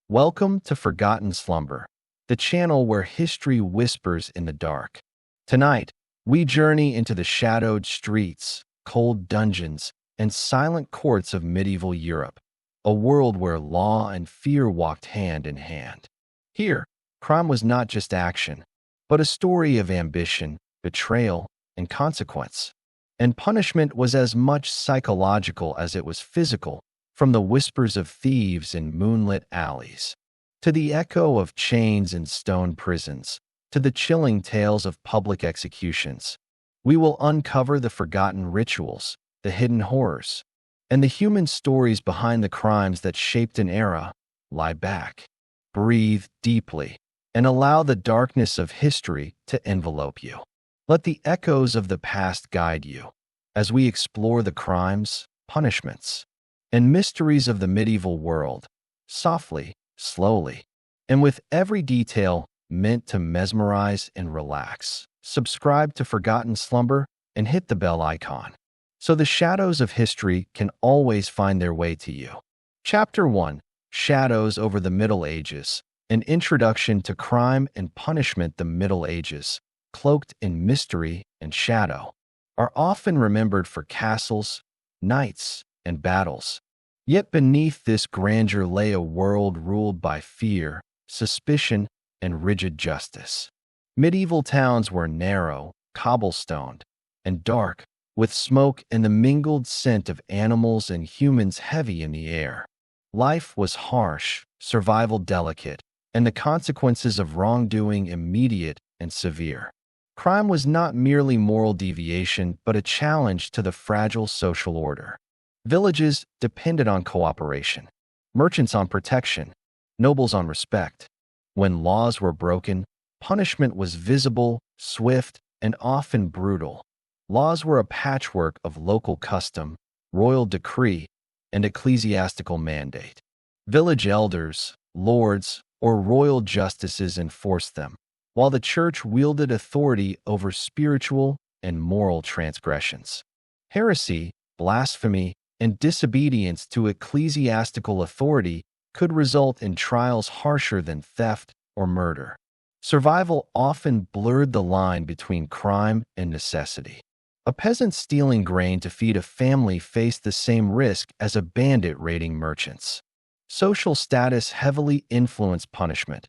Welcome to Forgotten Slumber, the channel where history whispers in the dark. Tonight, we journey into the shadowed streets, cold dungeons, and silent courts of medieval Europe, a world where law and fear walked hand in hand. Here, crime was not just action, but a story of ambition, betrayal, and consequence. And punishment was as much psychological as it was physical, from the whispers of thieves in moonlit alleys, to the echo of chains in stone prisons, to the chilling tales of public executions. We will uncover the forgotten rituals, the hidden horrors, and the human stories behind the crimes that shaped an era. Lie back, breathe deeply, and allow the darkness of history to envelope you. Let the echoes of the past guide you as we explore the crimes, punishments, and mysteries of the medieval world, softly, slowly, and with every detail meant to mesmerize and relax. Subscribe to Forgotten Slumber and hit the bell icon, so the shadows of history can always find their way to you. Chapter 1: Shadows over the Middle Ages. An introduction to crime and punishment. The Middle Ages, cloaked in mystery and shadow, are often remembered for castles, knights, and battles. Yet beneath this grandeur lay a world ruled by fear, suspicion, and rigid justice. Medieval towns were narrow, cobblestoned, and dark, with smoke and the mingled scent of animals and humans heavy in the air. Life was harsh, survival delicate, and the consequences of wrongdoing immediate and severe. Crime was not merely moral deviation, but a challenge to the fragile social order. Villages depended on cooperation, merchants on protection, nobles on respect. When laws were broken, punishment was visible, swift, and often brutal. Laws were a patchwork of local custom, royal decree, and ecclesiastical mandate. Village elders, lords, or royal justices enforced them, while the church wielded authority over spiritual and moral transgressions. Heresy, blasphemy, and disobedience to ecclesiastical authority could result in trials harsher than theft or murder. Survival often blurred the line between crime and necessity. A peasant stealing grain to feed a family faced the same risk as a bandit raiding merchants. Social status heavily influenced punishment.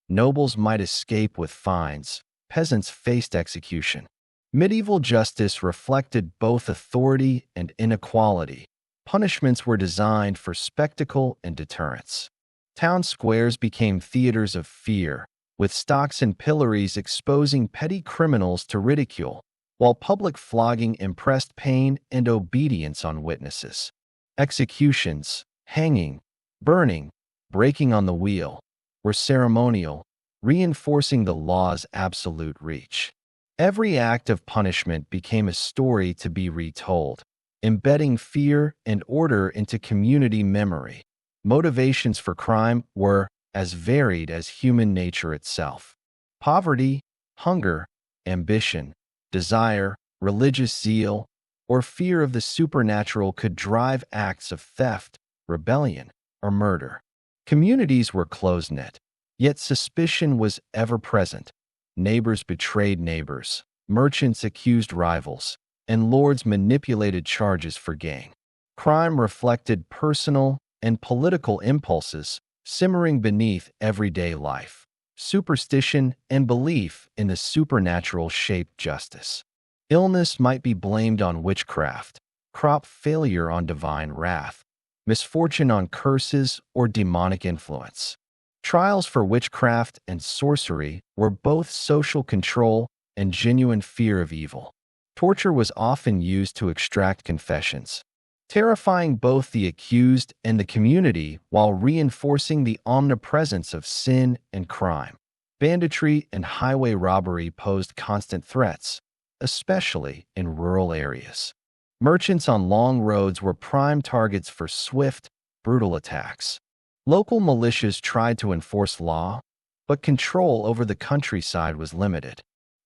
Nobles might escape with fines, peasants faced execution. Medieval justice reflected both authority and inequality. Punishments were designed for spectacle and deterrence. Town squares became theaters of fear, with stocks and pillories exposing petty criminals to ridicule, while public flogging impressed pain and obedience on witnesses. Executions, hanging, burning, breaking on the wheel, were ceremonial, reinforcing the law's absolute reach. Every act of punishment became a story to be retold, embedding fear and order into community memory. Motivations for crime were as varied as human nature itself. Poverty, hunger, ambition, desire, religious zeal, or fear of the supernatural could drive acts of theft, rebellion, or murder. Communities were close-knit, yet suspicion was ever present. Neighbors betrayed neighbors, merchants accused rivals, and lords manipulated charges for gain. Crime reflected personal and political impulses simmering beneath everyday life. Superstition and belief in the supernatural shaped justice. Illness might be blamed on witchcraft, crop failure on divine wrath, misfortune on curses or demonic influence. Trials for witchcraft and sorcery were both social control and genuine fear of evil. Torture was often used to extract confessions, terrifying both the accused and the community while reinforcing the omnipresence of sin and crime. Banditry and highway robbery posed constant threats, especially in rural areas. Merchants on long roads were prime targets for swift, brutal attacks. Local militias tried to enforce law, but control over the countryside was limited.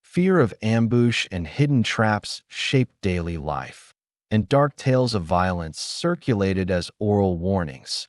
Fear of ambush and hidden traps shaped daily life, and dark tales of violence circulated as oral warnings.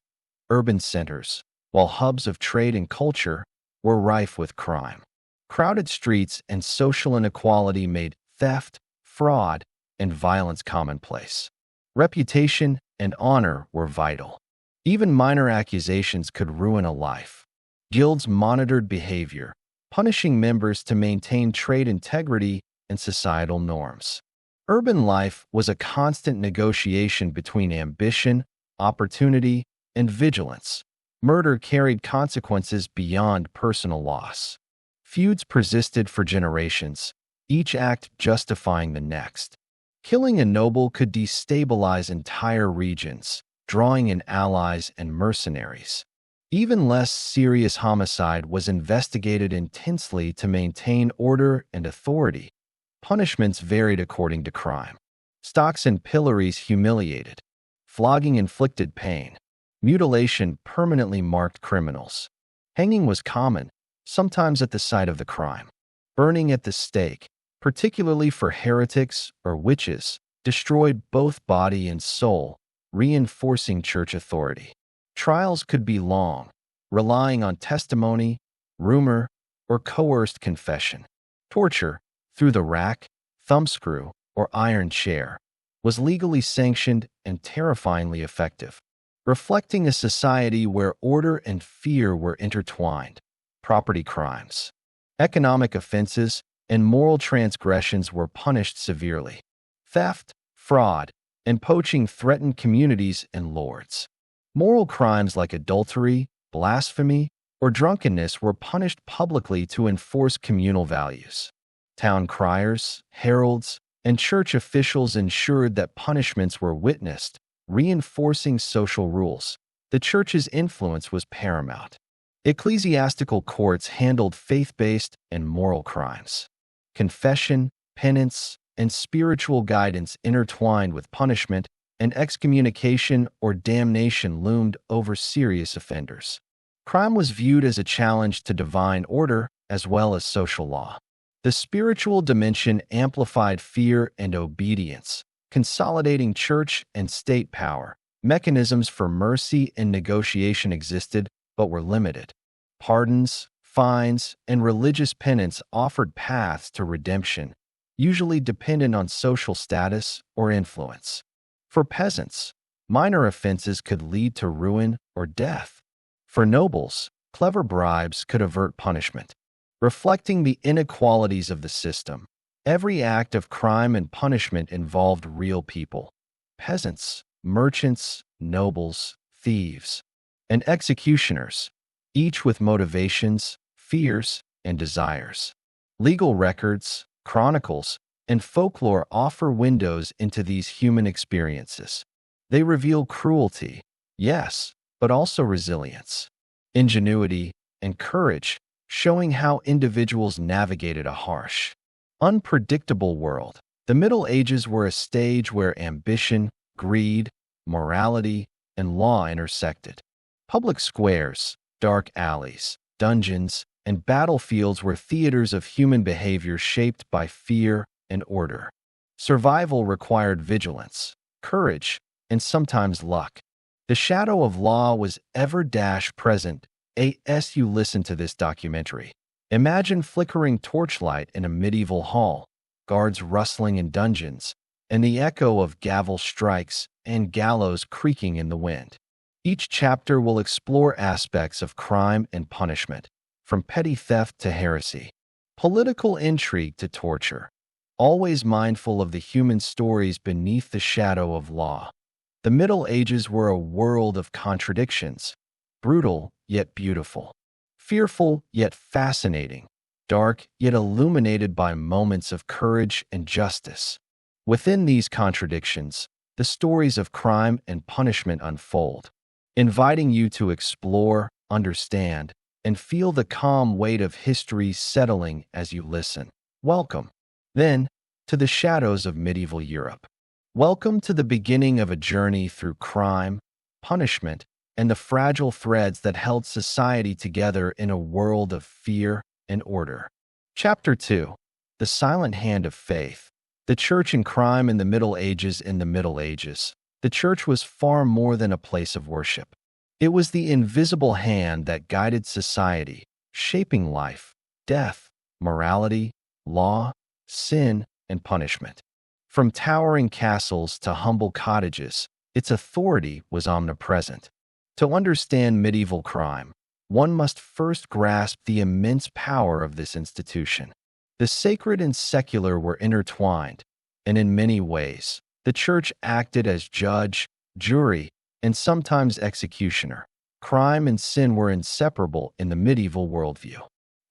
Urban centers, while hubs of trade and culture were rife with crime. Crowded streets and social inequality made theft, fraud, and violence commonplace. Reputation and honor were vital. Even minor accusations could ruin a life. Guilds monitored behavior, punishing members to maintain trade integrity and societal norms. Urban life was a constant negotiation between ambition, opportunity, and vigilance. Murder carried consequences beyond personal loss. Feuds persisted for generations, each act justifying the next. Killing a noble could destabilize entire regions, drawing in allies and mercenaries. Even less serious homicide was investigated intensely to maintain order and authority. Punishments varied according to crime. Stocks and pillories humiliated. Flogging inflicted pain. Mutilation permanently marked criminals. Hanging was common, sometimes at the site of the crime. Burning at the stake, particularly for heretics or witches, destroyed both body and soul, reinforcing church authority. Trials could be long, relying on testimony, rumor, or coerced confession. Torture, through the rack, thumbscrew, or iron chair, was legally sanctioned and terrifyingly effective, reflecting a society where order and fear were intertwined. Property crimes, economic offenses, and moral transgressions were punished severely. Theft, fraud, and poaching threatened communities and lords. Moral crimes like adultery, blasphemy, or drunkenness were punished publicly to enforce communal values. Town criers, heralds, and church officials ensured that punishments were witnessed, reinforcing social rules. The church's influence was paramount. Ecclesiastical courts handled faith-based and moral crimes. Confession, penance, and spiritual guidance intertwined with punishment, and excommunication or damnation loomed over serious offenders. Crime was viewed as a challenge to divine order as well as social law. The spiritual dimension amplified fear and obedience, consolidating church and state power. Mechanisms for mercy and negotiation existed, but were limited. Pardons, fines, and religious penance offered paths to redemption, usually dependent on social status or influence. For peasants, minor offenses could lead to ruin or death. For nobles, clever bribes could avert punishment. Reflecting the inequalities of the system, every act of crime and punishment involved real people. Peasants, merchants, nobles, thieves, and executioners, each with motivations, fears, and desires. Legal records, chronicles, and folklore offer windows into these human experiences. They reveal cruelty, yes, but also resilience, ingenuity, and courage, showing how individuals navigated a harsh, unpredictable world. The Middle Ages were a stage where ambition, greed, morality, and law intersected. Public squares, dark alleys, dungeons, and battlefields were theaters of human behavior shaped by fear and order. Survival required vigilance, courage, and sometimes luck. The shadow of law was ever present as you listen to this documentary. Imagine flickering torchlight in a medieval hall, guards rustling in dungeons, and the echo of gavel strikes and gallows creaking in the wind. Each chapter will explore aspects of crime and punishment, from petty theft to heresy, political intrigue to torture, always mindful of the human stories beneath the shadow of law. The Middle Ages were a world of contradictions, brutal yet beautiful, fearful yet fascinating, dark yet illuminated by moments of courage and justice. Within these contradictions, the stories of crime and punishment unfold, inviting you to explore, understand, and feel the calm weight of history settling as you listen. Welcome, then, to the shadows of medieval Europe. Welcome to the beginning of a journey through crime, punishment, and the fragile threads that held society together in a world of fear and order. Chapter 2. The Silent Hand of Faith. The Church and Crime in the Middle Ages. In the Middle Ages, the Church was far more than a place of worship. It was the invisible hand that guided society, shaping life, death, morality, law, sin, and punishment. From towering castles to humble cottages, its authority was omnipresent. To understand medieval crime, one must first grasp the immense power of this institution. The sacred and secular were intertwined, and in many ways, the church acted as judge, jury, and sometimes executioner. Crime and sin were inseparable in the medieval worldview.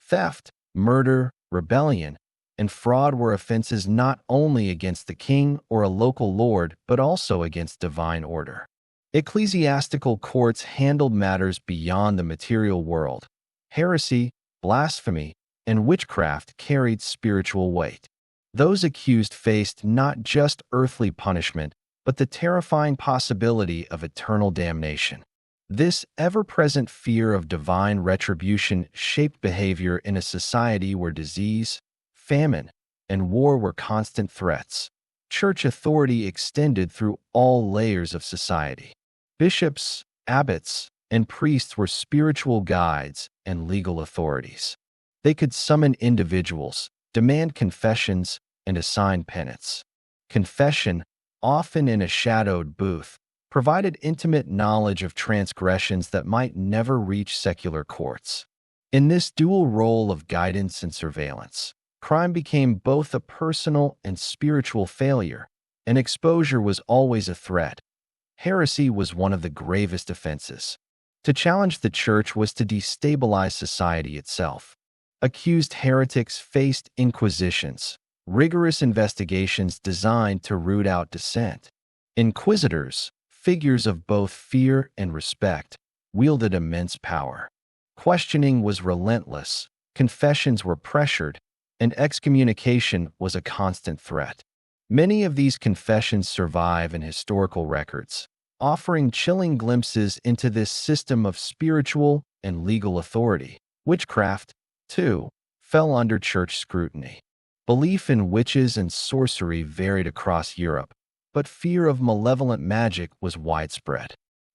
Theft, murder, rebellion, and fraud were offenses not only against the king or a local lord, but also against divine order. Ecclesiastical courts handled matters beyond the material world. Heresy, blasphemy, and witchcraft carried spiritual weight. Those accused faced not just earthly punishment, but the terrifying possibility of eternal damnation. This ever-present fear of divine retribution shaped behavior in a society where disease, famine, and war were constant threats. Church authority extended through all layers of society. Bishops, abbots, and priests were spiritual guides and legal authorities. They could summon individuals, demand confessions, and assign penance. Confession, often in a shadowed booth, provided intimate knowledge of transgressions that might never reach secular courts. In this dual role of guidance and surveillance, crime became both a personal and spiritual failure, and exposure was always a threat. Heresy was one of the gravest offenses. To challenge the church was to destabilize society itself. Accused heretics faced inquisitions, rigorous investigations designed to root out dissent. Inquisitors, figures of both fear and respect, wielded immense power. Questioning was relentless, confessions were pressured, and excommunication was a constant threat. Many of these confessions survive in historical records, offering chilling glimpses into this system of spiritual and legal authority. Witchcraft, too, fell under church scrutiny. Belief in witches and sorcery varied across Europe, but fear of malevolent magic was widespread.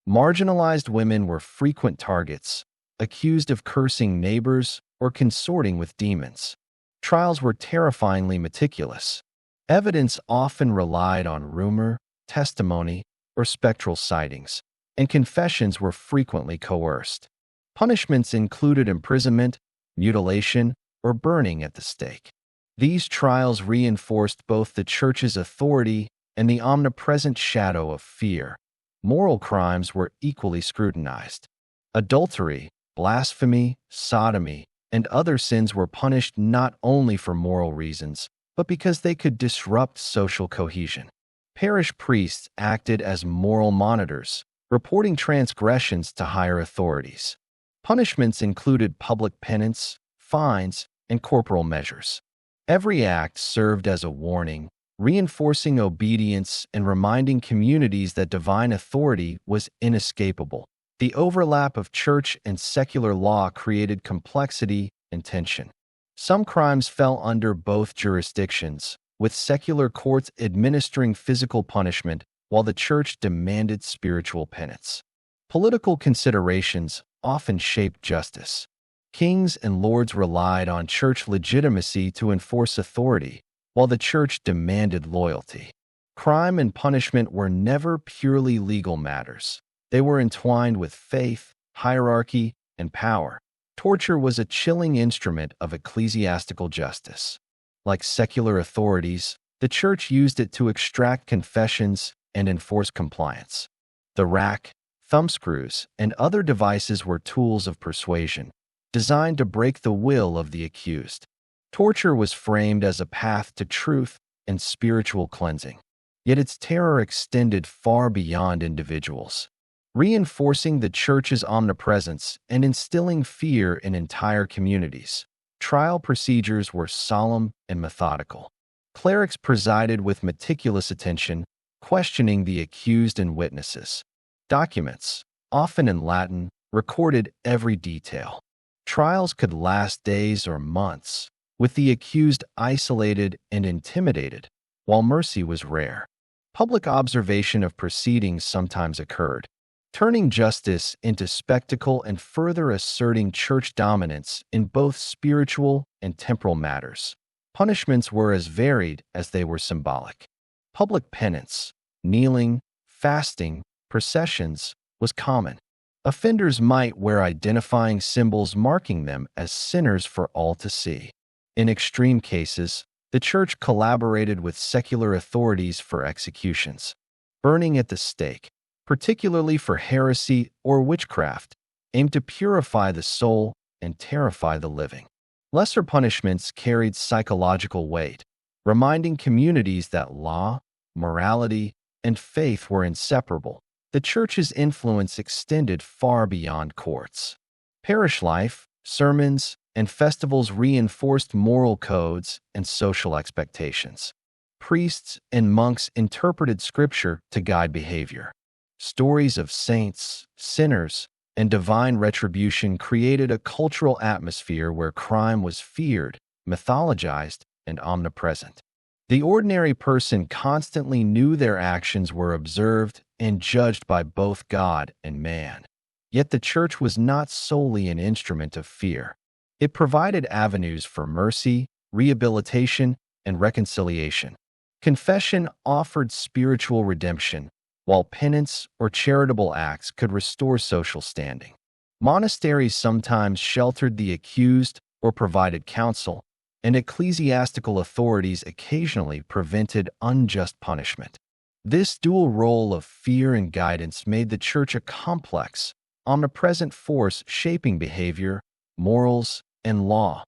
Marginalized women were frequent targets, accused of cursing neighbors or consorting with demons. Trials were terrifyingly meticulous. Evidence often relied on rumor, testimony, or spectral sightings, and confessions were frequently coerced. Punishments included imprisonment, mutilation, or burning at the stake. These trials reinforced both the church's authority and the omnipresent shadow of fear. Moral crimes were equally scrutinized. Adultery, blasphemy, sodomy, and other sins were punished not only for moral reasons, but because they could disrupt social cohesion. Parish priests acted as moral monitors, reporting transgressions to higher authorities. Punishments included public penance, fines, and corporal measures. Every act served as a warning, reinforcing obedience and reminding communities that divine authority was inescapable. The overlap of church and secular law created complexity and tension. Some crimes fell under both jurisdictions, with secular courts administering physical punishment while the church demanded spiritual penance. Political considerations often shaped justice. Kings and lords relied on church legitimacy to enforce authority, while the church demanded loyalty. Crime and punishment were never purely legal matters. They were entwined with faith, hierarchy, and power. Torture was a chilling instrument of ecclesiastical justice. Like secular authorities, the church used it to extract confessions and enforce compliance. The rack, thumbscrews, and other devices were tools of persuasion, designed to break the will of the accused. Torture was framed as a path to truth and spiritual cleansing, yet its terror extended far beyond individuals, reinforcing the church's omnipresence and instilling fear in entire communities. Trial procedures were solemn and methodical. Clerics presided with meticulous attention, questioning the accused and witnesses. Documents, often in Latin, recorded every detail. Trials could last days or months, with the accused isolated and intimidated, while mercy was rare. Public observation of proceedings sometimes occurred, turning justice into spectacle and further asserting church dominance in both spiritual and temporal matters. Punishments were as varied as they were symbolic. Public penance, kneeling, fasting, processions, was common. Offenders might wear identifying symbols marking them as sinners for all to see. In extreme cases, the church collaborated with secular authorities for executions. Burning at the stake, particularly for heresy or witchcraft, aimed to purify the soul and terrify the living. Lesser punishments carried psychological weight, reminding communities that law, morality, and faith were inseparable. The church's influence extended far beyond courts. Parish life, sermons, and festivals reinforced moral codes and social expectations. Priests and monks interpreted scripture to guide behavior. Stories of saints, sinners, and divine retribution created a cultural atmosphere where crime was feared, mythologized, and omnipresent. The ordinary person constantly knew their actions were observed and judged by both God and man. Yet the church was not solely an instrument of fear. It provided avenues for mercy, rehabilitation, and reconciliation. Confession offered spiritual redemption, while penance or charitable acts could restore social standing. Monasteries sometimes sheltered the accused or provided counsel, and ecclesiastical authorities occasionally prevented unjust punishment. This dual role of fear and guidance made the church a complex, omnipresent force shaping behavior, morals, and law.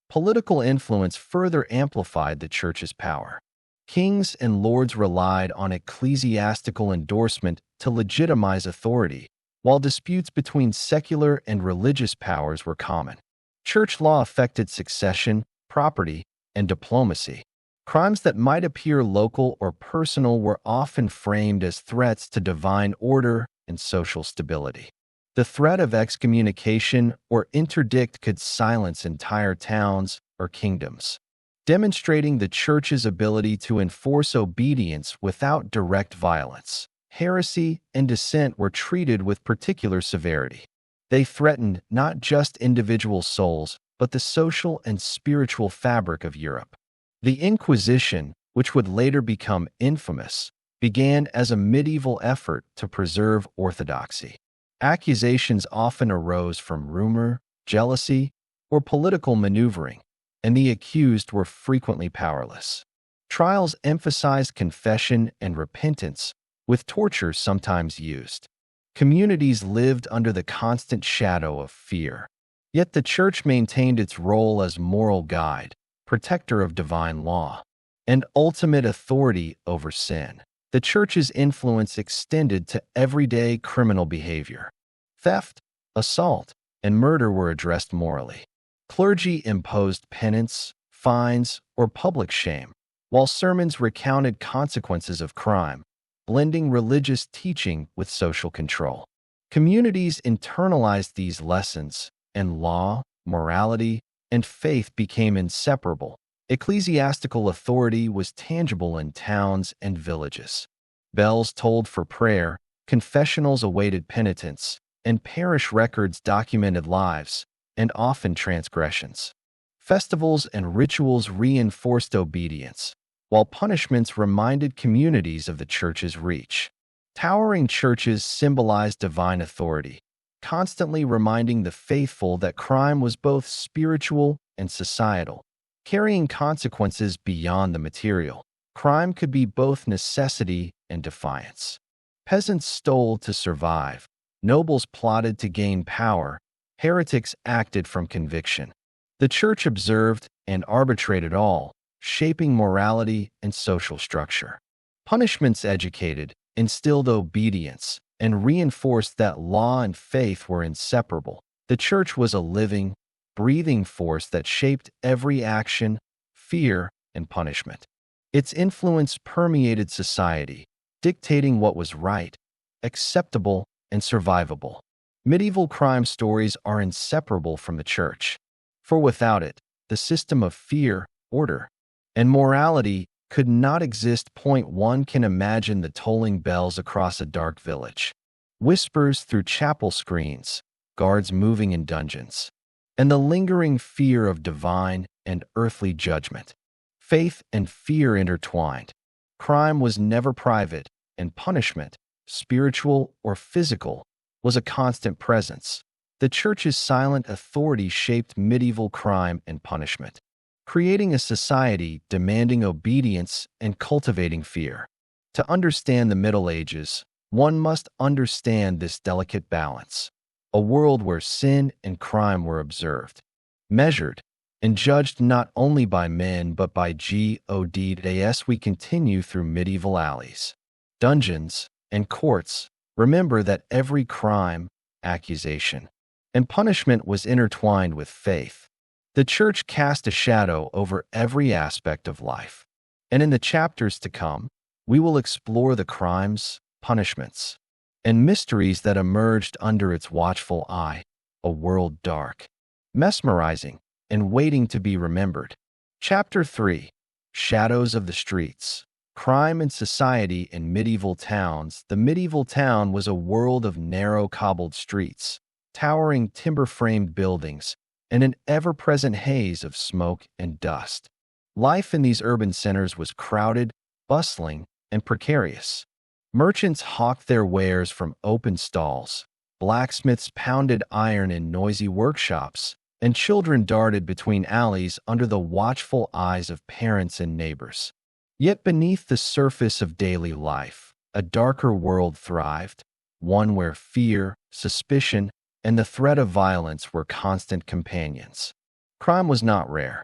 Political influence further amplified the church's power. Kings and lords relied on ecclesiastical endorsement to legitimize authority, while disputes between secular and religious powers were common. Church law affected succession, property, and diplomacy. Crimes that might appear local or personal were often framed as threats to divine order and social stability. The threat of excommunication or interdict could silence entire towns or kingdoms, demonstrating the church's ability to enforce obedience without direct violence. Heresy and dissent were treated with particular severity. They threatened not just individual souls, but the social and spiritual fabric of Europe. The Inquisition, which would later become infamous, began as a medieval effort to preserve orthodoxy. Accusations often arose from rumor, jealousy, or political maneuvering, and the accused were frequently powerless. Trials emphasized confession and repentance, with torture sometimes used. Communities lived under the constant shadow of fear. Yet the church maintained its role as moral guide, protector of divine law, and ultimate authority over sin. The church's influence extended to everyday criminal behavior. Theft, assault, and murder were addressed morally. Clergy imposed penance, fines, or public shame, while sermons recounted consequences of crime, blending religious teaching with social control. Communities internalized these lessons, and law, morality, and faith became inseparable. Ecclesiastical authority was tangible in towns and villages. Bells tolled for prayer, confessionals awaited penitence, and parish records documented lives, and often transgressions. Festivals and rituals reinforced obedience, while punishments reminded communities of the church's reach. Towering churches symbolized divine authority, constantly reminding the faithful that crime was both spiritual and societal, carrying consequences beyond the material. Crime could be both necessity and defiance. Peasants stole to survive, nobles plotted to gain power, heretics acted from conviction. The church observed and arbitrated all, shaping morality and social structure. Punishments educated, instilled obedience, and reinforced that law and faith were inseparable. The church was a living, breathing force that shaped every action, fear, and punishment. Its influence permeated society, dictating what was right, acceptable, and survivable. Medieval crime stories are inseparable from the church, for without it, the system of fear, order, and morality could not exist. One can imagine the tolling bells across a dark village, whispers through chapel screens, guards moving in dungeons, and the lingering fear of divine and earthly judgment. Faith and fear intertwined. Crime was never private, and punishment, spiritual or physical, was a constant presence. The Church's silent authority shaped medieval crime and punishment, creating a society demanding obedience and cultivating fear. To understand the Middle Ages, one must understand this delicate balance, a world where sin and crime were observed, measured, and judged not only by men but by God. As we continue through medieval alleys, dungeons, and courts, remember that every crime, accusation, and punishment was intertwined with faith. The Church cast a shadow over every aspect of life, and in the chapters to come, we will explore the crimes, punishments, and mysteries that emerged under its watchful eye, a world dark, mesmerizing, and waiting to be remembered. Chapter 3: Shadows of the Streets. Crime and Society in Medieval Towns. The medieval town was a world of narrow cobbled streets, towering timber-framed buildings, and an ever-present haze of smoke and dust. Life in these urban centers was crowded, bustling, and precarious. Merchants hawked their wares from open stalls, blacksmiths pounded iron in noisy workshops, and children darted between alleys under the watchful eyes of parents and neighbors. Yet beneath the surface of daily life, a darker world thrived, one where fear, suspicion, and the threat of violence were constant companions. Crime was not rare.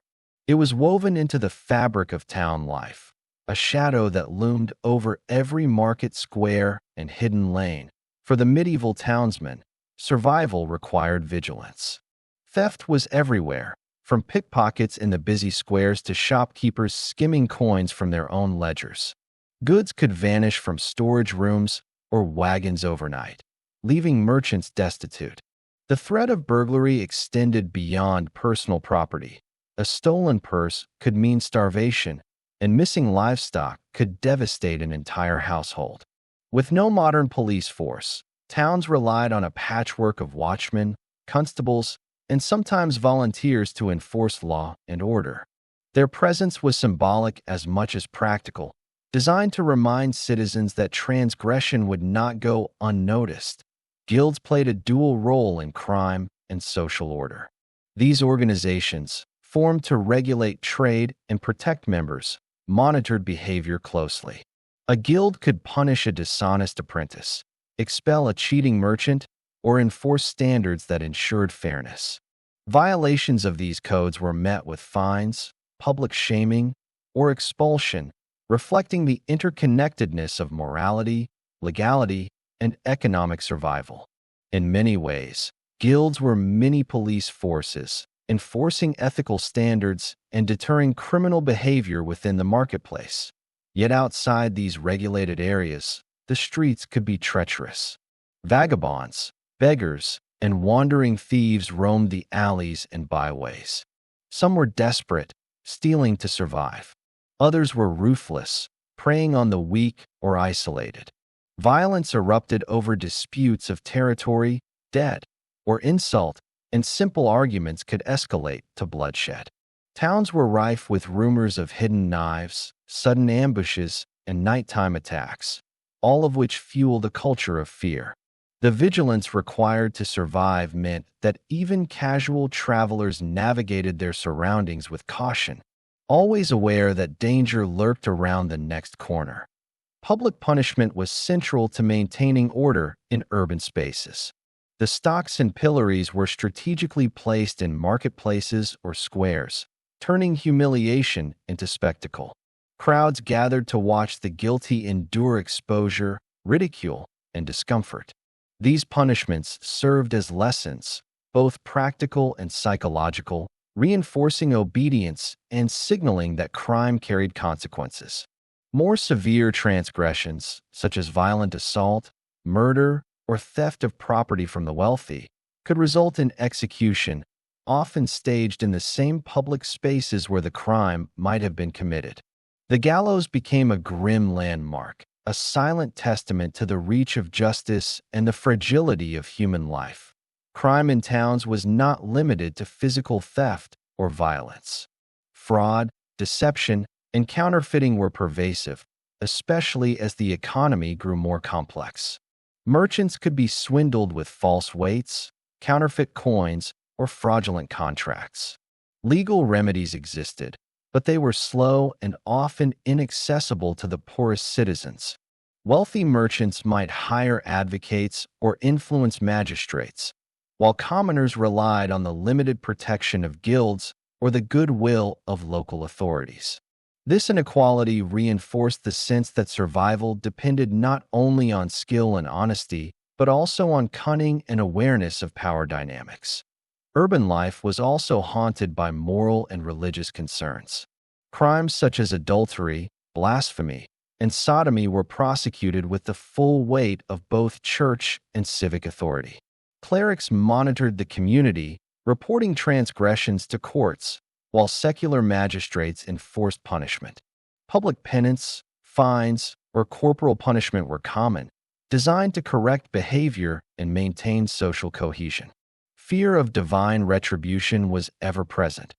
It was woven into the fabric of town life, a shadow that loomed over every market square and hidden lane. For the medieval townsman, survival required vigilance. Theft was everywhere, from pickpockets in the busy squares to shopkeepers skimming coins from their own ledgers. Goods could vanish from storage rooms or wagons overnight, leaving merchants destitute. The threat of burglary extended beyond personal property. A stolen purse could mean starvation, and missing livestock could devastate an entire household. With no modern police force, towns relied on a patchwork of watchmen, constables, and sometimes volunteers to enforce law and order. Their presence was symbolic as much as practical, designed to remind citizens that transgression would not go unnoticed. Guilds played a dual role in crime and social order. These organizations, formed to regulate trade and protect members, monitored behavior closely. A guild could punish a dishonest apprentice, expel a cheating merchant, or enforce standards that ensured fairness. Violations of these codes were met with fines, public shaming, or expulsion, reflecting the interconnectedness of morality, legality, and economic survival. In many ways, guilds were mini police forces, enforcing ethical standards and deterring criminal behavior within the marketplace. Yet outside these regulated areas, the streets could be treacherous. Vagabonds, beggars, and wandering thieves roamed the alleys and byways. Some were desperate, stealing to survive. Others were ruthless, preying on the weak or isolated. Violence erupted over disputes of territory, debt, or insult, and simple arguments could escalate to bloodshed. Towns were rife with rumors of hidden knives, sudden ambushes, and nighttime attacks, all of which fueled a culture of fear. The vigilance required to survive meant that even casual travelers navigated their surroundings with caution, always aware that danger lurked around the next corner. Public punishment was central to maintaining order in urban spaces. The stocks and pillories were strategically placed in marketplaces or squares, turning humiliation into spectacle. Crowds gathered to watch the guilty endure exposure, ridicule, and discomfort. These punishments served as lessons, both practical and psychological, reinforcing obedience and signaling that crime carried consequences. More severe transgressions, such as violent assault, murder, or theft of property from the wealthy, could result in execution, often staged in the same public spaces where the crime might have been committed. The gallows became a grim landmark, a silent testament to the reach of justice and the fragility of human life. Crime in towns was not limited to physical theft or violence. Fraud, deception, and counterfeiting were pervasive, especially as the economy grew more complex. Merchants could be swindled with false weights, counterfeit coins, or fraudulent contracts. Legal remedies existed, but they were slow and often inaccessible to the poorest citizens. Wealthy merchants might hire advocates or influence magistrates, while commoners relied on the limited protection of guilds or the goodwill of local authorities. This inequality reinforced the sense that survival depended not only on skill and honesty, but also on cunning and awareness of power dynamics. Urban life was also haunted by moral and religious concerns. Crimes such as adultery, blasphemy, and sodomy were prosecuted with the full weight of both church and civic authority. Clerics monitored the community, reporting transgressions to courts, while secular magistrates enforced punishment. Public penance, fines, or corporal punishment were common, designed to correct behavior and maintain social cohesion. Fear of divine retribution was ever present.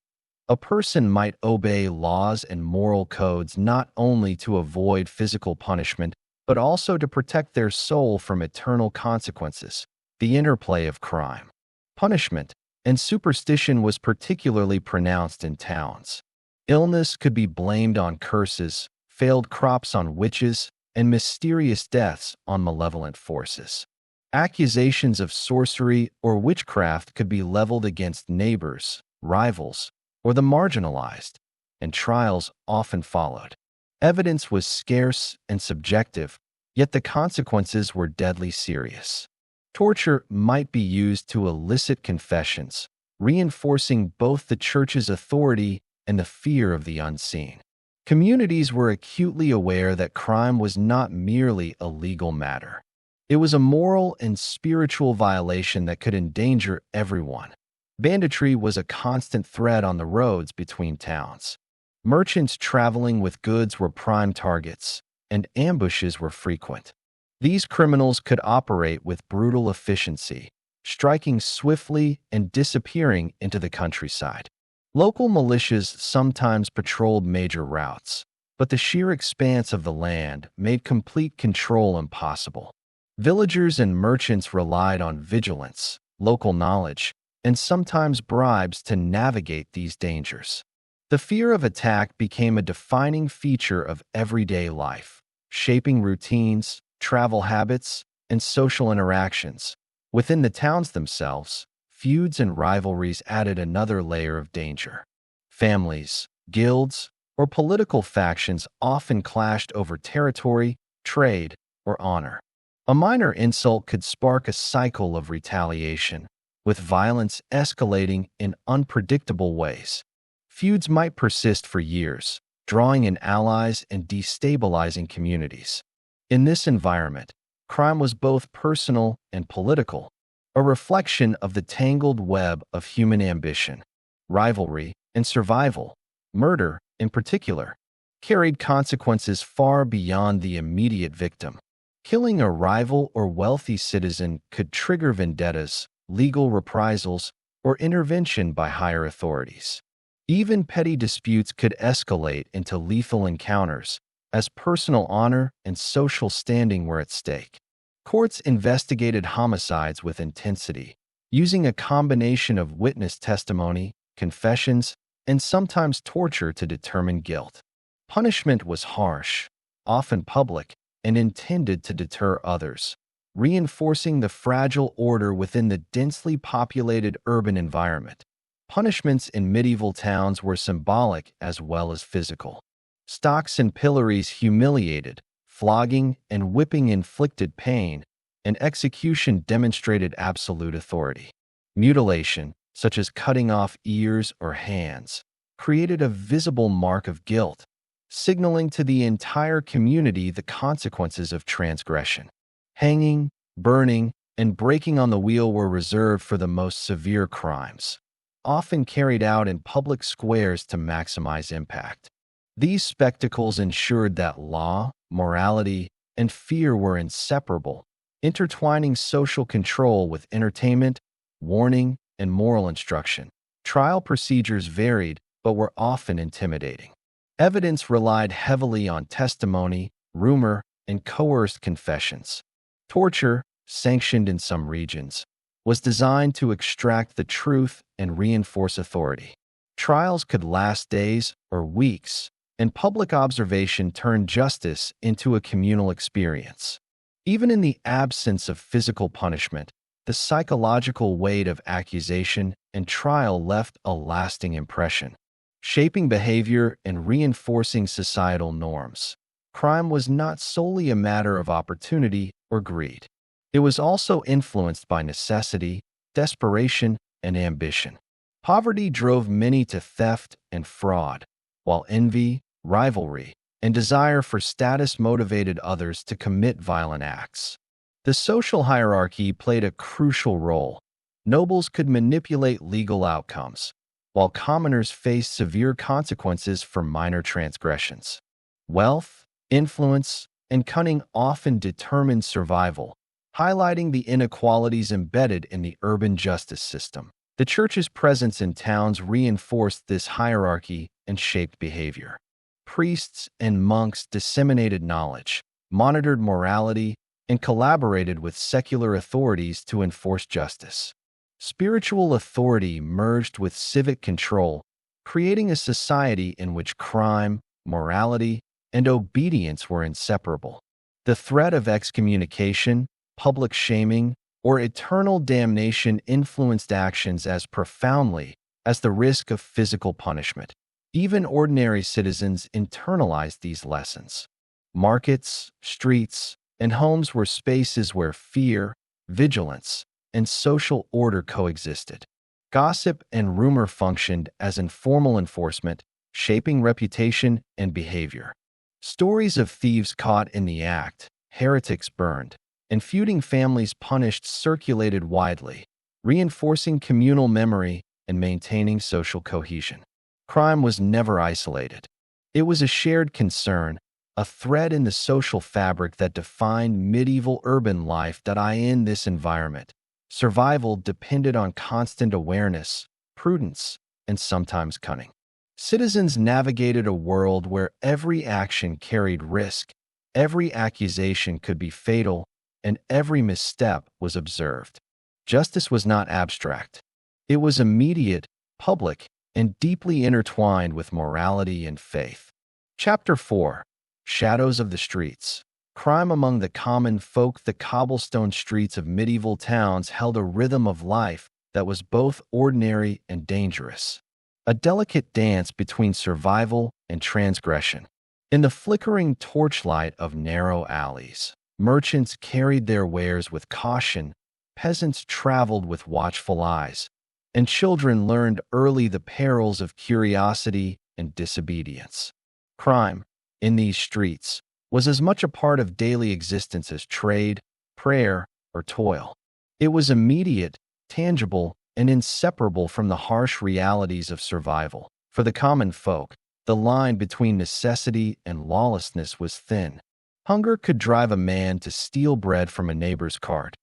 A person might obey laws and moral codes not only to avoid physical punishment, but also to protect their soul from eternal consequences. The interplay of crime, punishment, and superstition was particularly pronounced in towns. Illness could be blamed on curses, failed crops on witches, and mysterious deaths on malevolent forces. Accusations of sorcery or witchcraft could be leveled against neighbors, rivals, or the marginalized, and trials often followed. Evidence was scarce and subjective, yet the consequences were deadly serious. Torture might be used to elicit confessions, reinforcing both the church's authority and the fear of the unseen. Communities were acutely aware that crime was not merely a legal matter. It was a moral and spiritual violation that could endanger everyone. Banditry was a constant threat on the roads between towns. Merchants traveling with goods were prime targets, and ambushes were frequent. These criminals could operate with brutal efficiency, striking swiftly and disappearing into the countryside. Local militias sometimes patrolled major routes, but the sheer expanse of the land made complete control impossible. Villagers and merchants relied on vigilance, local knowledge, and sometimes bribes to navigate these dangers. The fear of attack became a defining feature of everyday life, shaping routines, travel habits, and social interactions. Within the towns themselves, feuds and rivalries added another layer of danger. Families, guilds, or political factions often clashed over territory, trade, or honor. A minor insult could spark a cycle of retaliation, with violence escalating in unpredictable ways. Feuds might persist for years, drawing in allies and destabilizing communities. In this environment, crime was both personal and political, a reflection of the tangled web of human ambition. Rivalry and survival, murder in particular, carried consequences far beyond the immediate victim. Killing a rival or wealthy citizen could trigger vendettas, legal reprisals, or intervention by higher authorities. Even petty disputes could escalate into lethal encounters, as personal honor and social standing were at stake. Courts investigated homicides with intensity, using a combination of witness testimony, confessions, and sometimes torture to determine guilt. Punishment was harsh, often public, and intended to deter others, reinforcing the fragile order within the densely populated urban environment. Punishments in medieval towns were symbolic as well as physical. Stocks and pillories humiliated, flogging and whipping inflicted pain, and execution demonstrated absolute authority. Mutilation, such as cutting off ears or hands, created a visible mark of guilt, signaling to the entire community the consequences of transgression. Hanging, burning, and breaking on the wheel were reserved for the most severe crimes, often carried out in public squares to maximize impact. These spectacles ensured that law, morality, and fear were inseparable, intertwining social control with entertainment, warning, and moral instruction. Trial procedures varied, but were often intimidating. Evidence relied heavily on testimony, rumor, and coerced confessions. Torture, sanctioned in some regions, was designed to extract the truth and reinforce authority. Trials could last days or weeks, and public observation turned justice into a communal experience. Even in the absence of physical punishment, the psychological weight of accusation and trial left a lasting impression, shaping behavior and reinforcing societal norms. Crime was not solely a matter of opportunity or greed. It was also influenced by necessity, desperation, and ambition. Poverty drove many to theft and fraud, while envy, rivalry, and desire for status motivated others to commit violent acts. The social hierarchy played a crucial role. Nobles could manipulate legal outcomes, while commoners faced severe consequences for minor transgressions. Wealth, influence, and cunning often determined survival, highlighting the inequalities embedded in the urban justice system. The church's presence in towns reinforced this hierarchy and shaped behavior. Priests and monks disseminated knowledge, monitored morality, and collaborated with secular authorities to enforce justice. Spiritual authority merged with civic control, creating a society in which crime, morality, and obedience were inseparable. The threat of excommunication, public shaming, or eternal damnation influenced actions as profoundly as the risk of physical punishment. Even ordinary citizens internalized these lessons. Markets, streets, and homes were spaces where fear, vigilance, and social order coexisted. Gossip and rumor functioned as informal enforcement, shaping reputation and behavior. Stories of thieves caught in the act, heretics burned, and feuding families punished circulated widely, reinforcing communal memory and maintaining social cohesion. Crime was never isolated. It was a shared concern, a thread in the social fabric that defined medieval urban life. In this environment, survival depended on constant awareness, prudence, and sometimes cunning. Citizens navigated a world where every action carried risk, every accusation could be fatal, and every misstep was observed. Justice was not abstract. It was immediate, public, and deeply intertwined with morality and faith. Chapter 4: Shadows of the Streets. Crime among the common folk. The cobblestone streets of medieval towns held a rhythm of life that was both ordinary and dangerous, a delicate dance between survival and transgression. In the flickering torchlight of narrow alleys, merchants carried their wares with caution, peasants traveled with watchful eyes, and children learned early the perils of curiosity and disobedience. Crime, in these streets, was as much a part of daily existence as trade, prayer, or toil. It was immediate, tangible, and inseparable from the harsh realities of survival. For the common folk, the line between necessity and lawlessness was thin. Hunger could drive a man to steal bread from a neighbor's cart,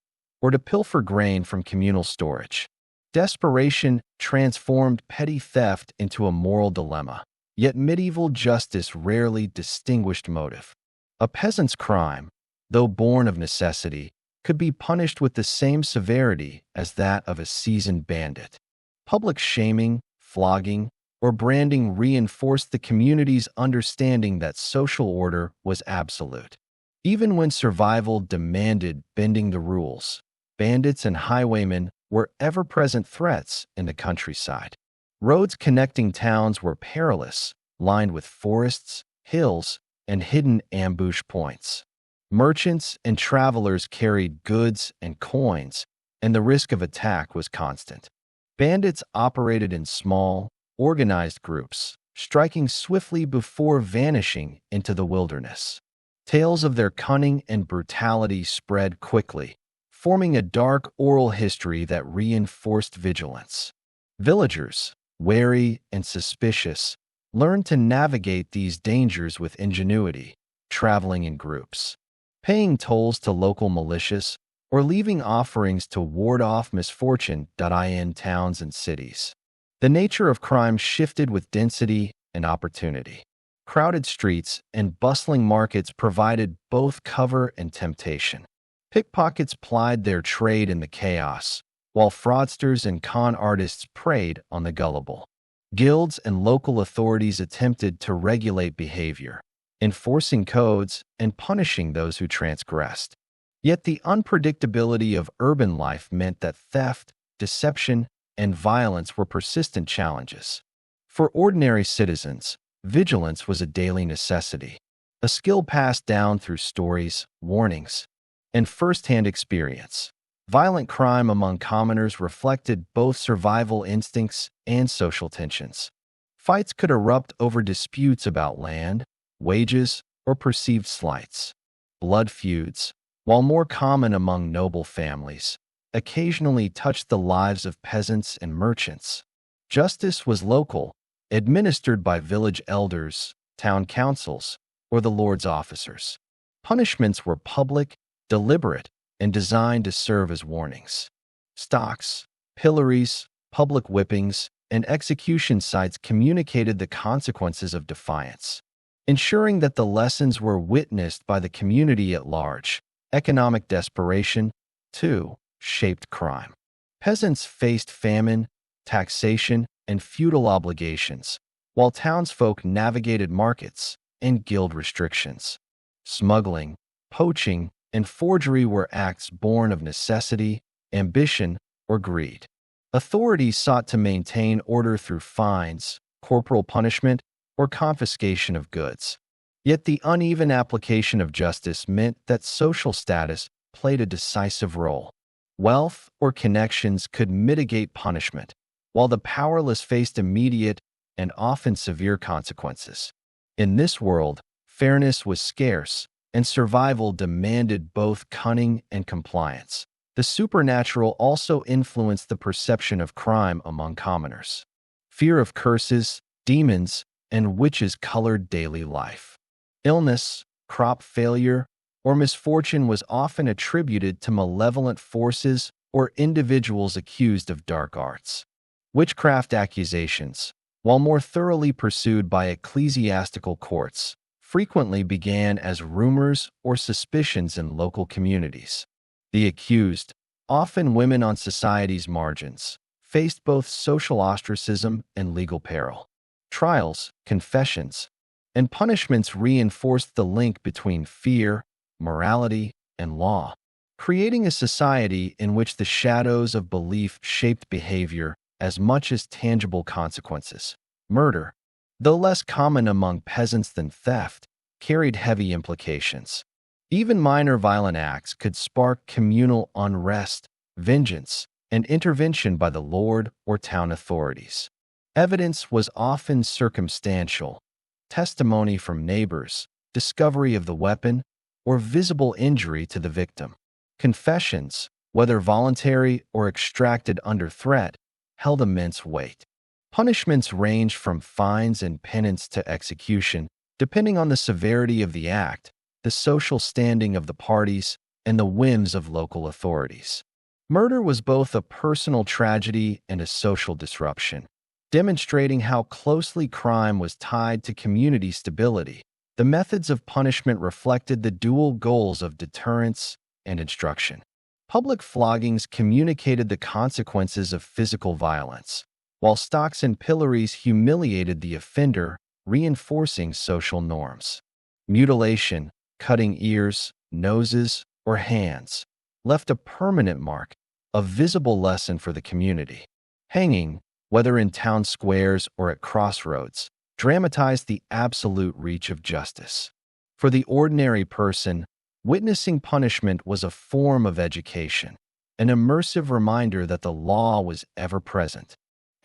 or to pilfer grain from communal storage. Desperation transformed petty theft into a moral dilemma, yet medieval justice rarely distinguished motive. A peasant's crime, though born of necessity, could be punished with the same severity as that of a seasoned bandit. Public shaming, flogging, or branding reinforced the community's understanding that social order was absolute. Even when survival demanded bending the rules, bandits and highwaymen were ever-present threats in the countryside. Roads connecting towns were perilous, lined with forests, hills, and hidden ambush points. Merchants and travelers carried goods and coins, and the risk of attack was constant. Bandits operated in small, organized groups, striking swiftly before vanishing into the wilderness. Tales of their cunning and brutality spread quickly, forming a dark oral history that reinforced vigilance. Villagers, wary and suspicious, learned to navigate these dangers with ingenuity, traveling in groups. paying tolls to local militias, or leaving offerings to ward off misfortune. In towns and cities, the nature of crime shifted with density and opportunity. Crowded streets and bustling markets provided both cover and temptation. Pickpockets plied their trade in the chaos, while fraudsters and con artists preyed on the gullible. Guilds and local authorities attempted to regulate behavior, enforcing codes and punishing those who transgressed. Yet the unpredictability of urban life meant that theft, deception, and violence were persistent challenges. For ordinary citizens, vigilance was a daily necessity, a skill passed down through stories, warnings, and first-hand experience. Violent crime among commoners reflected both survival instincts and social tensions. Fights could erupt over disputes about land, wages, or perceived slights. Blood feuds, while more common among noble families, occasionally touched the lives of peasants and merchants. Justice was local, administered by village elders, town councils, or the lord's officers. Punishments were public, deliberate, and designed to serve as warnings. Stocks, pillories, public whippings, and execution sites communicated the consequences of defiance, ensuring that the lessons were witnessed by the community at large. Economic desperation, too, shaped crime. Peasants faced famine, taxation, and feudal obligations, while townsfolk navigated markets and guild restrictions. Smuggling, poaching, and forgery were acts born of necessity, ambition, or greed. Authorities sought to maintain order through fines, corporal punishment, or confiscation of goods. Yet the uneven application of justice meant that social status played a decisive role. Wealth or connections could mitigate punishment, while the powerless faced immediate and often severe consequences. In this world, fairness was scarce, and survival demanded both cunning and compliance. The supernatural also influenced the perception of crime among commoners. Fear of curses, demons, and witches colored daily life. Illness, crop failure, or misfortune was often attributed to malevolent forces or individuals accused of dark arts. Witchcraft accusations, while more thoroughly pursued by ecclesiastical courts, frequently began as rumors or suspicions in local communities. The accused, often women on society's margins, faced both social ostracism and legal peril. Trials, confessions, and punishments reinforced the link between fear, morality, and law, creating a society in which the shadows of belief shaped behavior as much as tangible consequences. Murder, though less common among peasants than theft, carried heavy implications. Even minor violent acts could spark communal unrest, vengeance, and intervention by the lord or town authorities. Evidence was often circumstantial: testimony from neighbors, discovery of the weapon, or visible injury to the victim. Confessions, whether voluntary or extracted under threat, held immense weight. Punishments ranged from fines and penance to execution, depending on the severity of the act, the social standing of the parties, and the whims of local authorities. Murder was both a personal tragedy and a social disruption, demonstrating how closely crime was tied to community stability. The methods of punishment reflected the dual goals of deterrence and instruction. Public floggings communicated the consequences of physical violence, while stocks and pillories humiliated the offender, reinforcing social norms. Mutilation, cutting ears, noses, or hands, left a permanent mark, a visible lesson for the community. Hanging, whether in town squares or at crossroads, dramatized the absolute reach of justice. For the ordinary person, witnessing punishment was a form of education, an immersive reminder that the law was ever present,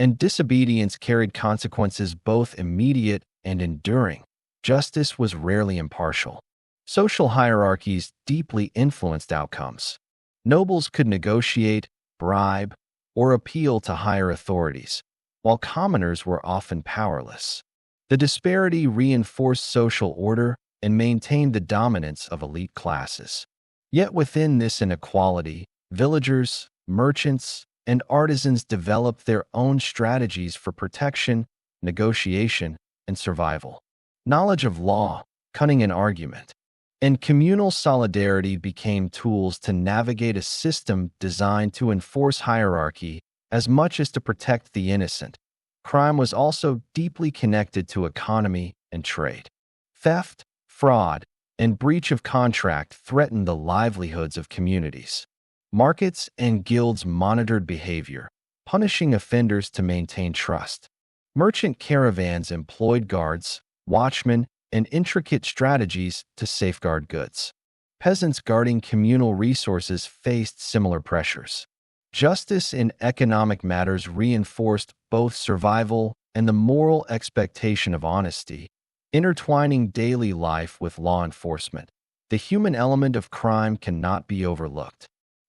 and disobedience carried consequences both immediate and enduring. Justice was rarely impartial. Social hierarchies deeply influenced outcomes. Nobles could negotiate, bribe, or appeal to higher authorities, while commoners were often powerless. The disparity reinforced social order and maintained the dominance of elite classes. Yet within this inequality, villagers, merchants, and artisans developed their own strategies for protection, negotiation, and survival. Knowledge of law, cunning in argument, and communal solidarity became tools to navigate a system designed to enforce hierarchy as much as to protect the innocent. Crime was also deeply connected to economy and trade. Theft, fraud, and breach of contract threatened the livelihoods of communities. Markets and guilds monitored behavior, punishing offenders to maintain trust. Merchant caravans employed guards, watchmen, and intricate strategies to safeguard goods. Peasants guarding communal resources faced similar pressures. Justice in economic matters reinforced both survival and the moral expectation of honesty, intertwining daily life with law enforcement. The human element of crime cannot be overlooked.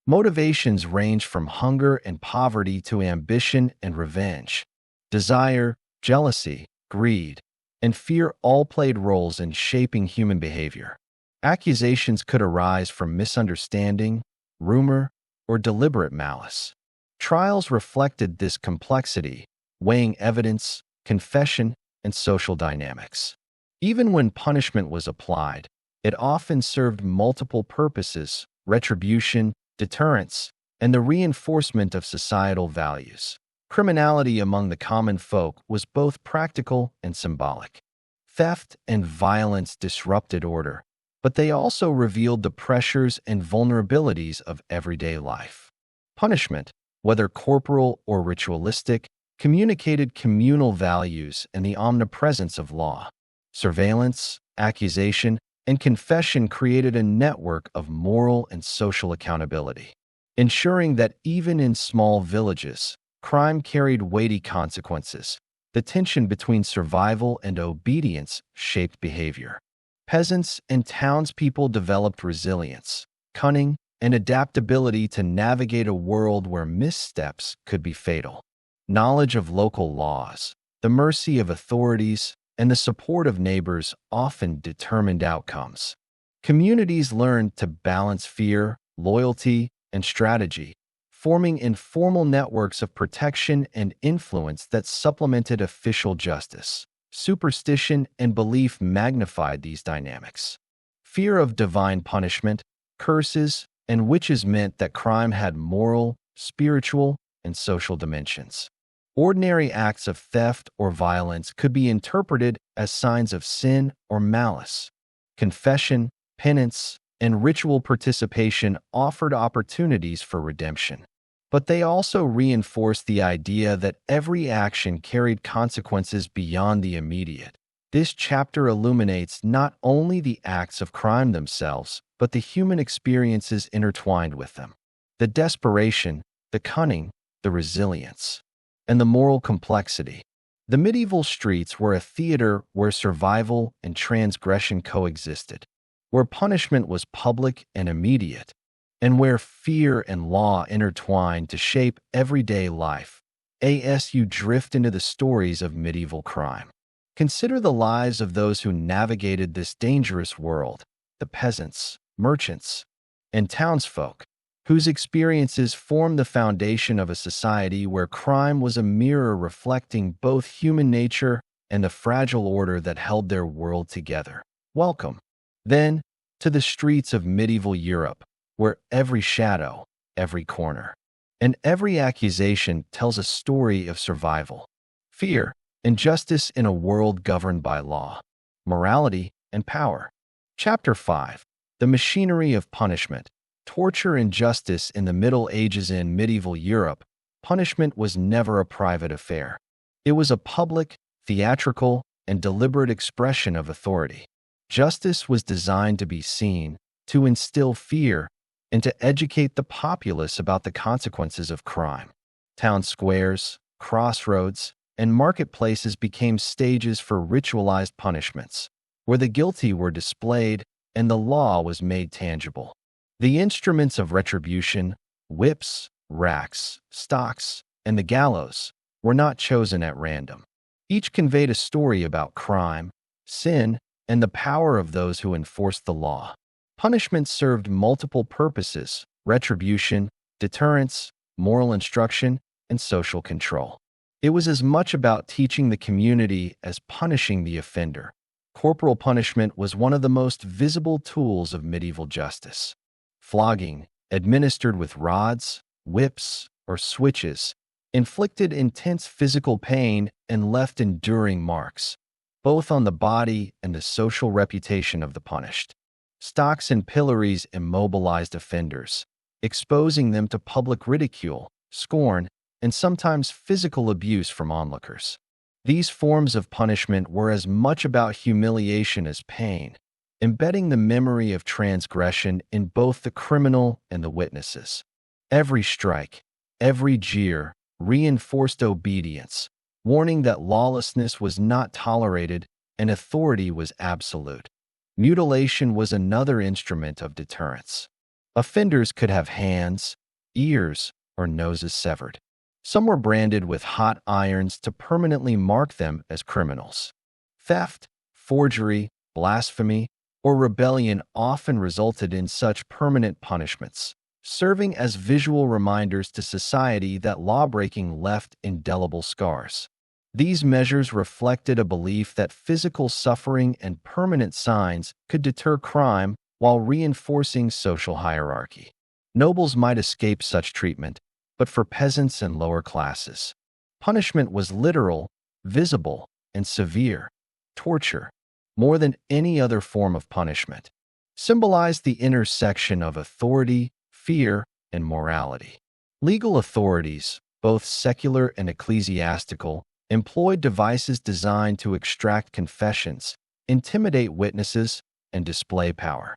Motivations range from hunger and poverty to ambition and revenge. Desire, jealousy, greed, and fear all played roles in shaping human behavior. Accusations could arise from misunderstanding, rumor, or deliberate malice. Trials reflected this complexity, weighing evidence, confession, and social dynamics. Even when punishment was applied, it often served multiple purposes: retribution, deterrence, and the reinforcement of societal values. Criminality among the common folk was both practical and symbolic. Theft and violence disrupted order, but they also revealed the pressures and vulnerabilities of everyday life. Punishment, whether corporal or ritualistic, communicated communal values and the omnipresence of law. Surveillance, accusation, and confession created a network of moral and social accountability, ensuring that even in small villages, crime carried weighty consequences. The tension between survival and obedience shaped behavior. Peasants and townspeople developed resilience, cunning, and adaptability to navigate a world where missteps could be fatal. Knowledge of local laws, the mercy of authorities, and the support of neighbors often determined outcomes. Communities learned to balance fear, loyalty, and strategy, forming informal networks of protection and influence that supplemented official justice. Superstition and belief magnified these dynamics. Fear of divine punishment, curses, and witches meant that crime had moral, spiritual, and social dimensions. Ordinary acts of theft or violence could be interpreted as signs of sin or malice. Confession, penance, and ritual participation offered opportunities for redemption. But they also reinforced the idea that every action carried consequences beyond the immediate. This chapter illuminates not only the acts of crime themselves, but the human experiences intertwined with them. The desperation, the cunning, the resilience, and the moral complexity. The medieval streets were a theater where survival and transgression coexisted, where punishment was public and immediate, and where fear and law intertwined to shape everyday life. As you drift into the stories of medieval crime, consider the lives of those who navigated this dangerous world: the peasants, merchants, and townsfolk, whose experiences formed the foundation of a society where crime was a mirror reflecting both human nature and the fragile order that held their world together. Welcome, then, to the streets of medieval Europe, where every shadow, every corner, and every accusation tells a story of survival, fear, and justice in a world governed by law, morality, and power. Chapter 5: The Machinery of Punishment. Torture and justice in the Middle Ages. In medieval Europe, punishment was never a private affair. It was a public, theatrical, and deliberate expression of authority. Justice was designed to be seen, to instill fear, and to educate the populace about the consequences of crime. Town squares, crossroads, and marketplaces became stages for ritualized punishments, where the guilty were displayed and the law was made tangible. The instruments of retribution, whips, racks, stocks, and the gallows, were not chosen at random. Each conveyed a story about crime, sin, and the power of those who enforced the law. Punishment served multiple purposes: retribution, deterrence, moral instruction, and social control. It was as much about teaching the community as punishing the offender. Corporal punishment was one of the most visible tools of medieval justice. Flogging, administered with rods, whips, or switches, inflicted intense physical pain and left enduring marks, both on the body and the social reputation of the punished. Stocks and pillories immobilized offenders, exposing them to public ridicule, scorn, and sometimes physical abuse from onlookers. These forms of punishment were as much about humiliation as pain, embedding the memory of transgression in both the criminal and the witnesses. Every strike, every jeer, reinforced obedience, warning that lawlessness was not tolerated and authority was absolute. Mutilation was another instrument of deterrence. Offenders could have hands, ears, or noses severed. Some were branded with hot irons to permanently mark them as criminals. Theft, forgery, blasphemy, or rebellion often resulted in such permanent punishments, serving as visual reminders to society that lawbreaking left indelible scars. These measures reflected a belief that physical suffering and permanent signs could deter crime while reinforcing social hierarchy. Nobles might escape such treatment, but for peasants and lower classes, punishment was literal, visible, and severe. Torture, more than any other form of punishment, symbolized the intersection of authority, fear, and morality. Legal authorities, both secular and ecclesiastical, employed devices designed to extract confessions, intimidate witnesses, and display power.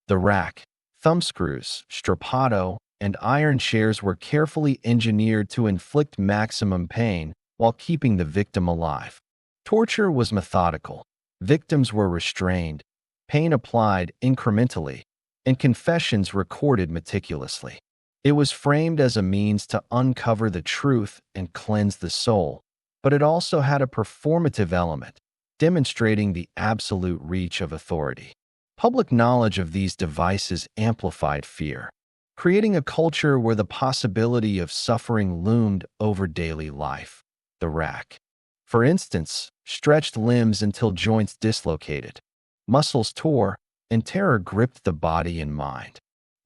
The rack, thumbscrews, strappado, and iron chairs were carefully engineered to inflict maximum pain while keeping the victim alive. Torture was methodical. Victims were restrained, pain applied incrementally, and confessions recorded meticulously. It was framed as a means to uncover the truth and cleanse the soul, but it also had a performative element, demonstrating the absolute reach of authority. Public knowledge of these devices amplified fear, creating a culture where the possibility of suffering loomed over daily life. The rack, for instance, stretched limbs until joints dislocated, muscles tore, and terror gripped the body and mind.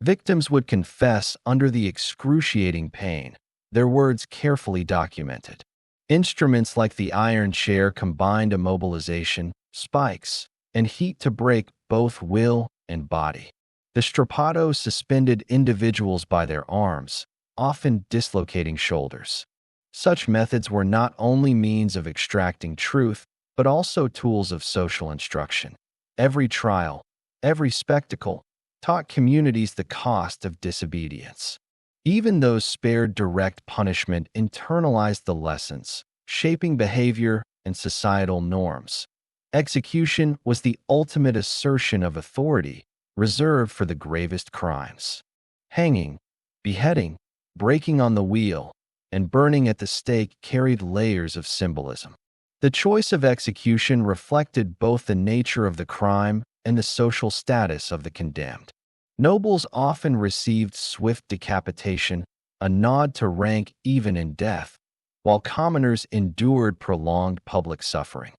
Victims would confess under the excruciating pain, their words carefully documented. Instruments like the iron chair combined immobilization, spikes, and heat to break both will and body. The strappado suspended individuals by their arms, often dislocating shoulders. Such methods were not only means of extracting truth, but also tools of social instruction. Every trial, every spectacle, taught communities the cost of disobedience. Even those spared direct punishment internalized the lessons, shaping behavior and societal norms. Execution was the ultimate assertion of authority, reserved for the gravest crimes. Hanging, beheading, breaking on the wheel, and burning at the stake carried layers of symbolism. The choice of execution reflected both the nature of the crime and the social status of the condemned. Nobles often received swift decapitation, a nod to rank even in death, while commoners endured prolonged public suffering.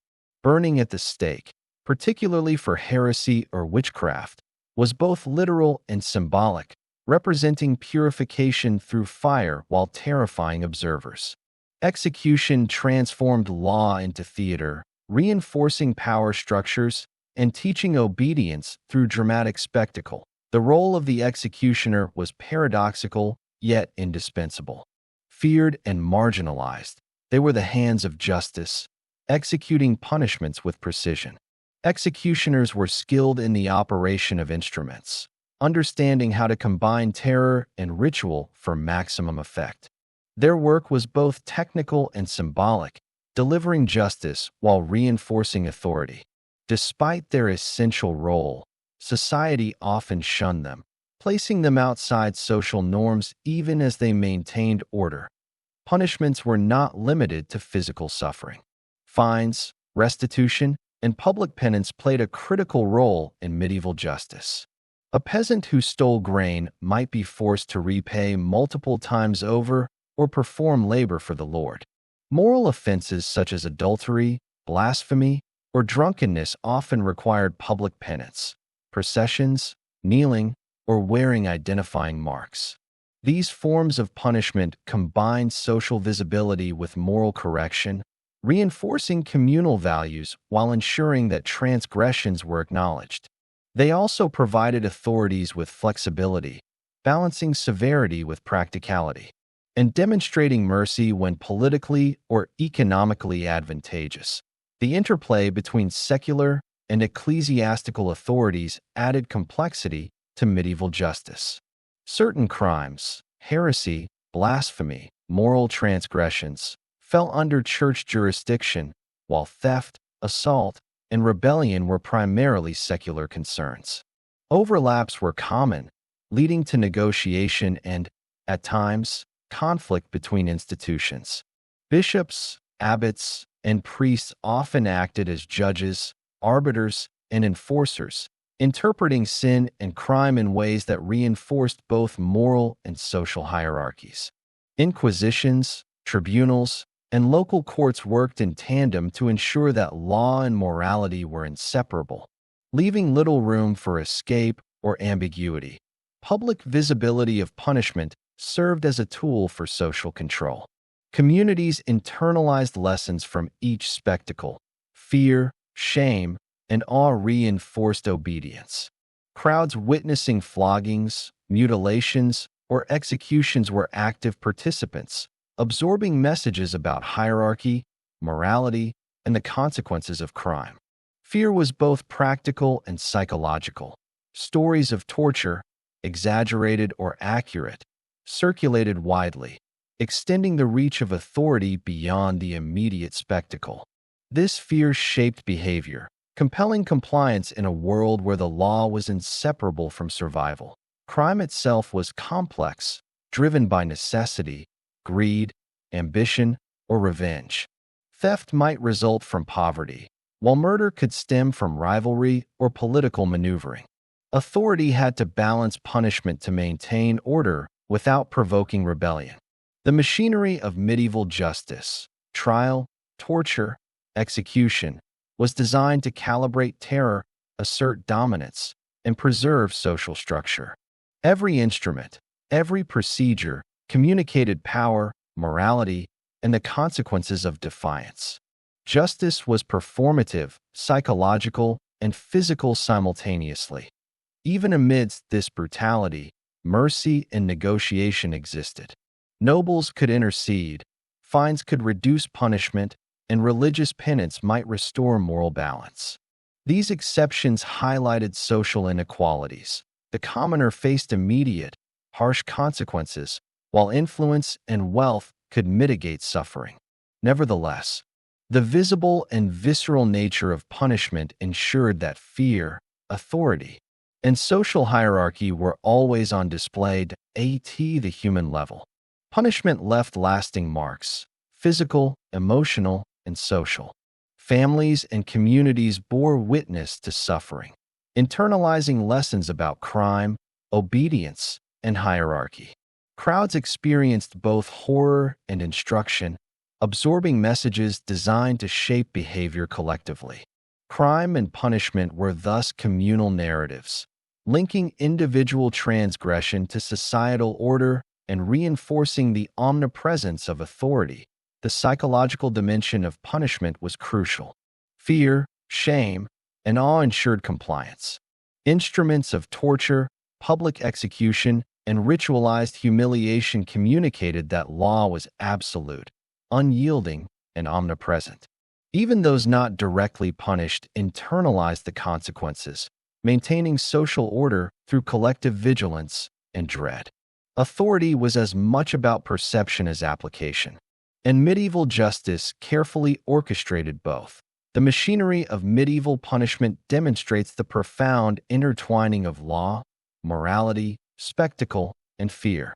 Burning at the stake, particularly for heresy or witchcraft, was both literal and symbolic, representing purification through fire while terrifying observers. Execution transformed law into theater, reinforcing power structures and teaching obedience through dramatic spectacle. The role of the executioner was paradoxical, yet indispensable. Feared and marginalized, they were the hands of justice, executing punishments with precision. Executioners were skilled in the operation of instruments, understanding how to combine terror and ritual for maximum effect. Their work was both technical and symbolic, delivering justice while reinforcing authority. Despite their essential role, society often shunned them, placing them outside social norms even as they maintained order. Punishments were not limited to physical suffering. Fines, restitution, and public penance played a critical role in medieval justice. A peasant who stole grain might be forced to repay multiple times over or perform labor for the Lord. Moral offenses such as adultery, blasphemy, or drunkenness often required public penance, processions, kneeling, or wearing identifying marks. These forms of punishment combined social visibility with moral correction, reinforcing communal values while ensuring that transgressions were acknowledged. They also provided authorities with flexibility, balancing severity with practicality, and demonstrating mercy when politically or economically advantageous. The interplay between secular and ecclesiastical authorities added complexity to medieval justice. Certain crimes, heresy, blasphemy, moral transgressions, fell under church jurisdiction, while theft, assault, and rebellion were primarily secular concerns. Overlaps were common, leading to negotiation and, at times, conflict between institutions. Bishops, abbots, and priests often acted as judges, arbiters, and enforcers, interpreting sin and crime in ways that reinforced both moral and social hierarchies. Inquisitions, tribunals, and local courts worked in tandem to ensure that law and morality were inseparable, leaving little room for escape or ambiguity. Public visibility of punishment served as a tool for social control. Communities internalized lessons from each spectacle. Fear, shame, and awe reinforced obedience. Crowds witnessing floggings, mutilations, or executions were active participants, absorbing messages about hierarchy, morality, and the consequences of crime. Fear was both practical and psychological. Stories of torture, exaggerated or accurate, circulated widely, extending the reach of authority beyond the immediate spectacle. This fear shaped behavior, compelling compliance in a world where the law was inseparable from survival. Crime itself was complex, driven by necessity, greed, ambition, or revenge. Theft might result from poverty, while murder could stem from rivalry or political maneuvering. Authority had to balance punishment to maintain order without provoking rebellion. The machinery of medieval justice, trial, torture, execution, was designed to calibrate terror, assert dominance, and preserve social structure. Every instrument, every procedure communicated power, morality, and the consequences of defiance. Justice was performative, psychological, and physical simultaneously. Even amidst this brutality, mercy and negotiation existed. Nobles could intercede, fines could reduce punishment, and religious penance might restore moral balance. These exceptions highlighted social inequalities. The commoner faced immediate, harsh consequences, while influence and wealth could mitigate suffering. Nevertheless, the visible and visceral nature of punishment ensured that fear, authority, and social hierarchy were always on display at the human level. Punishment left lasting marks, physical, emotional, and social. Families and communities bore witness to suffering, internalizing lessons about crime, obedience, and hierarchy. Crowds experienced both horror and instruction, absorbing messages designed to shape behavior collectively. Crime and punishment were thus communal narratives, linking individual transgression to societal order and reinforcing the omnipresence of authority. The psychological dimension of punishment was crucial. Fear, shame, and awe ensured compliance. Instruments of torture, public execution, and ritualized humiliation communicated that law was absolute, unyielding, and omnipresent. Even those not directly punished internalized the consequences, maintaining social order through collective vigilance and dread. Authority was as much about perception as application, and medieval justice carefully orchestrated both. The machinery of medieval punishment demonstrates the profound intertwining of law, morality, spectacle, and fear.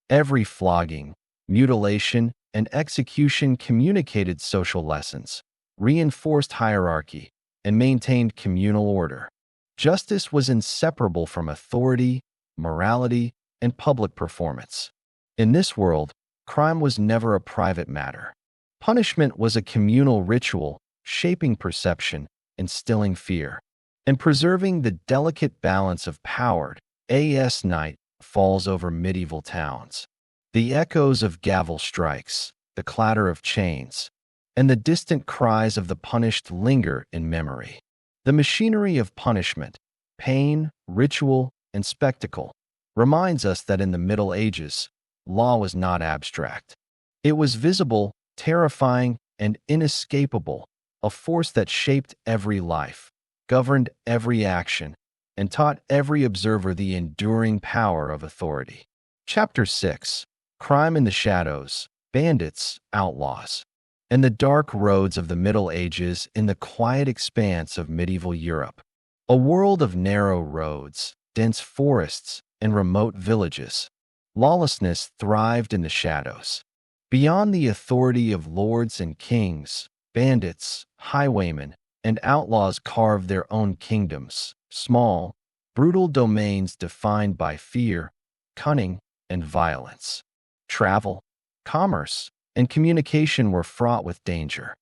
Every flogging, mutilation, and execution communicated social lessons, reinforced hierarchy, and maintained communal order. Justice was inseparable from authority, morality, and public performance. In this world, crime was never a private matter. Punishment was a communal ritual, shaping perception, instilling fear, and preserving the delicate balance of power. As night falls over medieval towns. The echoes of gavel strikes, the clatter of chains, and the distant cries of the punished linger in memory. The machinery of punishment, pain, ritual, and spectacle, reminds us that in the Middle Ages, law was not abstract. It was visible, terrifying, and inescapable, a force that shaped every life, governed every action, and taught every observer the enduring power of authority. Chapter 6: Crime in the Shadows, Bandits, Outlaws, and the Dark Roads of the Middle Ages in the quiet expanse of medieval Europe. A world of narrow roads, dense forests, and remote villages. Lawlessness thrived in the shadows. Beyond the authority of lords and kings, bandits, highwaymen, and outlaws carved their own kingdoms, small, brutal domains defined by fear, cunning, and violence. Travel, commerce, and communication were fraught with danger.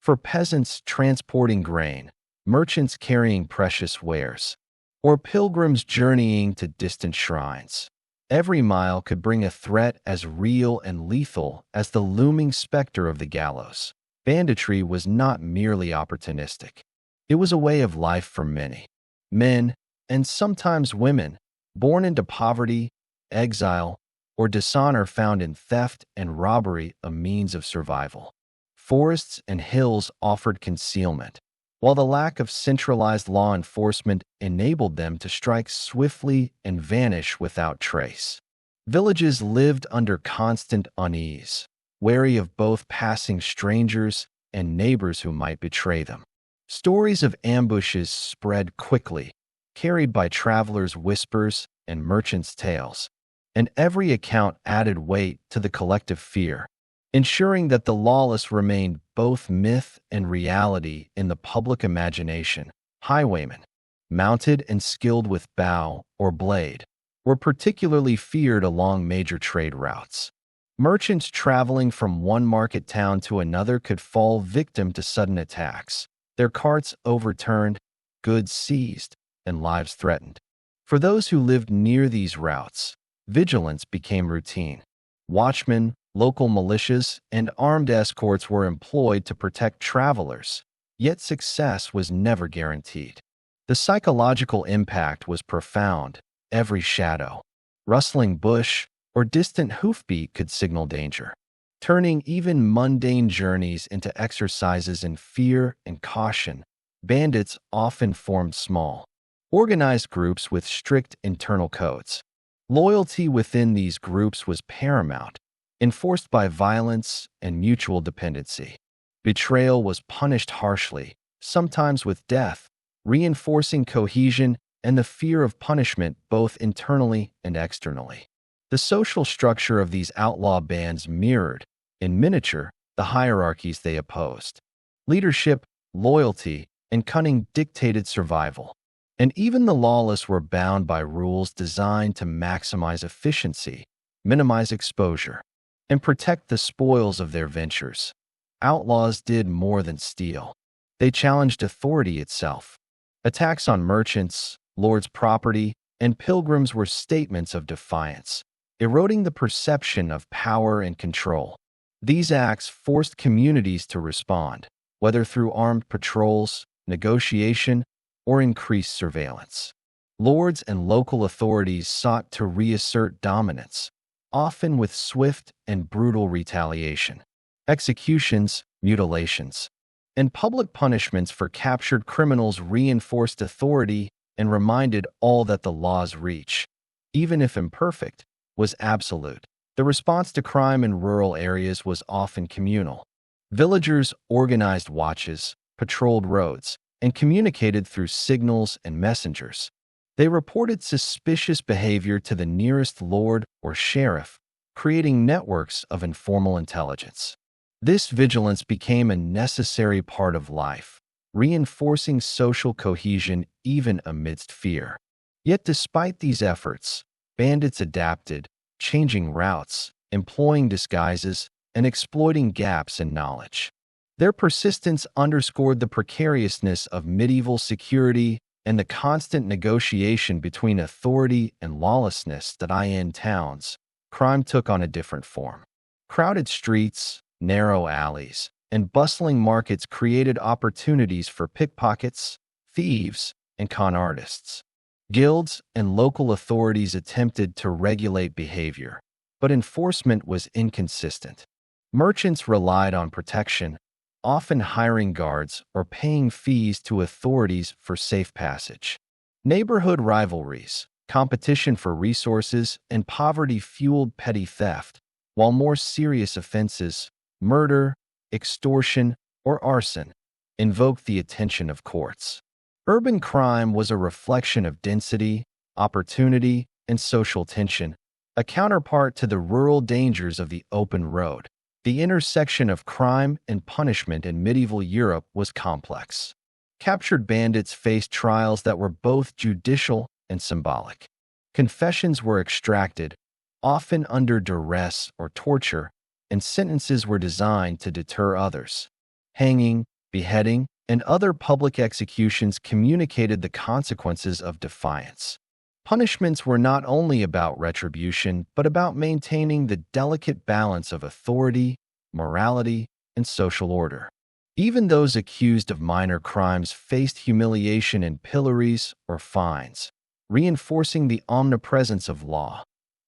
For peasants transporting grain, merchants carrying precious wares, or pilgrims journeying to distant shrines, every mile could bring a threat as real and lethal as the looming specter of the gallows. Banditry was not merely opportunistic. It was a way of life for many. Men, and sometimes women, born into poverty, exile, or dishonor found in theft and robbery a means of survival. Forests and hills offered concealment, while the lack of centralized law enforcement enabled them to strike swiftly and vanish without trace. Villages lived under constant unease, wary of both passing strangers and neighbors who might betray them. Stories of ambushes spread quickly, carried by travelers' whispers and merchants' tales, and every account added weight to the collective fear, ensuring that the lawless remained both myth and reality in the public imagination. Highwaymen, mounted and skilled with bow or blade, were particularly feared along major trade routes. Merchants traveling from one market town to another could fall victim to sudden attacks, their carts overturned, goods seized, and lives threatened. For those who lived near these routes, vigilance became routine. Watchmen, local militias, and armed escorts were employed to protect travelers, yet success was never guaranteed. The psychological impact was profound. Every shadow, rustling bush, or distant hoofbeat could signal danger, turning even mundane journeys into exercises in fear and caution. Bandits often formed small, organized groups with strict internal codes. Loyalty within these groups was paramount, enforced by violence and mutual dependency. Betrayal was punished harshly, sometimes with death, reinforcing cohesion and the fear of punishment both internally and externally. The social structure of these outlaw bands mirrored, in miniature, the hierarchies they opposed. Leadership, loyalty, and cunning dictated survival, and even the lawless were bound by rules designed to maximize efficiency, minimize exposure, and protect the spoils of their ventures. Outlaws did more than steal. They challenged authority itself. Attacks on merchants, lords' property, and pilgrims were statements of defiance, eroding the perception of power and control. These acts forced communities to respond, whether through armed patrols, negotiation, or increased surveillance. Lords and local authorities sought to reassert dominance, often with swift and brutal retaliation. Executions, mutilations, and public punishments for captured criminals reinforced authority and reminded all that the law's reach, even if imperfect, was absolute. The response to crime in rural areas was often communal. Villagers organized watches, patrolled roads, and communicated through signals and messengers. They reported suspicious behavior to the nearest lord or sheriff, creating networks of informal intelligence. This vigilance became a necessary part of life, reinforcing social cohesion even amidst fear. Yet despite these efforts, bandits adapted, changing routes, employing disguises, and exploiting gaps in knowledge. Their persistence underscored the precariousness of medieval security and the constant negotiation between authority and lawlessness that in towns, crime took on a different form. Crowded streets, narrow alleys, and bustling markets created opportunities for pickpockets, thieves, and con artists. Guilds and local authorities attempted to regulate behavior, but enforcement was inconsistent. Merchants relied on protection, often hiring guards or paying fees to authorities for safe passage. Neighborhood rivalries, competition for resources, and poverty fueled petty theft, while more serious offenses, murder, extortion, or arson, invoked the attention of courts. Urban crime was a reflection of density, opportunity, and social tension, a counterpart to the rural dangers of the open road. The intersection of crime and punishment in medieval Europe was complex. Captured bandits faced trials that were both judicial and symbolic. Confessions were extracted, often under duress or torture, and sentences were designed to deter others. Hanging, beheading, and other public executions communicated the consequences of defiance. Punishments were not only about retribution, but about maintaining the delicate balance of authority, morality, and social order. Even those accused of minor crimes faced humiliation in pillories or fines, reinforcing the omnipresence of law.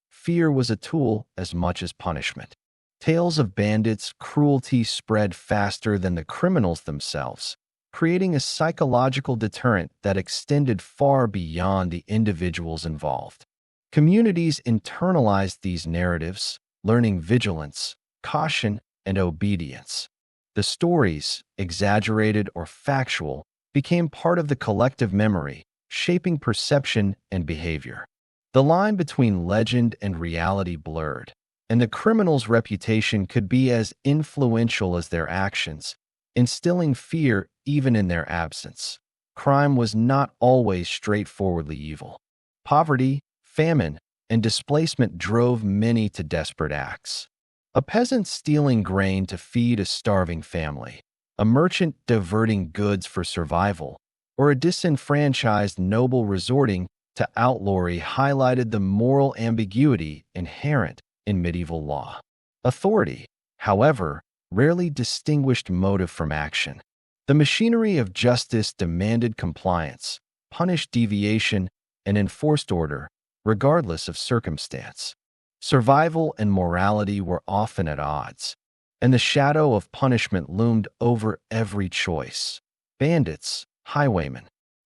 Fear was a tool as much as punishment. Tales of bandits' cruelty spread faster than the criminals themselves, creating a psychological deterrent that extended far beyond the individuals involved. Communities internalized these narratives, learning vigilance, caution, and obedience. The stories, exaggerated or factual, became part of the collective memory, shaping perception and behavior. The line between legend and reality blurred, and the criminal's reputation could be as influential as their actions, instilling fear even in their absence. Crime was not always straightforwardly evil. Poverty, famine, and displacement drove many to desperate acts. A peasant stealing grain to feed a starving family, a merchant diverting goods for survival, or a disenfranchised noble resorting to outlawry highlighted the moral ambiguity inherent in medieval law. Authority, however, rarely distinguished motive from action. The machinery of justice demanded compliance, punished deviation, and enforced order, regardless of circumstance. Survival and morality were often at odds, and the shadow of punishment loomed over every choice. Bandits, highwaymen,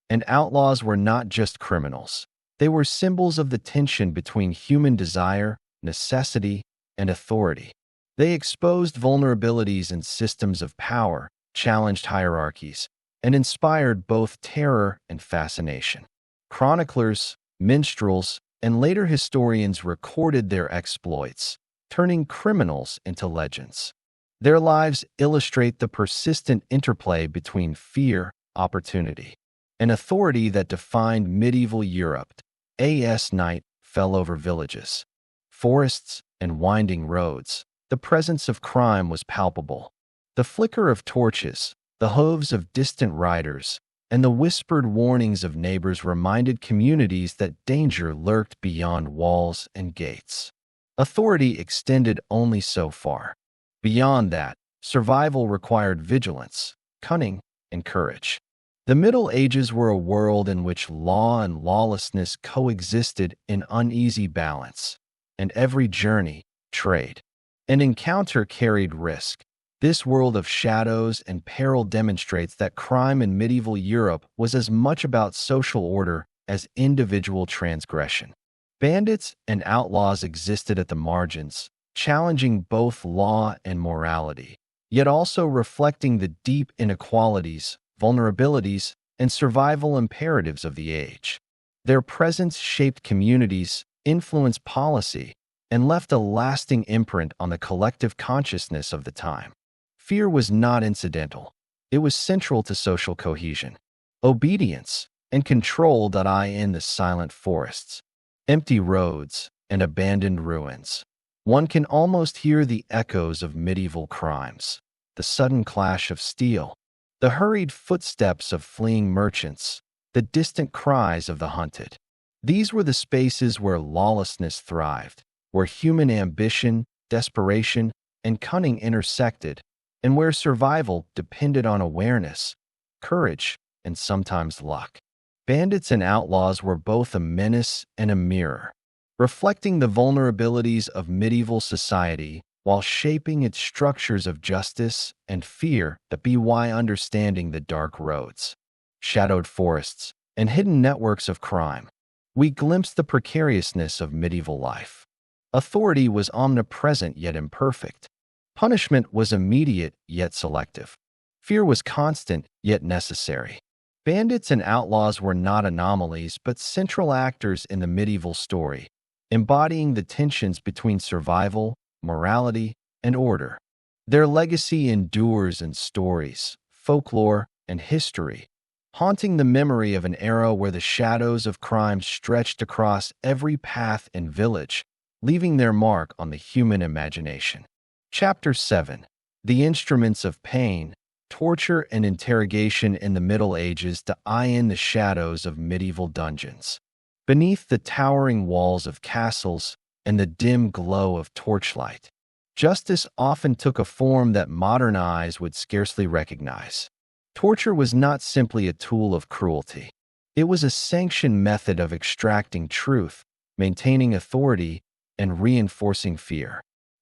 and outlaws were not just criminals. They were symbols of the tension between human desire, necessity, and authority. They exposed vulnerabilities in systems of power, challenged hierarchies, and inspired both terror and fascination. Chroniclers, minstrels, and later historians recorded their exploits, turning criminals into legends. Their lives illustrate the persistent interplay between fear, opportunity, and authority that defined medieval Europe. As night fell over villages, forests, and winding roads, the presence of crime was palpable. The flicker of torches, the hooves of distant riders, and the whispered warnings of neighbors reminded communities that danger lurked beyond walls and gates. Authority extended only so far. Beyond that, survival required vigilance, cunning, and courage. The Middle Ages were a world in which law and lawlessness coexisted in uneasy balance, and every journey, trade, and encounter carried risk. This world of shadows and peril demonstrates that crime in medieval Europe was as much about social order as individual transgression. Bandits and outlaws existed at the margins, challenging both law and morality, yet also reflecting the deep inequalities, vulnerabilities, and survival imperatives of the age. Their presence shaped communities, influenced policy, and left a lasting imprint on the collective consciousness of the time. Fear was not incidental. It was central to social cohesion, obedience, and control that in the silent forests, empty roads, and abandoned ruins. One can almost hear the echoes of medieval crimes, the sudden clash of steel, the hurried footsteps of fleeing merchants, the distant cries of the hunted. These were the spaces where lawlessness thrived, where human ambition, desperation, and cunning intersected, and where survival depended on awareness, courage, and sometimes luck. Bandits and outlaws were both a menace and a mirror, reflecting the vulnerabilities of medieval society while shaping its structures of justice and fear that by understanding the dark roads, shadowed forests, and hidden networks of crime. We glimpsed the precariousness of medieval life. Authority was omnipresent yet imperfect. Punishment was immediate yet selective. Fear was constant yet necessary. Bandits and outlaws were not anomalies but central actors in the medieval story, embodying the tensions between survival, morality, and order. Their legacy endures in stories, folklore, and history, haunting the memory of an era where the shadows of crime stretched across every path and village, leaving their mark on the human imagination. Chapter 7. The Instruments of Pain, Torture, and Interrogation in the Middle Ages to in the shadows of medieval dungeons. Beneath the towering walls of castles and the dim glow of torchlight, justice often took a form that modern eyes would scarcely recognize. Torture was not simply a tool of cruelty. It was a sanctioned method of extracting truth, maintaining authority, and reinforcing fear.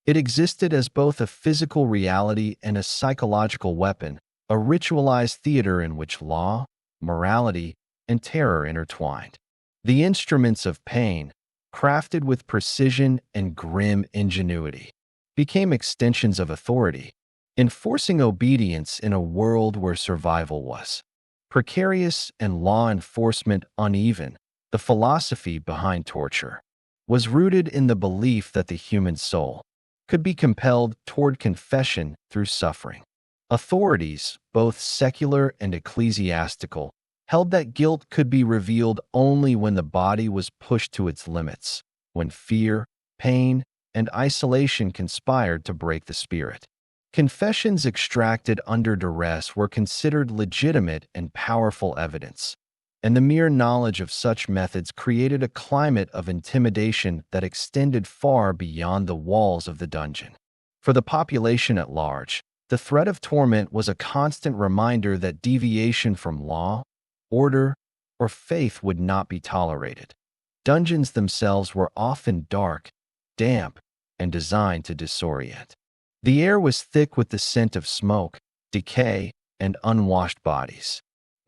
It existed as both a physical reality and a psychological weapon, a ritualized theater in which law, morality, and terror intertwined. The instruments of pain, crafted with precision and grim ingenuity, became extensions of authority, enforcing obedience in a world where survival was precarious and law enforcement uneven. The philosophy behind torture was rooted in the belief that the human soul could be compelled toward confession through suffering. Authorities, both secular and ecclesiastical, held that guilt could be revealed only when the body was pushed to its limits, when fear, pain, and isolation conspired to break the spirit. Confessions extracted under duress were considered legitimate and powerful evidence, and the mere knowledge of such methods created a climate of intimidation that extended far beyond the walls of the dungeon. For the population at large, the threat of torment was a constant reminder that deviation from law, order, or faith would not be tolerated. Dungeons themselves were often dark, damp, and designed to disorient. The air was thick with the scent of smoke, decay, and unwashed bodies.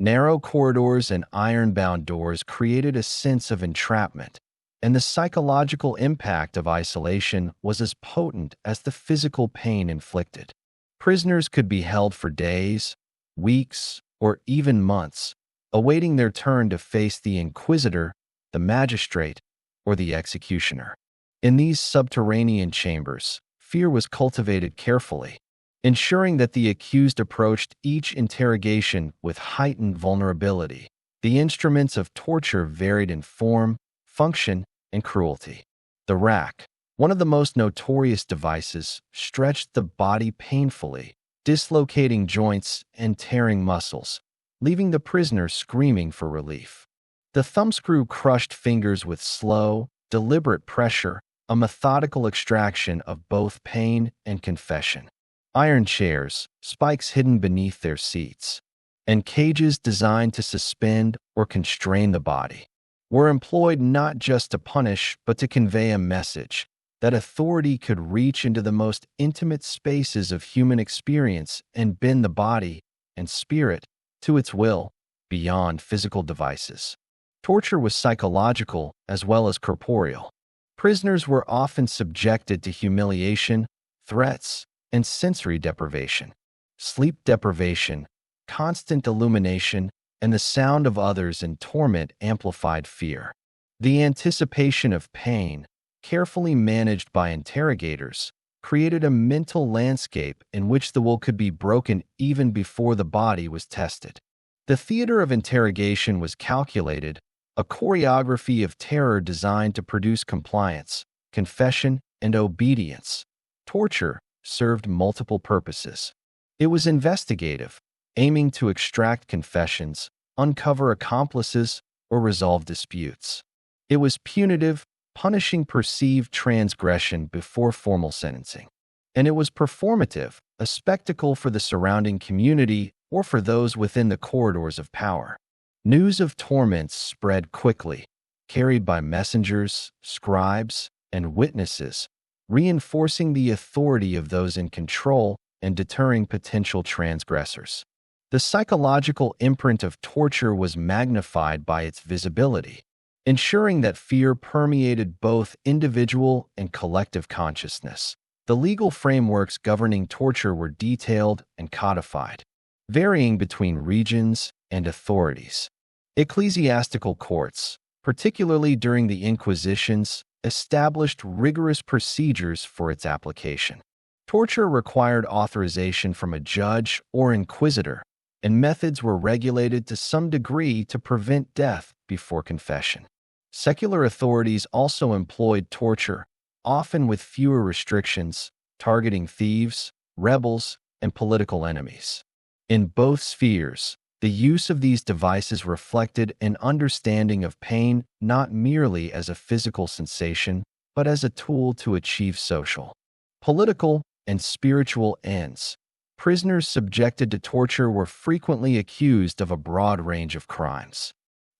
Narrow corridors and iron-bound doors created a sense of entrapment, and the psychological impact of isolation was as potent as the physical pain inflicted. Prisoners could be held for days, weeks, or even months, awaiting their turn to face the inquisitor, the magistrate, or the executioner. In these subterranean chambers, fear was cultivated carefully, ensuring that the accused approached each interrogation with heightened vulnerability. The instruments of torture varied in form, function, and cruelty. The rack, one of the most notorious devices, stretched the body painfully, dislocating joints and tearing muscles, leaving the prisoner screaming for relief. The thumbscrew crushed fingers with slow, deliberate pressure, a methodical extraction of both pain and confession. Iron chairs, spikes hidden beneath their seats, and cages designed to suspend or constrain the body, were employed not just to punish but to convey a message that authority could reach into the most intimate spaces of human experience and bend the body and spirit to its will beyond physical devices. Torture was psychological as well as corporeal. Prisoners were often subjected to humiliation, threats, and sensory deprivation. Sleep deprivation, constant illumination, and the sound of others in torment amplified fear. The anticipation of pain, carefully managed by interrogators, created a mental landscape in which the will could be broken even before the body was tested. The theater of interrogation was calculated, a choreography of terror designed to produce compliance, confession, and obedience. Torture served multiple purposes. It was investigative, aiming to extract confessions, uncover accomplices, or resolve disputes. It was punitive, punishing perceived transgression before formal sentencing. And it was performative, a spectacle for the surrounding community or for those within the corridors of power. News of torments spread quickly, carried by messengers, scribes, and witnesses, reinforcing the authority of those in control and deterring potential transgressors. The psychological imprint of torture was magnified by its visibility, ensuring that fear permeated both individual and collective consciousness. The legal frameworks governing torture were detailed and codified, varying between regions and authorities. Ecclesiastical courts, particularly during the Inquisitions, established rigorous procedures for its application. Torture required authorization from a judge or inquisitor, and methods were regulated to some degree to prevent death before confession. Secular authorities also employed torture, often with fewer restrictions, targeting thieves, rebels, and political enemies. In both spheres, the use of these devices reflected an understanding of pain not merely as a physical sensation, but as a tool to achieve social, political, and spiritual ends. Prisoners subjected to torture were frequently accused of a broad range of crimes.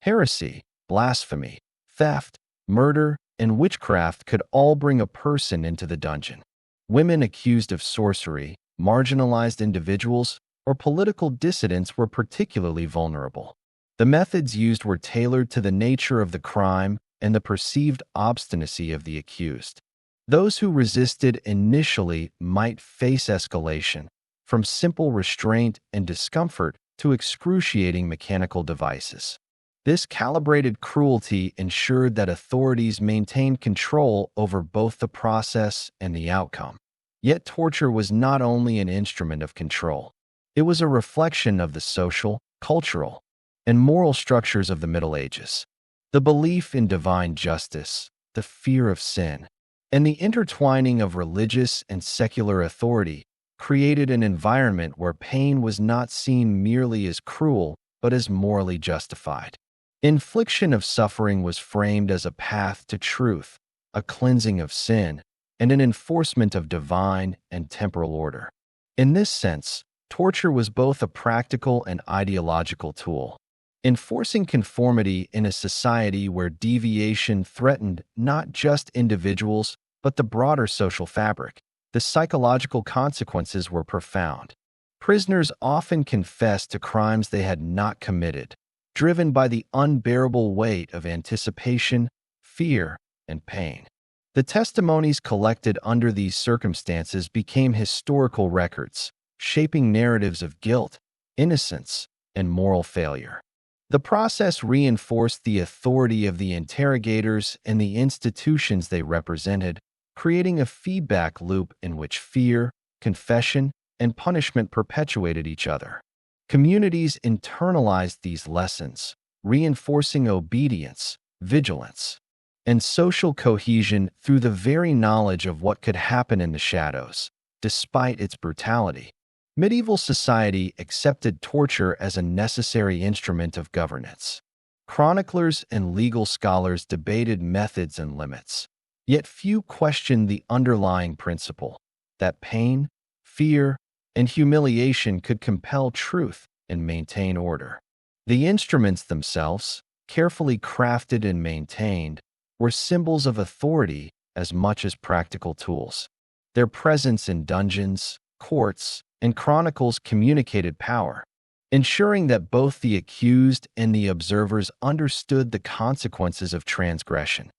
Heresy, blasphemy, theft, murder, and witchcraft could all bring a person into the dungeon. Women accused of sorcery, marginalized individuals, or political dissidents were particularly vulnerable. The methods used were tailored to the nature of the crime and the perceived obstinacy of the accused. Those who resisted initially might face escalation, from simple restraint and discomfort to excruciating mechanical devices. This calibrated cruelty ensured that authorities maintained control over both the process and the outcome. Yet torture was not only an instrument of control. It was a reflection of the social, cultural, and moral structures of the Middle Ages. The belief in divine justice, the fear of sin, and the intertwining of religious and secular authority created an environment where pain was not seen merely as cruel, but as morally justified. Infliction of suffering was framed as a path to truth, a cleansing of sin, and an enforcement of divine and temporal order. In this sense, torture was both a practical and ideological tool, enforcing conformity in a society where deviation threatened not just individuals, but the broader social fabric. The psychological consequences were profound. Prisoners often confessed to crimes they had not committed, driven by the unbearable weight of anticipation, fear, and pain. The testimonies collected under these circumstances became historical records, shaping narratives of guilt, innocence, and moral failure. The process reinforced the authority of the interrogators and the institutions they represented, creating a feedback loop in which fear, confession, and punishment perpetuated each other. Communities internalized these lessons, reinforcing obedience, vigilance, and social cohesion through the very knowledge of what could happen in the shadows, despite its brutality. Medieval society accepted torture as a necessary instrument of governance. Chroniclers and legal scholars debated methods and limits, yet few questioned the underlying principle that pain, fear, and humiliation could compel truth and maintain order. The instruments themselves, carefully crafted and maintained, were symbols of authority as much as practical tools. Their presence in dungeons, courts, and chronicles communicated power, ensuring that both the accused and the observers understood the consequences of transgression.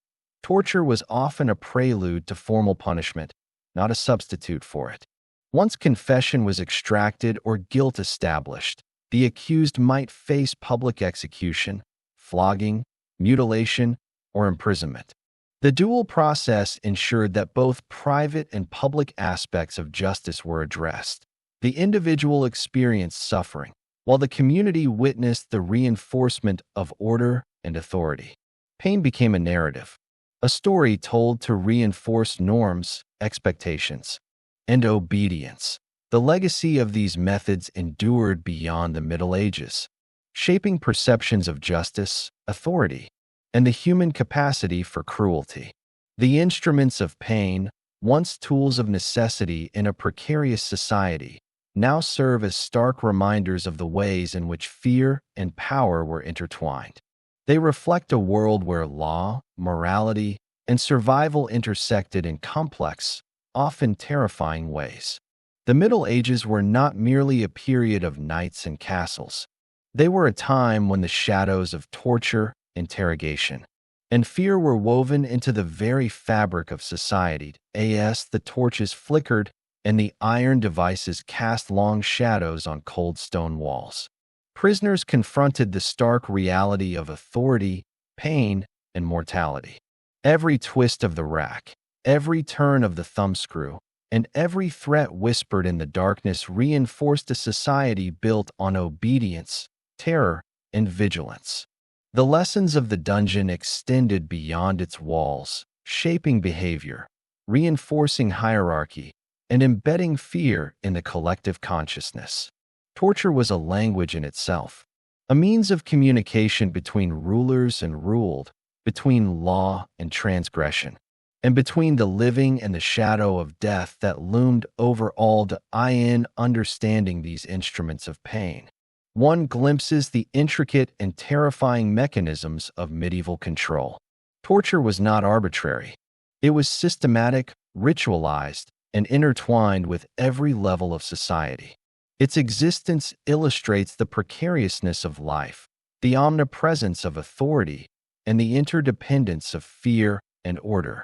Torture was often a prelude to formal punishment, not a substitute for it. Once confession was extracted or guilt established, the accused might face public execution, flogging, mutilation, or imprisonment. The dual process ensured that both private and public aspects of justice were addressed. The individual experienced suffering, while the community witnessed the reinforcement of order and authority. Pain became a narrative, a story told to reinforce norms, expectations, and obedience. The legacy of these methods endured beyond the Middle Ages, shaping perceptions of justice, authority, and the human capacity for cruelty. The instruments of pain, once tools of necessity in a precarious society, now serve as stark reminders of the ways in which fear and power were intertwined. They reflect a world where law, morality, and survival intersected in complex, often terrifying ways. The Middle Ages were not merely a period of knights and castles. They were a time when the shadows of torture, interrogation, and fear were woven into the very fabric of society. As the torches flickered and the iron devices cast long shadows on cold stone walls, prisoners confronted the stark reality of authority, pain, and mortality. Every twist of the rack, every turn of the thumbscrew, and every threat whispered in the darkness reinforced a society built on obedience, terror, and vigilance. The lessons of the dungeon extended beyond its walls, shaping behavior, reinforcing hierarchy, and embedding fear in the collective consciousness. Torture was a language in itself, a means of communication between rulers and ruled, between law and transgression, and between the living and the shadow of death that loomed over all. In understanding these instruments of pain, one glimpses the intricate and terrifying mechanisms of medieval control. Torture was not arbitrary. It was systematic, ritualized, and intertwined with every level of society. Its existence illustrates the precariousness of life, the omnipresence of authority, and the interdependence of fear and order.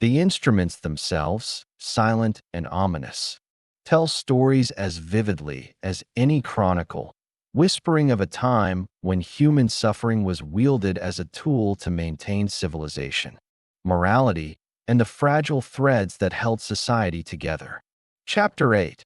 The instruments themselves, silent and ominous, tell stories as vividly as any chronicle, whispering of a time when human suffering was wielded as a tool to maintain civilization, morality, and the fragile threads that held society together. Chapter 8: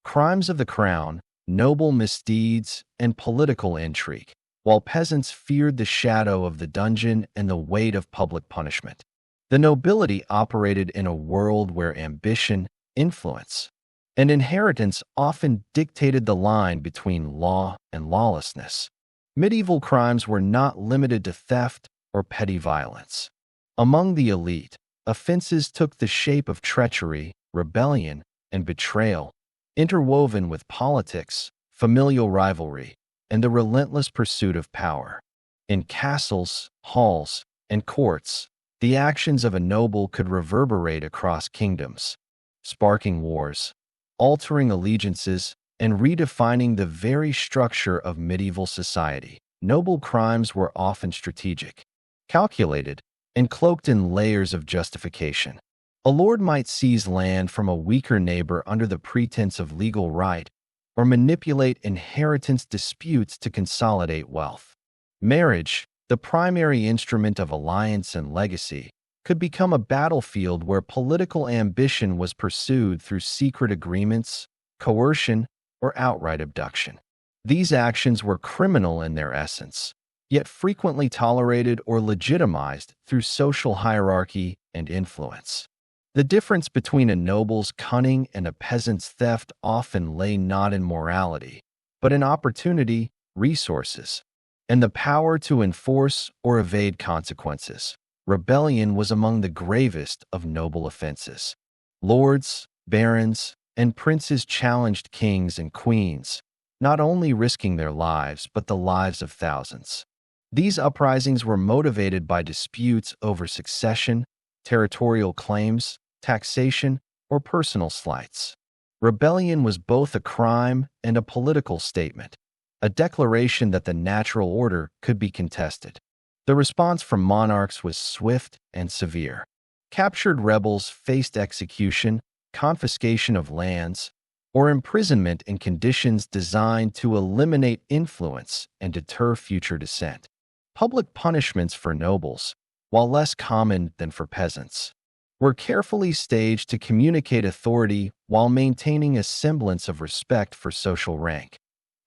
Crimes of the Crown, Noble Misdeeds, and Political Intrigue. While peasants feared the shadow of the dungeon and the weight of public punishment, the nobility operated in a world where ambition, influence, and inheritance often dictated the line between law and lawlessness. Medieval crimes were not limited to theft or petty violence. Among the elite, offenses took the shape of treachery, rebellion, and betrayal, interwoven with politics, familial rivalry, and the relentless pursuit of power. In castles, halls, and courts, the actions of a noble could reverberate across kingdoms, sparking wars, altering allegiances, and redefining the very structure of medieval society. Noble crimes were often strategic, calculated, and cloaked in layers of justification. A lord might seize land from a weaker neighbor under the pretense of legal right, or manipulate inheritance disputes to consolidate wealth. Marriage, the primary instrument of alliance and legacy, could become a battlefield where political ambition was pursued through secret agreements, coercion, or outright abduction. These actions were criminal in their essence, yet frequently tolerated or legitimized through social hierarchy and influence. The difference between a noble's cunning and a peasant's theft often lay not in morality, but in opportunity, resources, and the power to enforce or evade consequences. Rebellion was among the gravest of noble offenses. Lords, barons, and princes challenged kings and queens, not only risking their lives but the lives of thousands. These uprisings were motivated by disputes over succession, territorial claims, taxation, or personal slights. Rebellion was both a crime and a political statement, a declaration that the natural order could be contested. The response from monarchs was swift and severe. Captured rebels faced execution, confiscation of lands, or imprisonment in conditions designed to eliminate influence and deter future dissent. Public punishments for nobles, while less common than for peasants, were carefully staged to communicate authority while maintaining a semblance of respect for social rank.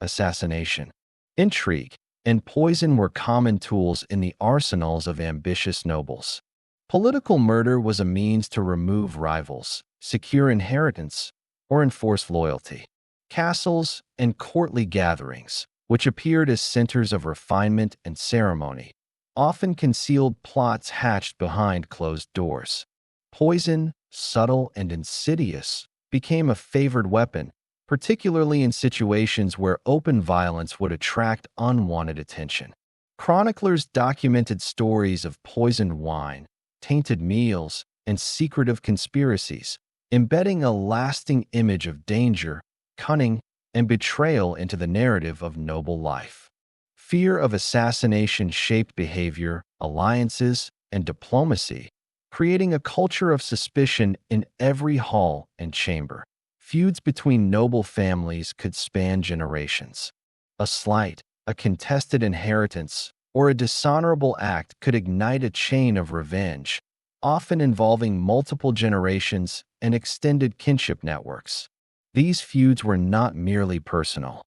Assassination, intrigue, and poison were common tools in the arsenals of ambitious nobles. Political murder was a means to remove rivals, secure inheritance, or enforce loyalty. Castles and courtly gatherings, which appeared as centers of refinement and ceremony, often concealed plots hatched behind closed doors. Poison, subtle and insidious, became a favored weapon, particularly in situations where open violence would attract unwanted attention. Chroniclers documented stories of poisoned wine, tainted meals, and secretive conspiracies, embedding a lasting image of danger, cunning, and betrayal into the narrative of noble life. Fear of assassination shaped behavior, alliances, and diplomacy, creating a culture of suspicion in every hall and chamber. Feuds between noble families could span generations. A slight, a contested inheritance, or a dishonorable act could ignite a chain of revenge, often involving multiple generations and extended kinship networks. These feuds were not merely personal.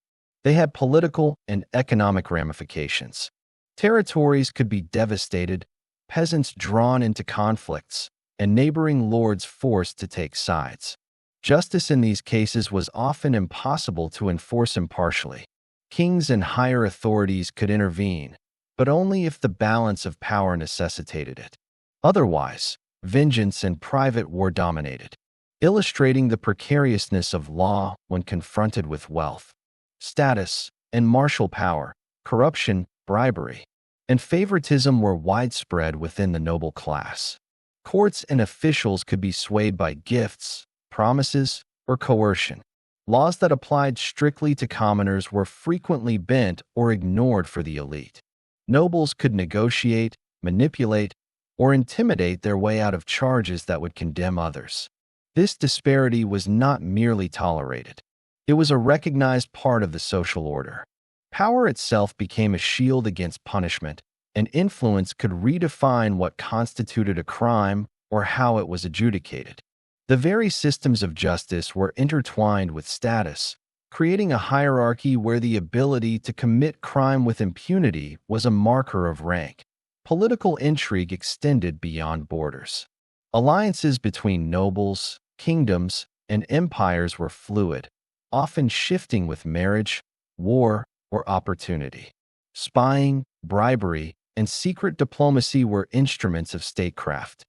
They had political and economic ramifications. Territories could be devastated, peasants drawn into conflicts, and neighboring lords forced to take sides. Justice in these cases was often impossible to enforce impartially. Kings and higher authorities could intervene, but only if the balance of power necessitated it. Otherwise, vengeance and private war dominated, illustrating the precariousness of law when confronted with wealth, status, and martial power. Corruption, bribery, and favoritism were widespread within the noble class. Courts and officials could be swayed by gifts, promises, or coercion. Laws that applied strictly to commoners were frequently bent or ignored for the elite. Nobles could negotiate, manipulate, or intimidate their way out of charges that would condemn others. This disparity was not merely tolerated. It was a recognized part of the social order. Power itself became a shield against punishment, and influence could redefine what constituted a crime or how it was adjudicated. The very systems of justice were intertwined with status, creating a hierarchy where the ability to commit crime with impunity was a marker of rank. Political intrigue extended beyond borders. Alliances between nobles, kingdoms, and empires were fluid, often shifting with marriage, war, or opportunity. Spying, bribery, and secret diplomacy were instruments of statecraft.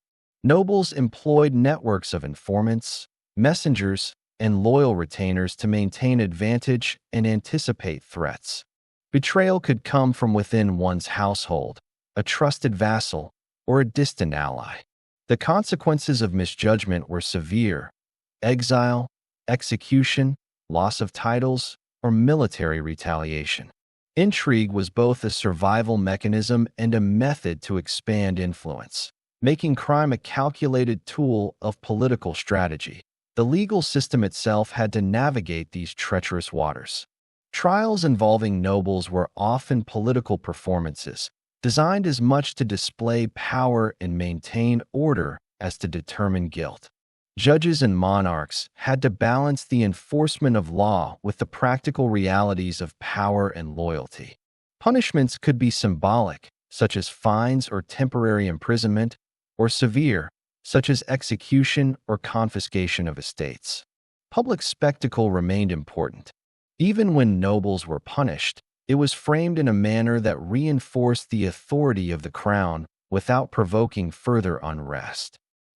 Nobles employed networks of informants, messengers, and loyal retainers to maintain advantage and anticipate threats. Betrayal could come from within one's household, a trusted vassal, or a distant ally. The consequences of misjudgment were severe: exile, execution, loss of titles, or military retaliation. Intrigue was both a survival mechanism and a method to expand influence, making crime a calculated tool of political strategy. The legal system itself had to navigate these treacherous waters. Trials involving nobles were often political performances, designed as much to display power and maintain order as to determine guilt. Judges and monarchs had to balance the enforcement of law with the practical realities of power and loyalty. Punishments could be symbolic, such as fines or temporary imprisonment, or severe, such as execution or confiscation of estates. Public spectacle remained important. Even when nobles were punished, it was framed in a manner that reinforced the authority of the crown without provoking further unrest.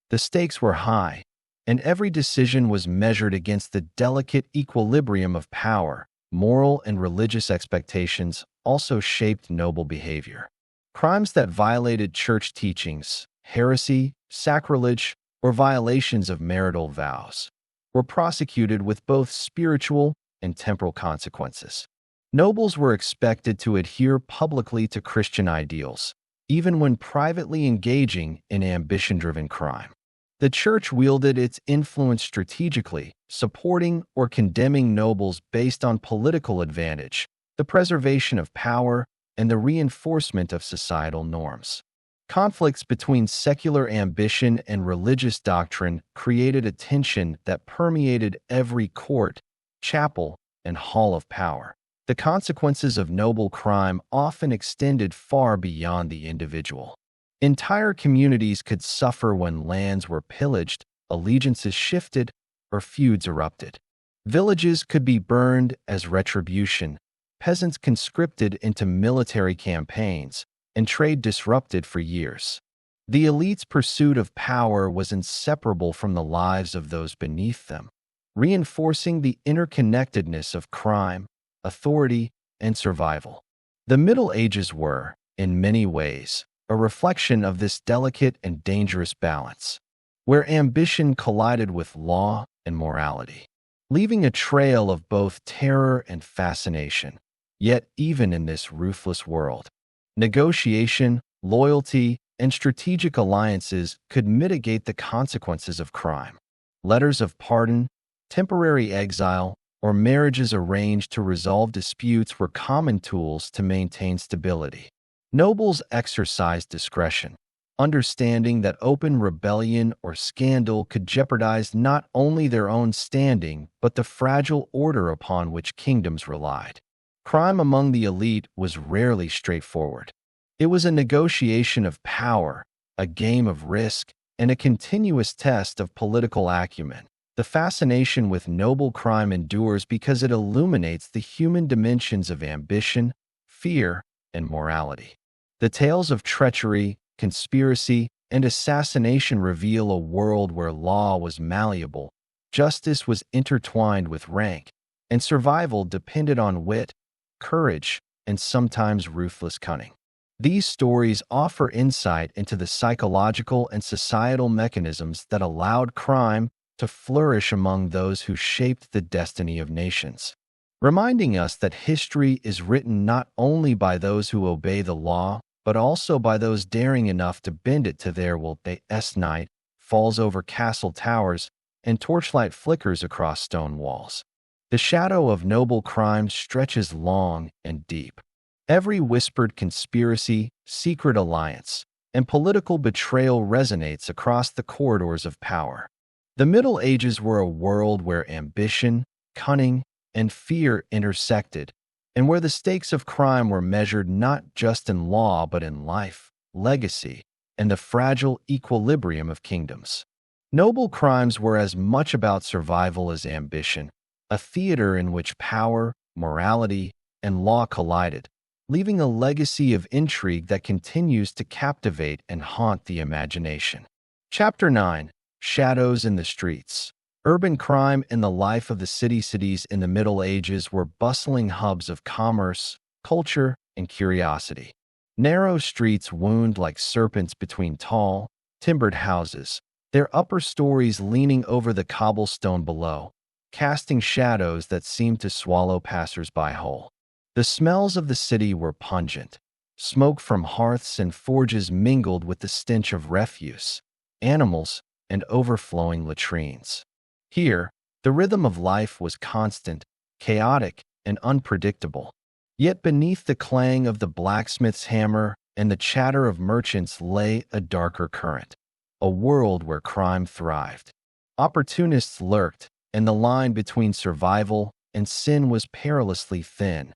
The stakes were high, and every decision was measured against the delicate equilibrium of power. Moral and religious expectations also shaped noble behavior. Crimes that violated church teachings, heresy, sacrilege, or violations of marital vows were prosecuted with both spiritual and temporal consequences. Nobles were expected to adhere publicly to Christian ideals, even when privately engaging in ambition-driven crime. The church wielded its influence strategically, supporting or condemning nobles based on political advantage, the preservation of power, and the reinforcement of societal norms. Conflicts between secular ambition and religious doctrine created a tension that permeated every court, chapel, and hall of power. The consequences of noble crime often extended far beyond the individual. Entire communities could suffer when lands were pillaged, allegiances shifted, or feuds erupted. Villages could be burned as retribution, peasants conscripted into military campaigns, and trade disrupted for years. The elite's pursuit of power was inseparable from the lives of those beneath them, reinforcing the interconnectedness of crime, authority, and survival. The Middle Ages were, in many ways, a reflection of this delicate and dangerous balance, where ambition collided with law and morality, leaving a trail of both terror and fascination. Yet, even in this ruthless world, negotiation, loyalty, and strategic alliances could mitigate the consequences of crime. Letters of pardon, temporary exile, or marriages arranged to resolve disputes were common tools to maintain stability. Nobles exercised discretion, understanding that open rebellion or scandal could jeopardize not only their own standing but the fragile order upon which kingdoms relied. Crime among the elite was rarely straightforward. It was a negotiation of power, a game of risk, and a continuous test of political acumen. The fascination with noble crime endures because it illuminates the human dimensions of ambition, fear, and morality. The tales of treachery, conspiracy, and assassination reveal a world where law was malleable, justice was intertwined with rank, and survival depended on wit, courage, and sometimes ruthless cunning. These stories offer insight into the psychological and societal mechanisms that allowed crime to flourish among those who shaped the destiny of nations, reminding us that history is written not only by those who obey the law, but also by those daring enough to bend it to their will. Night falls over castle towers, and torchlight flickers across stone walls. The shadow of noble crime stretches long and deep. Every whispered conspiracy, secret alliance, and political betrayal resonates across the corridors of power. The Middle Ages were a world where ambition, cunning, and fear intersected, and where the stakes of crime were measured not just in law but in life, legacy, and the fragile equilibrium of kingdoms. Noble crimes were as much about survival as ambition, a theater in which power, morality, and law collided, leaving a legacy of intrigue that continues to captivate and haunt the imagination. Chapter 9: Shadows in the Streets. Urban crime and the life of the cities in the Middle Ages were bustling hubs of commerce, culture, and curiosity. Narrow streets wound like serpents between tall, timbered houses, their upper stories leaning over the cobblestone below, casting shadows that seemed to swallow passers-by whole. The smells of the city were pungent. Smoke from hearths and forges mingled with the stench of refuse, animals, and overflowing latrines. Here, the rhythm of life was constant, chaotic, and unpredictable. Yet beneath the clang of the blacksmith's hammer and the chatter of merchants lay a darker current, a world where crime thrived. Opportunists lurked, and the line between survival and sin was perilously thin.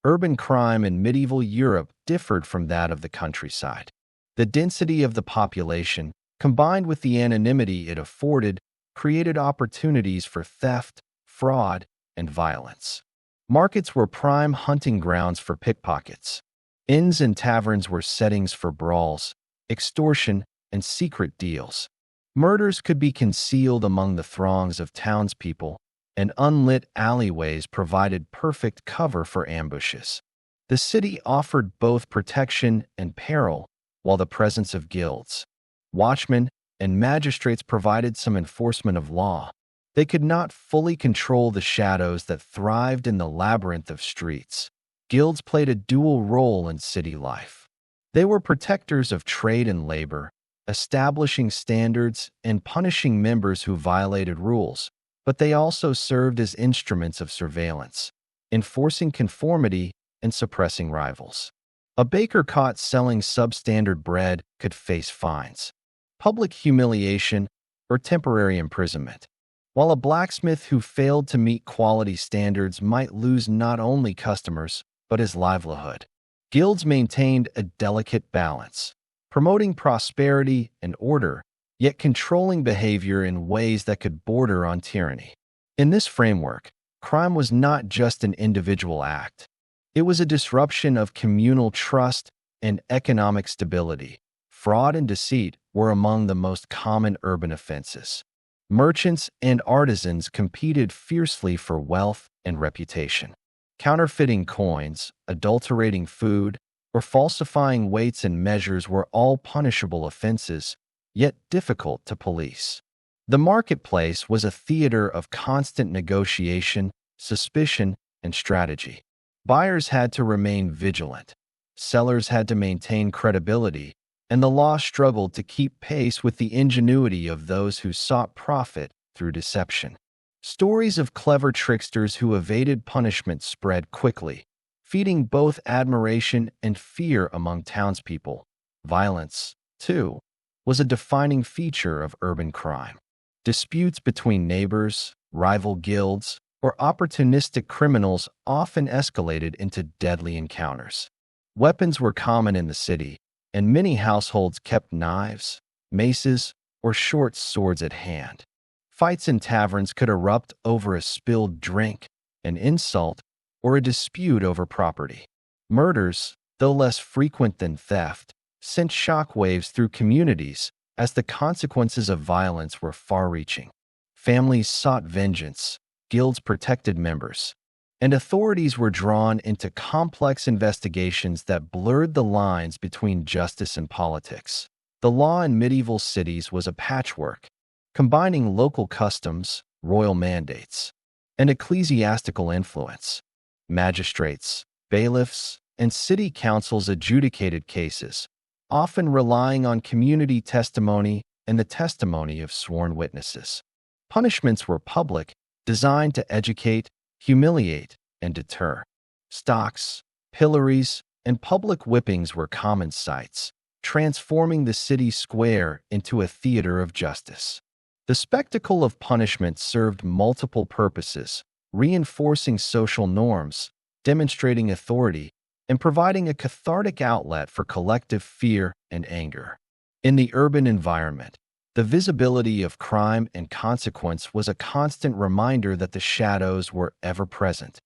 Urban crime in medieval Europe differed from that of the countryside. The density of the population, combined with the anonymity it afforded, created opportunities for theft, fraud, and violence. Markets were prime hunting grounds for pickpockets. Inns and taverns were settings for brawls, extortion, and secret deals. Murders could be concealed among the throngs of townspeople, and unlit alleyways provided perfect cover for ambushes. The city offered both protection and peril, while the presence of guilds, watchmen, and magistrates provided some enforcement of law. They could not fully control the shadows that thrived in the labyrinth of streets. Guilds played a dual role in city life. They were protectors of trade and labor, establishing standards and punishing members who violated rules, but they also served as instruments of surveillance, enforcing conformity and suppressing rivals. A baker caught selling substandard bread could face fines, public humiliation, or temporary imprisonment, while a blacksmith who failed to meet quality standards might lose not only customers, but his livelihood. Guilds maintained a delicate balance, promoting prosperity and order, yet controlling behavior in ways that could border on tyranny. In this framework, crime was not just an individual act. It was a disruption of communal trust and economic stability. Fraud and deceit were among the most common urban offenses. Merchants and artisans competed fiercely for wealth and reputation. Counterfeiting coins, adulterating food, or falsifying weights and measures were all punishable offenses, yet difficult to police. The marketplace was a theater of constant negotiation, suspicion, and strategy. Buyers had to remain vigilant, sellers had to maintain credibility, and the law struggled to keep pace with the ingenuity of those who sought profit through deception. Stories of clever tricksters who evaded punishment spread quickly, feeding both admiration and fear among townspeople. Violence, too, was a defining feature of urban crime. Disputes between neighbors, rival guilds, or opportunistic criminals often escalated into deadly encounters. Weapons were common in the city, and many households kept knives, maces, or short swords at hand. Fights in taverns could erupt over a spilled drink, an insult, or a dispute over property. Murders, though less frequent than theft, sent shockwaves through communities as the consequences of violence were far-reaching. Families sought vengeance, guilds protected members, and authorities were drawn into complex investigations that blurred the lines between justice and politics. The law in medieval cities was a patchwork, combining local customs, royal mandates, and ecclesiastical influence. Magistrates, bailiffs, and city councils adjudicated cases, often relying on community testimony and the testimony of sworn witnesses. Punishments were public, designed to educate, humiliate, and deter. Stocks, pillories, and public whippings were common sights, transforming the city square into a theater of justice. The spectacle of punishment served multiple purposes, reinforcing social norms, demonstrating authority, and providing a cathartic outlet for collective fear and anger. In the urban environment, the visibility of crime and consequence was a constant reminder that the shadows were ever present.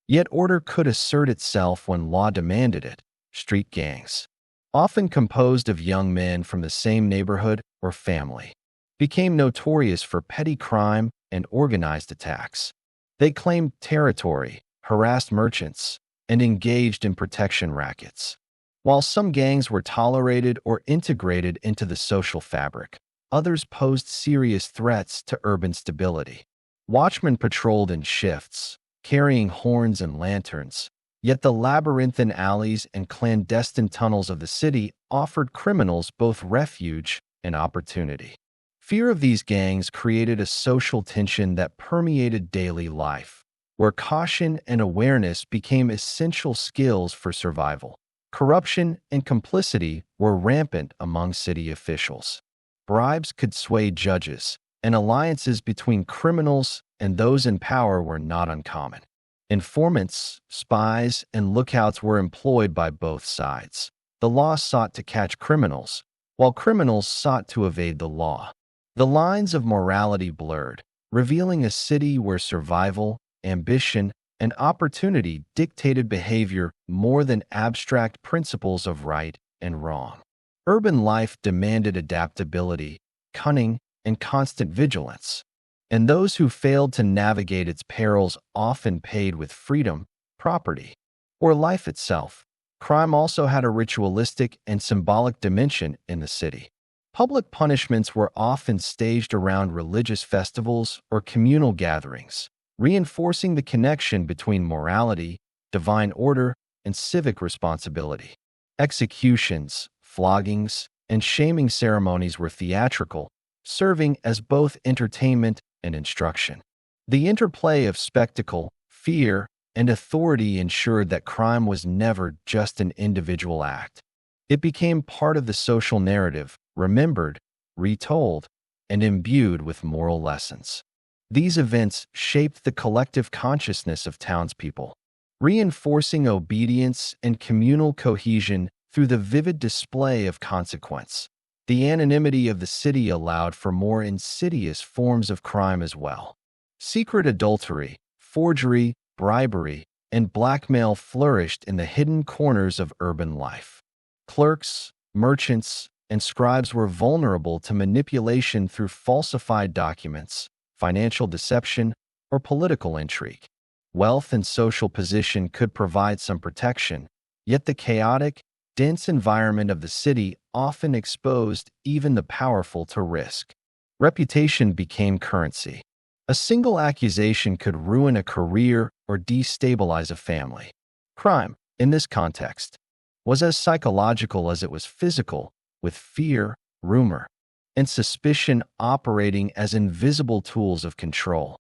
Yet order could assert itself when law demanded it. Street gangs, often composed of young men from the same neighborhood or family, became notorious for petty crime and organized attacks. They claimed territory, harassed merchants, and engaged in protection rackets. While some gangs were tolerated or integrated into the social fabric, others posed serious threats to urban stability. Watchmen patrolled in shifts, carrying horns and lanterns, yet the labyrinthine alleys and clandestine tunnels of the city offered criminals both refuge and opportunity. Fear of these gangs created a social tension that permeated daily life, where caution and awareness became essential skills for survival. Corruption and complicity were rampant among city officials. Bribes could sway judges, and alliances between criminals and those in power were not uncommon. Informants, spies, and lookouts were employed by both sides. The law sought to catch criminals, while criminals sought to evade the law. The lines of morality blurred, revealing a city where survival, ambition, and opportunity dictated behavior more than abstract principles of right and wrong. Urban life demanded adaptability, cunning, and constant vigilance, and those who failed to navigate its perils often paid with freedom, property, or life itself. Crime also had a ritualistic and symbolic dimension in the city. Public punishments were often staged around religious festivals or communal gatherings, reinforcing the connection between morality, divine order, and civic responsibility. Executions, floggings, and shaming ceremonies were theatrical, serving as both entertainment and instruction. The interplay of spectacle, fear, and authority ensured that crime was never just an individual act. It became part of the social narrative, remembered, retold, and imbued with moral lessons. These events shaped the collective consciousness of townspeople, reinforcing obedience and communal cohesion through the vivid display of consequence. The anonymity of the city allowed for more insidious forms of crime as well. Secret adultery, forgery, bribery, and blackmail flourished in the hidden corners of urban life. Clerks, merchants, and scribes were vulnerable to manipulation through falsified documents, financial deception, or political intrigue. Wealth and social position could provide some protection, yet the chaotic, dense environment of the city often exposed even the powerful to risk. Reputation became currency. A single accusation could ruin a career or destabilize a family. Crime, in this context, was as psychological as it was physical, with fear, rumor, and suspicion operating as invisible tools of control.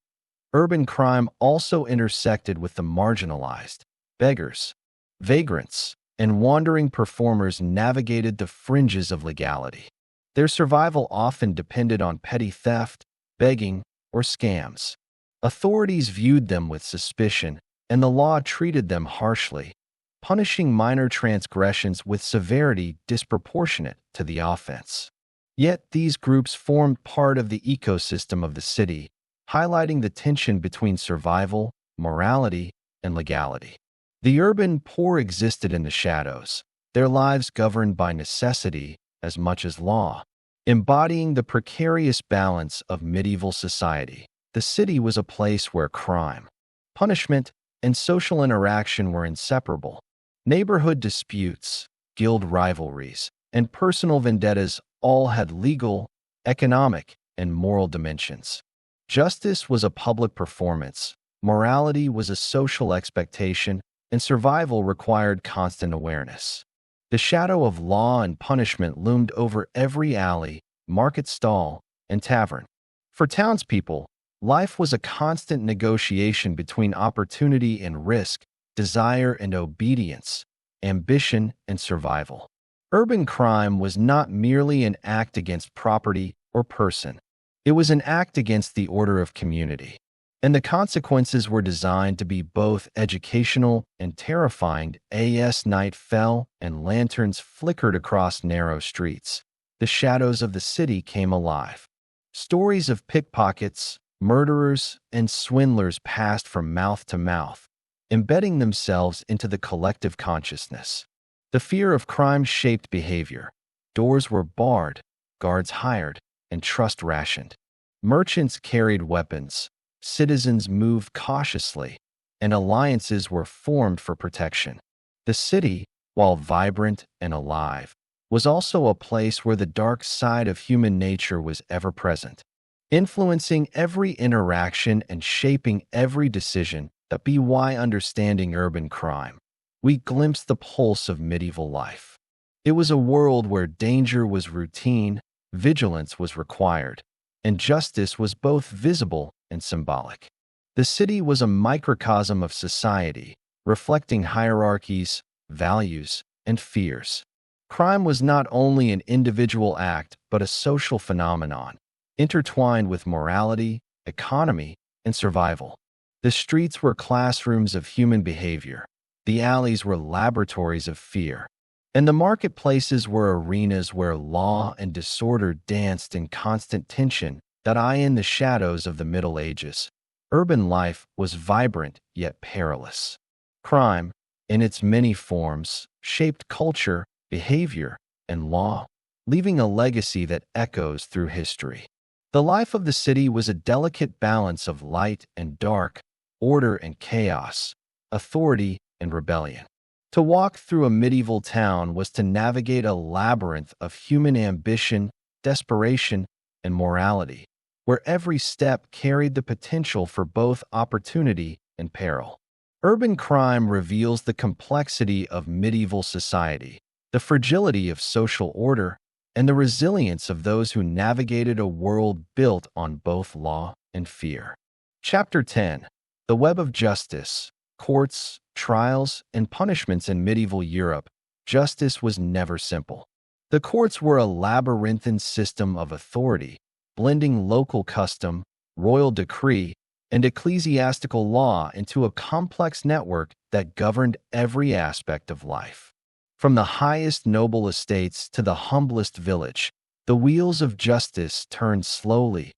Urban crime also intersected with the marginalized. Beggars, vagrants, and wandering performers navigated the fringes of legality. Their survival often depended on petty theft, begging, or scams. Authorities viewed them with suspicion, and the law treated them harshly, punishing minor transgressions with severity disproportionate to the offense. Yet these groups formed part of the ecosystem of the city, highlighting the tension between survival, morality, and legality. The urban poor existed in the shadows, their lives governed by necessity as much as law. Embodying the precarious balance of medieval society, the city was a place where crime, punishment, and social interaction were inseparable. Neighborhood disputes, guild rivalries, and personal vendettas all had legal, economic, and moral dimensions. Justice was a public performance, morality was a social expectation, and survival required constant awareness. The shadow of law and punishment loomed over every alley, market stall, and tavern. For townspeople, life was a constant negotiation between opportunity and risk, desire and obedience, ambition and survival. Urban crime was not merely an act against property or person. It was an act against the order of community. And the consequences were designed to be both educational and terrifying. As night fell and lanterns flickered across narrow streets, the shadows of the city came alive. Stories of pickpockets, murderers, and swindlers passed from mouth to mouth, embedding themselves into the collective consciousness. The fear of crime shaped behavior. Doors were barred, guards hired, and trust rationed. Merchants carried weapons. Citizens moved cautiously, and alliances were formed for protection. The city, while vibrant and alive, was also a place where the dark side of human nature was ever present, influencing every interaction and shaping every decision. Understanding urban crime, we glimpsed the pulse of medieval life. It was a world where danger was routine, vigilance was required, and justice was both visible and symbolic. The city was a microcosm of society, reflecting hierarchies, values, and fears. Crime was not only an individual act but a social phenomenon, intertwined with morality, economy, and survival. The streets were classrooms of human behavior, the alleys were laboratories of fear, and the marketplaces were arenas where law and disorder danced in constant tension. In the shadows of the Middle Ages, urban life was vibrant yet perilous. Crime, in its many forms, shaped culture, behavior, and law, leaving a legacy that echoes through history. The life of the city was a delicate balance of light and dark, order and chaos, authority and rebellion. To walk through a medieval town was to navigate a labyrinth of human ambition, desperation, and morality, where every step carried the potential for both opportunity and peril. Urban crime reveals the complexity of medieval society, the fragility of social order, and the resilience of those who navigated a world built on both law and fear. Chapter 10. The Web of Justice, courts, trials, and punishments in medieval Europe, justice was never simple. The courts were a labyrinthine system of authority, blending local custom, royal decree, and ecclesiastical law into a complex network that governed every aspect of life. From the highest noble estates to the humblest village, the wheels of justice turned slowly,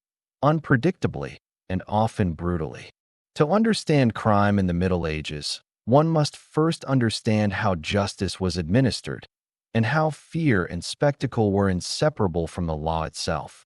unpredictably, and often brutally. To understand crime in the Middle Ages, one must first understand how justice was administered and how fear and spectacle were inseparable from the law itself.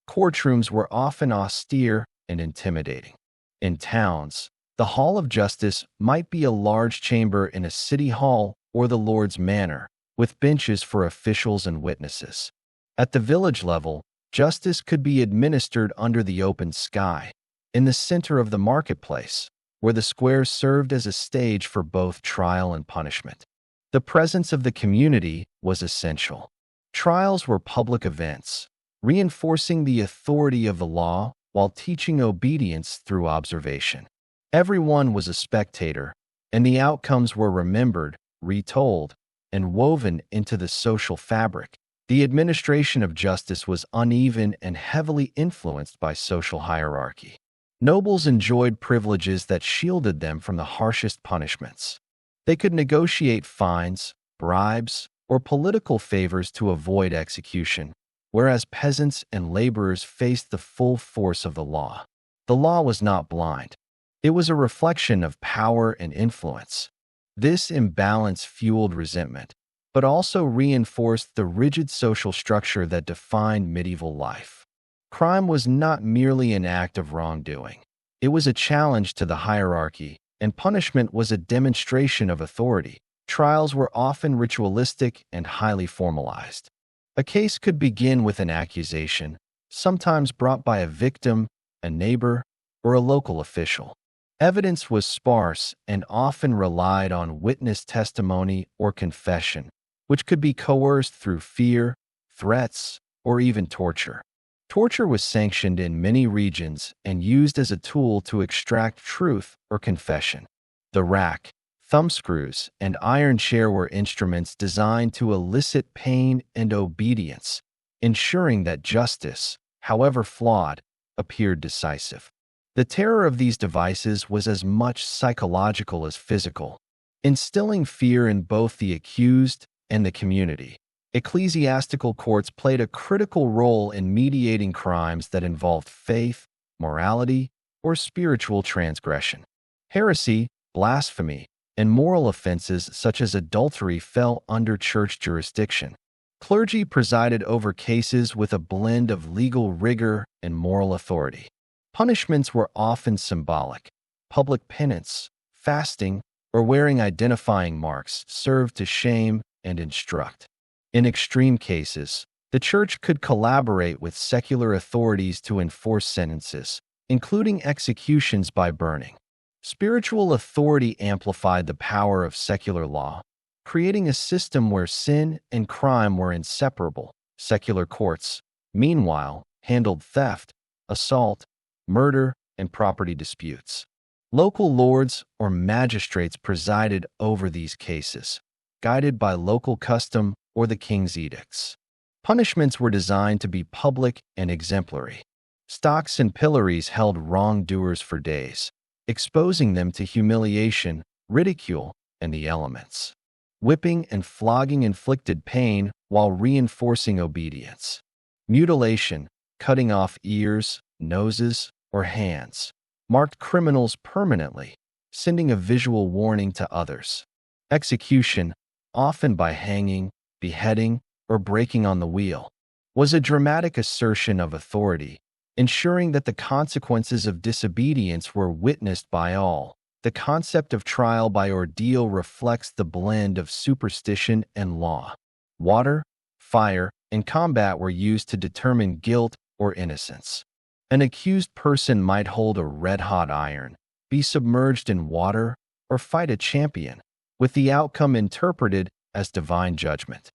Courtrooms were often austere and intimidating. In towns, the Hall of Justice might be a large chamber in a city hall or the Lord's Manor, with benches for officials and witnesses. At the village level, justice could be administered under the open sky, in the center of the marketplace, where the square served as a stage for both trial and punishment. The presence of the community was essential. Trials were public events, reinforcing the authority of the law while teaching obedience through observation. Everyone was a spectator, and the outcomes were remembered, retold, and woven into the social fabric. The administration of justice was uneven and heavily influenced by social hierarchy. Nobles enjoyed privileges that shielded them from the harshest punishments. They could negotiate fines, bribes, or political favors to avoid execution, whereas peasants and laborers faced the full force of the law. The law was not blind. It was a reflection of power and influence. This imbalance fueled resentment, but also reinforced the rigid social structure that defined medieval life. Crime was not merely an act of wrongdoing. It was a challenge to the hierarchy, and punishment was a demonstration of authority. Trials were often ritualistic and highly formalized. A case could begin with an accusation, sometimes brought by a victim, a neighbor, or a local official. Evidence was sparse and often relied on witness testimony or confession, which could be coerced through fear, threats, or even torture. Torture was sanctioned in many regions and used as a tool to extract truth or confession. The rack, thumbscrews, and iron chair were instruments designed to elicit pain and obedience, ensuring that justice, however flawed, appeared decisive. The terror of these devices was as much psychological as physical, instilling fear in both the accused and the community. Ecclesiastical courts played a critical role in mediating crimes that involved faith, morality, or spiritual transgression. Heresy, blasphemy, and moral offenses such as adultery fell under church jurisdiction. Clergy presided over cases with a blend of legal rigor and moral authority. Punishments were often symbolic. Public penance, fasting, or wearing identifying marks served to shame and instruct. In extreme cases, the church could collaborate with secular authorities to enforce sentences, including executions by burning. Spiritual authority amplified the power of secular law, creating a system where sin and crime were inseparable. Secular courts, meanwhile, handled theft, assault, murder, and property disputes. Local lords or magistrates presided over these cases, guided by local custom or the king's edicts. Punishments were designed to be public and exemplary. Stocks and pillories held wrongdoers for days, exposing them to humiliation, ridicule, and the elements. Whipping and flogging inflicted pain while reinforcing obedience. Mutilation, cutting off ears, noses, or hands, marked criminals permanently, sending a visual warning to others. Execution, often by hanging, beheading, or breaking on the wheel, was a dramatic assertion of authority, ensuring that the consequences of disobedience were witnessed by all. The concept of trial by ordeal reflects the blend of superstition and law. Water, fire, and combat were used to determine guilt or innocence. An accused person might hold a red-hot iron, be submerged in water, or fight a champion, with the outcome interpreted as divine judgment.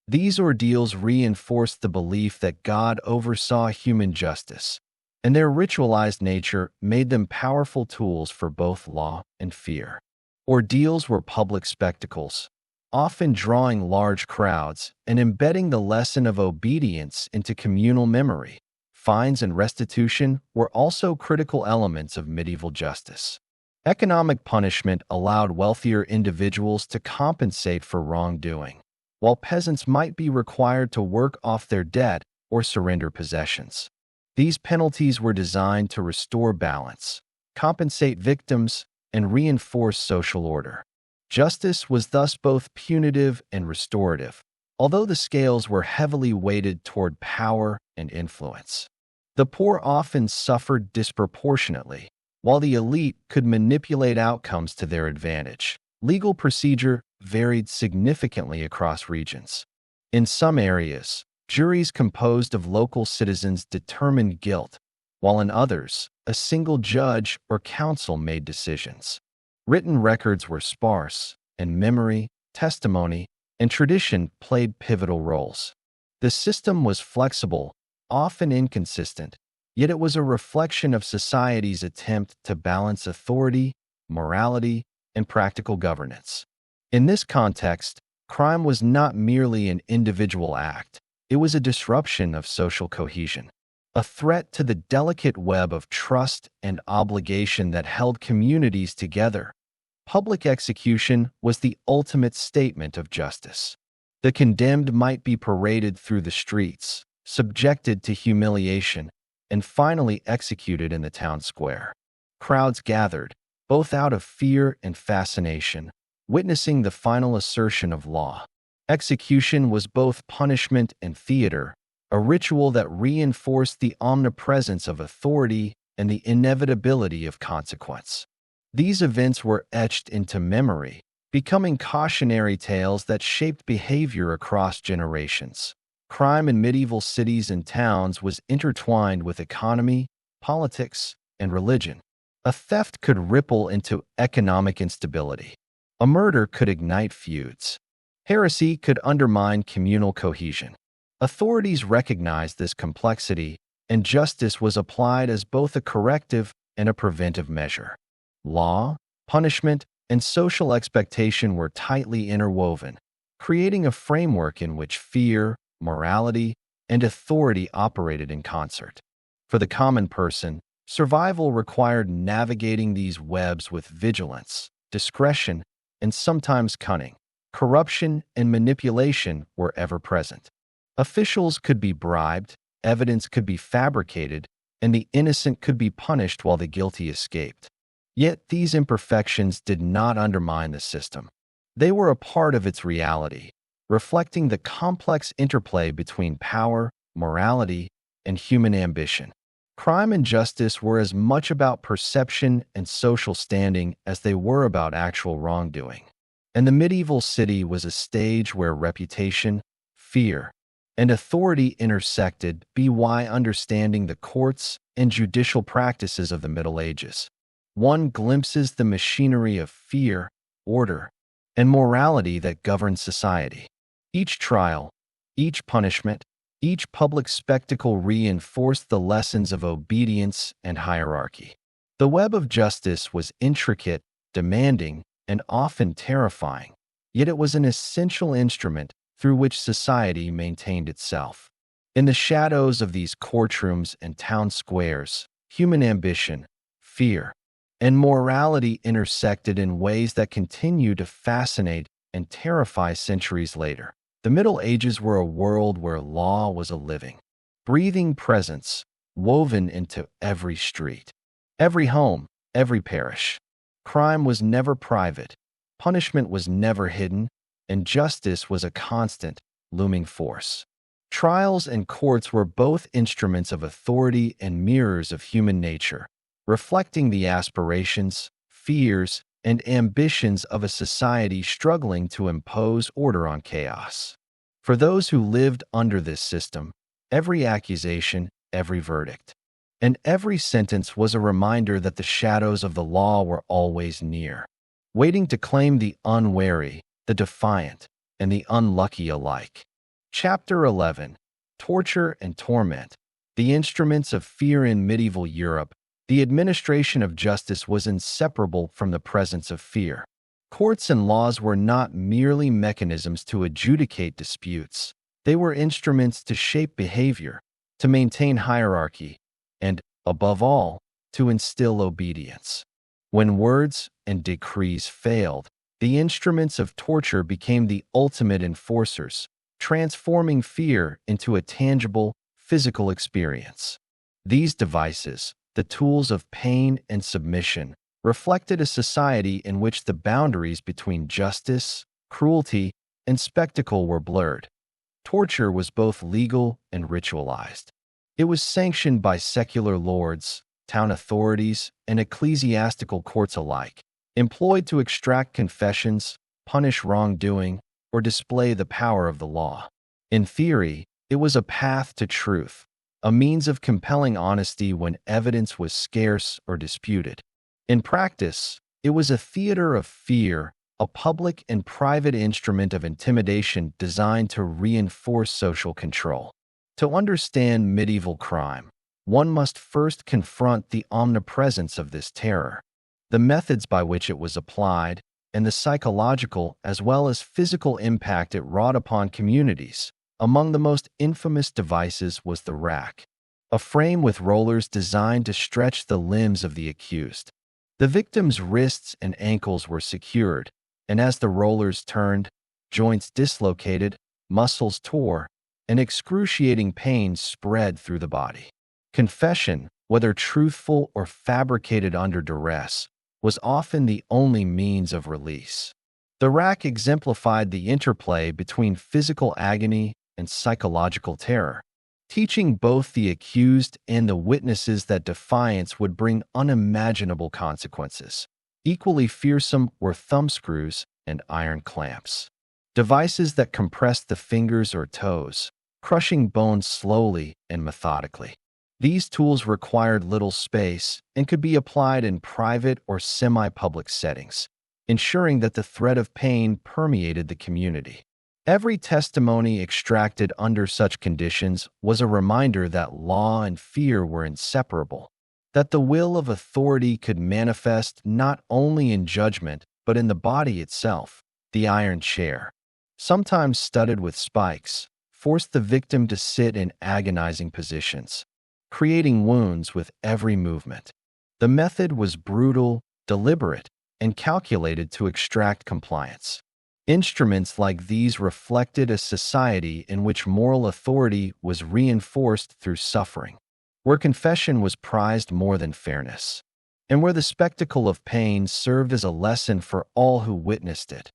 These ordeals reinforced the belief that God oversaw human justice, and their ritualized nature made them powerful tools for both law and fear. Ordeals were public spectacles, often drawing large crowds and embedding the lesson of obedience into communal memory. Fines and restitution were also critical elements of medieval justice. Economic punishment allowed wealthier individuals to compensate for wrongdoing, while peasants might be required to work off their debt or surrender possessions. These penalties were designed to restore balance, compensate victims, and reinforce social order. Justice was thus both punitive and restorative, although the scales were heavily weighted toward power and influence. The poor often suffered disproportionately, while the elite could manipulate outcomes to their advantage. Legal procedure varied significantly across regions. In some areas, juries composed of local citizens determined guilt, while in others, a single judge or council made decisions. Written records were sparse, and memory, testimony, and tradition played pivotal roles. The system was flexible, often inconsistent, yet it was a reflection of society's attempt to balance authority, morality, and practical governance. In this context, crime was not merely an individual act, it was a disruption of social cohesion, a threat to the delicate web of trust and obligation that held communities together. Public execution was the ultimate statement of justice. The condemned might be paraded through the streets, subjected to humiliation, and finally executed in the town square. Crowds gathered, both out of fear and fascination, witnessing the final assertion of law. Execution was both punishment and theater, a ritual that reinforced the omnipresence of authority and the inevitability of consequence. These events were etched into memory, becoming cautionary tales that shaped behavior across generations. Crime in medieval cities and towns was intertwined with economy, politics, and religion. A theft could ripple into economic instability. A murder could ignite feuds. Heresy could undermine communal cohesion. Authorities recognized this complexity, and justice was applied as both a corrective and a preventive measure. Law, punishment, and social expectation were tightly interwoven, creating a framework in which fear, morality, and authority operated in concert. For the common person, survival required navigating these webs with vigilance, discretion, and sometimes cunning. Corruption and manipulation were ever present. Officials could be bribed, evidence could be fabricated, and the innocent could be punished while the guilty escaped. Yet these imperfections did not undermine the system. They were a part of its reality, reflecting the complex interplay between power, morality, and human ambition. Crime and justice were as much about perception and social standing as they were about actual wrongdoing. And the medieval city was a stage where reputation, fear, and authority intersected, by understanding the courts and judicial practices of the Middle Ages. One glimpses the machinery of fear, order, and morality that governed society. Each trial, each punishment, each public spectacle reinforced the lessons of obedience and hierarchy. The web of justice was intricate, demanding, and often terrifying, yet it was an essential instrument through which society maintained itself. In the shadows of these courtrooms and town squares, human ambition, fear, and morality intersected in ways that continue to fascinate and terrify centuries later. The Middle Ages were a world where law was a living, breathing presence woven into every street, every home, every parish. Crime was never private, punishment was never hidden, and justice was a constant, looming force. Trials and courts were both instruments of authority and mirrors of human nature, reflecting the aspirations, fears, and ambitions of a society struggling to impose order on chaos. For those who lived under this system, every accusation, every verdict, and every sentence was a reminder that the shadows of the law were always near, waiting to claim the unwary, the defiant, and the unlucky alike. Chapter 11. Torture and Torment. The instruments of fear in medieval Europe. The administration of justice was inseparable from the presence of fear. Courts and laws were not merely mechanisms to adjudicate disputes. They were instruments to shape behavior, to maintain hierarchy, and, above all, to instill obedience. When words and decrees failed, the instruments of torture became the ultimate enforcers, transforming fear into a tangible, physical experience. These devices, the tools of pain and submission, reflected a society in which the boundaries between justice, cruelty, and spectacle were blurred. Torture was both legal and ritualized. It was sanctioned by secular lords, town authorities, and ecclesiastical courts alike, employed to extract confessions, punish wrongdoing, or display the power of the law. In theory, it was a path to truth, a means of compelling honesty when evidence was scarce or disputed. In practice, it was a theater of fear, a public and private instrument of intimidation designed to reinforce social control. To understand medieval crime, one must first confront the omnipresence of this terror, the methods by which it was applied, and the psychological as well as physical impact it wrought upon communities. Among the most infamous devices was the rack, a frame with rollers designed to stretch the limbs of the accused. The victim's wrists and ankles were secured, and as the rollers turned, joints dislocated, muscles tore, and excruciating pain spread through the body. Confession, whether truthful or fabricated under duress, was often the only means of release. The rack exemplified the interplay between physical agony and psychological terror, teaching both the accused and the witnesses that defiance would bring unimaginable consequences. Equally fearsome were thumbscrews and iron clamps, devices that compressed the fingers or toes, crushing bones slowly and methodically. These tools required little space and could be applied in private or semi-public settings, ensuring that the threat of pain permeated the community. Every testimony extracted under such conditions was a reminder that law and fear were inseparable, that the will of authority could manifest not only in judgment but in the body itself. The iron chair, sometimes studded with spikes, forced the victim to sit in agonizing positions, creating wounds with every movement. The method was brutal, deliberate, and calculated to extract compliance. Instruments like these reflected a society in which moral authority was reinforced through suffering, where confession was prized more than fairness, and where the spectacle of pain served as a lesson for all who witnessed it.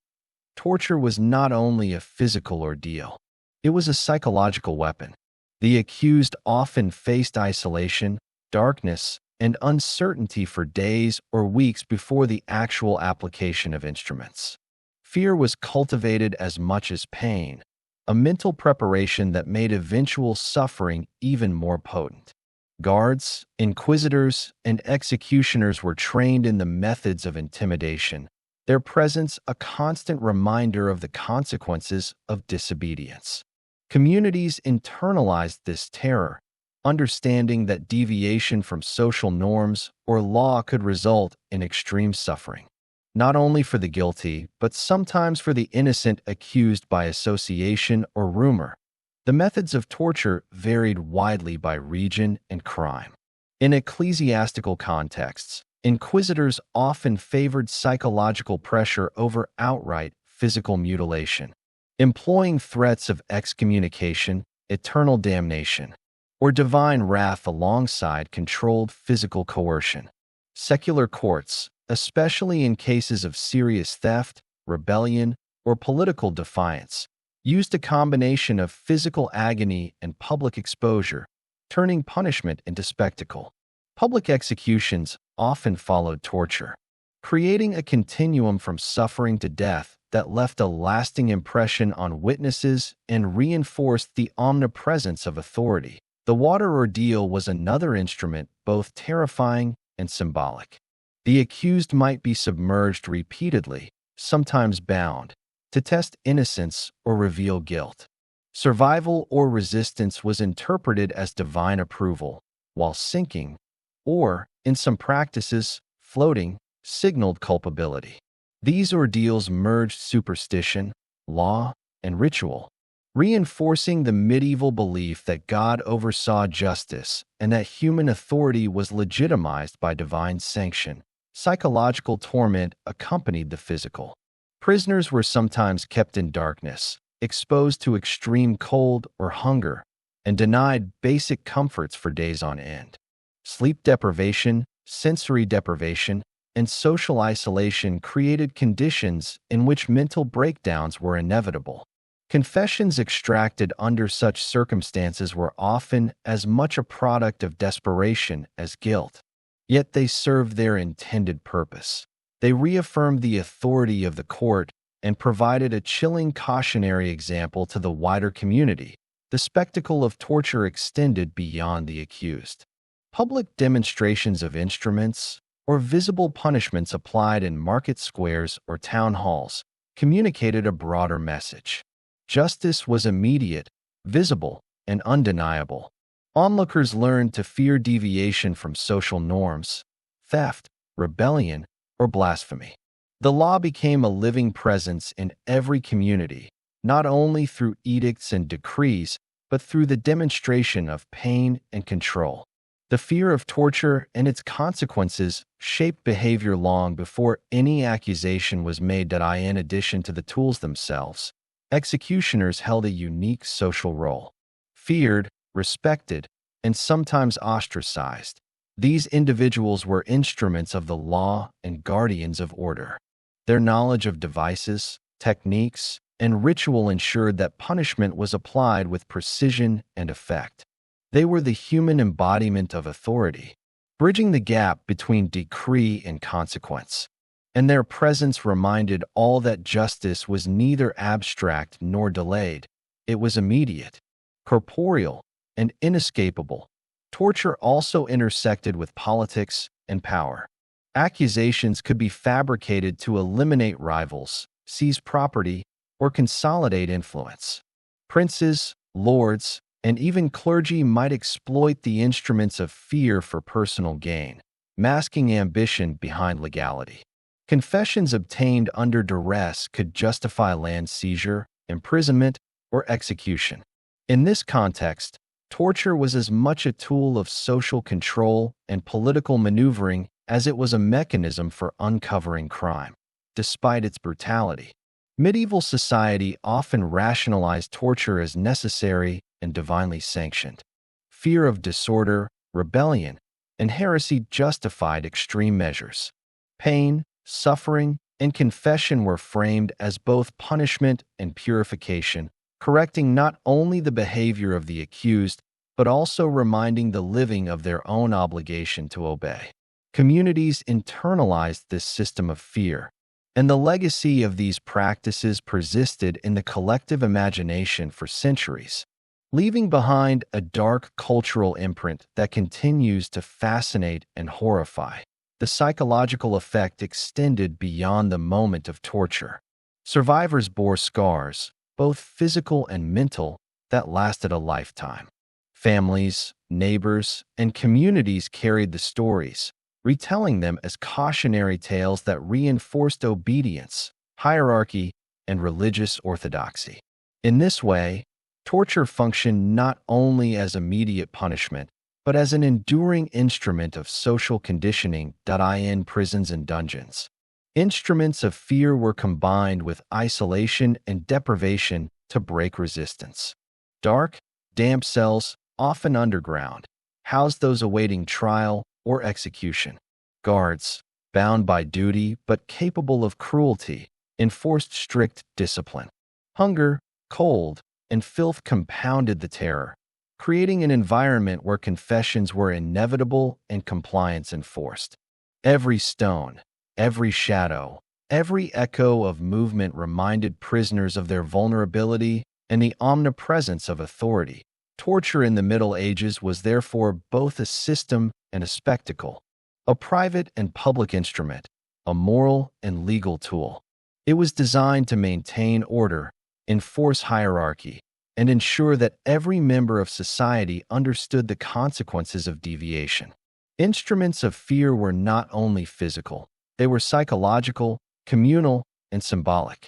Torture was not only a physical ordeal, it was a psychological weapon. The accused often faced isolation, darkness, and uncertainty for days or weeks before the actual application of instruments. Fear was cultivated as much as pain, a mental preparation that made eventual suffering even more potent. Guards, inquisitors, and executioners were trained in the methods of intimidation, their presence a constant reminder of the consequences of disobedience. Communities internalized this terror, understanding that deviation from social norms or law could result in extreme suffering, not only for the guilty, but sometimes for the innocent accused by association or rumor. The methods of torture varied widely by region and crime. In ecclesiastical contexts, inquisitors often favored psychological pressure over outright physical mutilation, employing threats of excommunication, eternal damnation, or divine wrath alongside controlled physical coercion. Secular courts, especially in cases of serious theft, rebellion, or political defiance, used a combination of physical agony and public exposure, turning punishment into spectacle. Public executions often followed torture, creating a continuum from suffering to death that left a lasting impression on witnesses and reinforced the omnipresence of authority. The water ordeal was another instrument, both terrifying and symbolic. The accused might be submerged repeatedly, sometimes bound, to test innocence or reveal guilt. Survival or resistance was interpreted as divine approval, while sinking, or, in some practices, floating, signaled culpability. These ordeals merged superstition, law, and ritual, reinforcing the medieval belief that God oversaw justice and that human authority was legitimized by divine sanction. Psychological torment accompanied the physical. Prisoners were sometimes kept in darkness, exposed to extreme cold or hunger, and denied basic comforts for days on end. Sleep deprivation, sensory deprivation, and social isolation created conditions in which mental breakdowns were inevitable. Confessions extracted under such circumstances were often as much a product of desperation as guilt. Yet they served their intended purpose. They reaffirmed the authority of the court and provided a chilling cautionary example to the wider community. The spectacle of torture extended beyond the accused. Public demonstrations of instruments or visible punishments applied in market squares or town halls communicated a broader message. Justice was immediate, visible, and undeniable. Onlookers learned to fear deviation from social norms, theft, rebellion, or blasphemy. The law became a living presence in every community, not only through edicts and decrees, but through the demonstration of pain and control. The fear of torture and its consequences shaped behavior long before any accusation was made. In addition to the tools themselves, executioners held a unique social role. Feared, respected, and sometimes ostracized, these individuals were instruments of the law and guardians of order. Their knowledge of devices, techniques, and ritual ensured that punishment was applied with precision and effect. They were the human embodiment of authority, bridging the gap between decree and consequence. And their presence reminded all that justice was neither abstract nor delayed. It was immediate, corporeal, and inescapable. Torture also intersected with politics and power. Accusations could be fabricated to eliminate rivals, seize property, or consolidate influence. Princes, lords, and even clergy might exploit the instruments of fear for personal gain, masking ambition behind legality. Confessions obtained under duress could justify land seizure, imprisonment, or execution. In this context, torture was as much a tool of social control and political maneuvering as it was a mechanism for uncovering crime. Despite its brutality, medieval society often rationalized torture as necessary and divinely sanctioned. Fear of disorder, rebellion, and heresy justified extreme measures. Pain, suffering, and confession were framed as both punishment and purification, correcting not only the behavior of the accused, but also reminding the living of their own obligation to obey. Communities internalized this system of fear, and the legacy of these practices persisted in the collective imagination for centuries, leaving behind a dark cultural imprint that continues to fascinate and horrify. The psychological effect extended beyond the moment of torture. Survivors bore scars, both physical and mental, that lasted a lifetime. Families, neighbors, and communities carried the stories, retelling them as cautionary tales that reinforced obedience, hierarchy, and religious orthodoxy. In this way, torture functioned not only as immediate punishment, but as an enduring instrument of social conditioning. In prisons and dungeons, instruments of fear were combined with isolation and deprivation to break resistance. Dark, damp cells, often underground, housed those awaiting trial or execution. Guards, bound by duty but capable of cruelty, enforced strict discipline. Hunger, cold, and filth compounded the terror, creating an environment where confessions were inevitable and compliance enforced. Every stone, every shadow, every echo of movement reminded prisoners of their vulnerability and the omnipresence of authority. Torture in the Middle Ages was therefore both a system and a spectacle, a private and public instrument, a moral and legal tool. It was designed to maintain order, enforce hierarchy, and ensure that every member of society understood the consequences of deviation. Instruments of fear were not only physical, they were psychological, communal, and symbolic.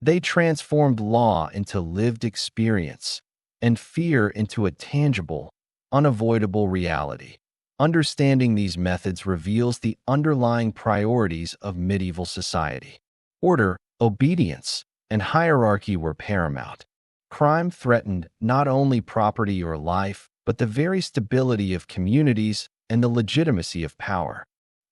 They transformed law into lived experience and fear into a tangible, unavoidable reality. Understanding these methods reveals the underlying priorities of medieval society. Order, obedience, and hierarchy were paramount. Crime threatened not only property or life, but the very stability of communities and the legitimacy of power.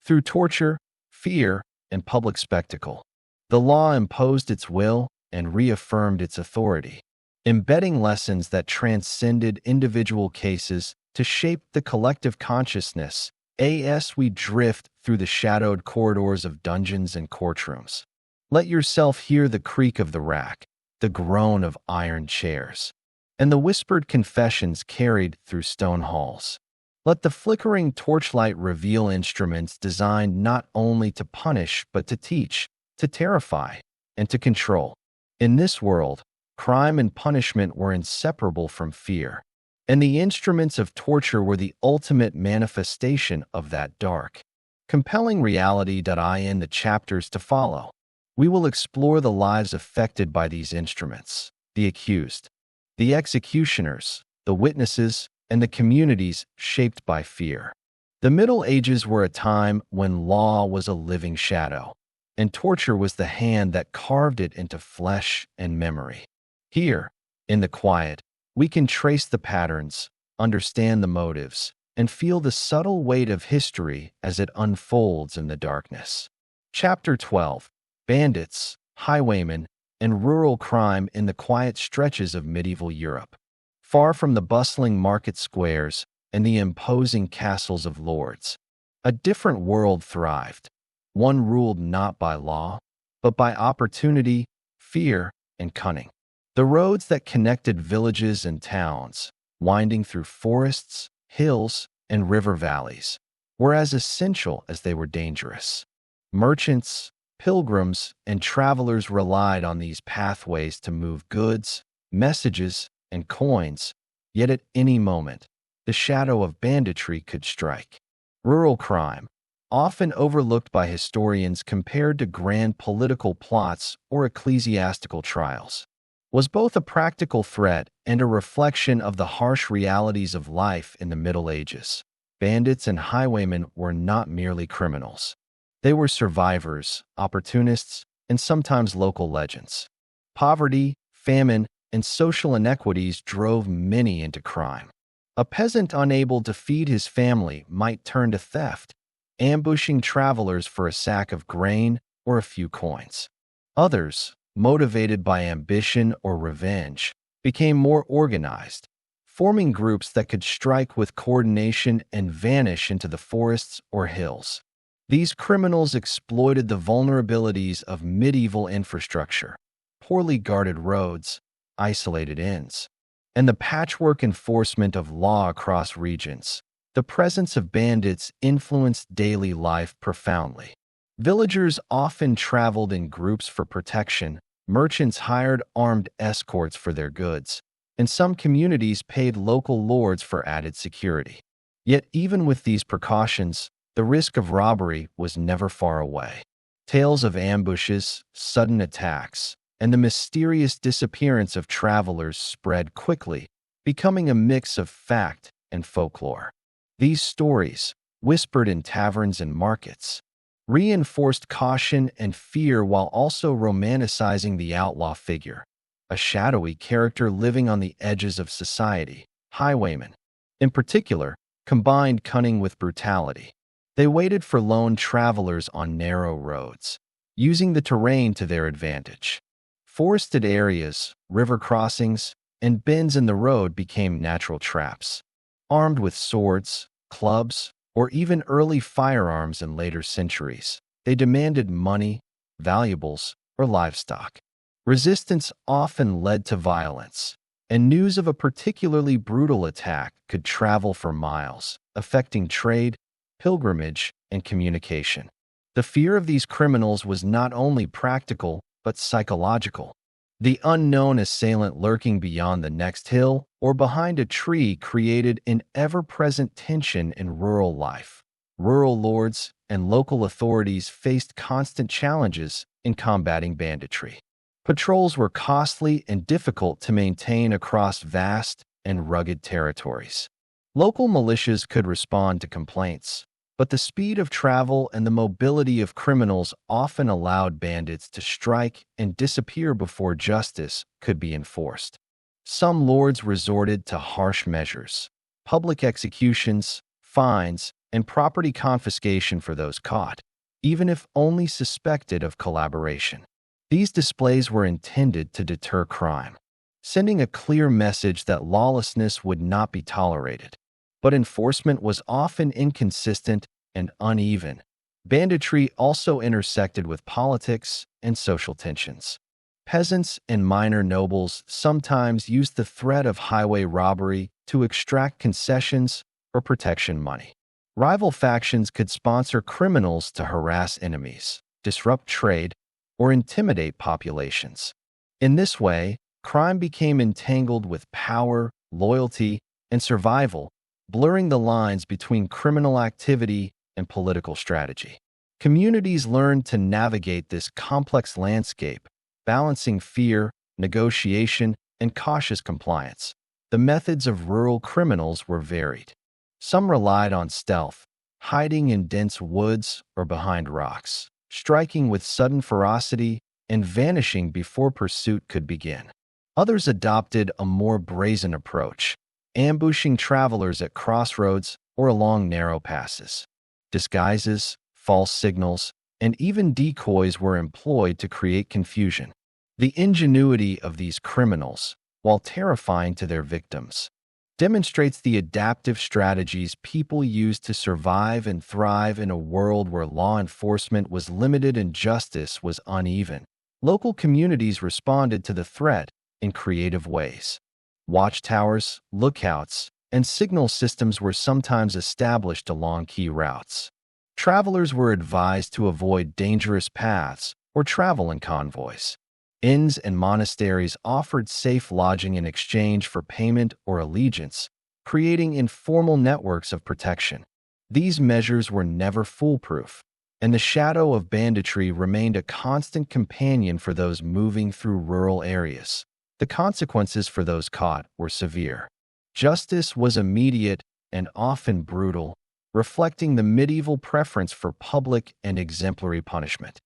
Through torture, fear, and public spectacle, the law imposed its will and reaffirmed its authority, embedding lessons that transcended individual cases to shape the collective consciousness as we drift through the shadowed corridors of dungeons and courtrooms. Let yourself hear the creak of the rack, the groan of iron chairs, and the whispered confessions carried through stone halls. Let the flickering torchlight reveal instruments designed not only to punish but to teach, to terrify, and to control. In this world, crime and punishment were inseparable from fear, and the instruments of torture were the ultimate manifestation of that dark, compelling reality. In the chapters to follow, we will explore the lives affected by these instruments, the accused, the executioners, the witnesses, and the communities shaped by fear. The Middle Ages were a time when law was a living shadow, and torture was the hand that carved it into flesh and memory. Here, in the quiet, we can trace the patterns, understand the motives, and feel the subtle weight of history as it unfolds in the darkness. Chapter 12: Bandits, Highwaymen, and Rural Crime in the Quiet Stretches of Medieval Europe. Far from the bustling market squares and the imposing castles of lords, a different world thrived, one ruled not by law, but by opportunity, fear, and cunning. The roads that connected villages and towns, winding through forests, hills, and river valleys, were as essential as they were dangerous. Merchants, pilgrims, and travelers relied on these pathways to move goods, messages, and coins, yet at any moment, the shadow of banditry could strike. Rural crime, often overlooked by historians compared to grand political plots or ecclesiastical trials, was both a practical threat and a reflection of the harsh realities of life in the Middle Ages. Bandits and highwaymen were not merely criminals. They were survivors, opportunists, and sometimes local legends. Poverty, famine, and social inequities drove many into crime. A peasant unable to feed his family might turn to theft, ambushing travelers for a sack of grain or a few coins. Others, motivated by ambition or revenge, became more organized, forming groups that could strike with coordination and vanish into the forests or hills. These criminals exploited the vulnerabilities of medieval infrastructure, poorly guarded roads, isolated inns, and the patchwork enforcement of law across regions. The presence of bandits influenced daily life profoundly. Villagers often traveled in groups for protection, merchants hired armed escorts for their goods, and some communities paid local lords for added security. Yet even with these precautions, the risk of robbery was never far away. Tales of ambushes, sudden attacks, and the mysterious disappearance of travelers spread quickly, becoming a mix of fact and folklore. These stories, whispered in taverns and markets, reinforced caution and fear while also romanticizing the outlaw figure, a shadowy character living on the edges of society. Highwaymen, in particular, combined cunning with brutality. They waited for lone travelers on narrow roads, using the terrain to their advantage. Forested areas, river crossings, and bends in the road became natural traps. Armed with swords, clubs, or even early firearms in later centuries, they demanded money, valuables, or livestock. Resistance often led to violence, and news of a particularly brutal attack could travel for miles, affecting trade, pilgrimage, and communication. The fear of these criminals was not only practical, but psychological. The unknown assailant lurking beyond the next hill or behind a tree created an ever-present tension in rural life. rural lords and local authorities faced constant challenges in combating banditry. Patrols were costly and difficult to maintain across vast and rugged territories. Local militias could respond to complaints, but the speed of travel and the mobility of criminals often allowed bandits to strike and disappear before justice could be enforced. Some lords resorted to harsh measures, public executions, fines, and property confiscation for those caught, even if only suspected of collaboration. These displays were intended to deter crime, sending a clear message that lawlessness would not be tolerated. But enforcement was often inconsistent and uneven. Banditry also intersected with politics and social tensions. Peasants and minor nobles sometimes used the threat of highway robbery to extract concessions or protection money. Rival factions could sponsor criminals to harass enemies, disrupt trade, or intimidate populations. In this way, crime became entangled with power, loyalty, and survival, blurring the lines between criminal activity and political strategy. Communities learned to navigate this complex landscape, balancing fear, negotiation, and cautious compliance. The methods of rural criminals were varied. Some relied on stealth, hiding in dense woods or behind rocks, striking with sudden ferocity and vanishing before pursuit could begin. Others adopted a more brazen approach, ambushing travelers at crossroads or along narrow passes. Disguises, false signals, and even decoys were employed to create confusion. The ingenuity of these criminals, while terrifying to their victims, demonstrates the adaptive strategies people used to survive and thrive in a world where law enforcement was limited and justice was uneven. Local communities responded to the threat in creative ways. Watchtowers, lookouts, and signal systems were sometimes established along key routes. Travelers were advised to avoid dangerous paths or travel in convoys. Inns and monasteries offered safe lodging in exchange for payment or allegiance, creating informal networks of protection. These measures were never foolproof, and the shadow of banditry remained a constant companion for those moving through rural areas. The consequences for those caught were severe. Justice was immediate and often brutal, reflecting the medieval preference for public and exemplary punishment.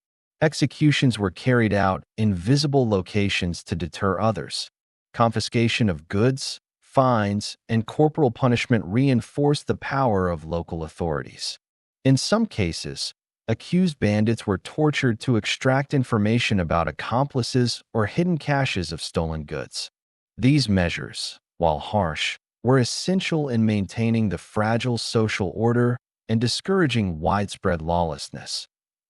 Executions were carried out in visible locations to deter others. Confiscation of goods, fines, and corporal punishment reinforced the power of local authorities. In some cases, accused bandits were tortured to extract information about accomplices or hidden caches of stolen goods. These measures, while harsh, were essential in maintaining the fragile social order and discouraging widespread lawlessness.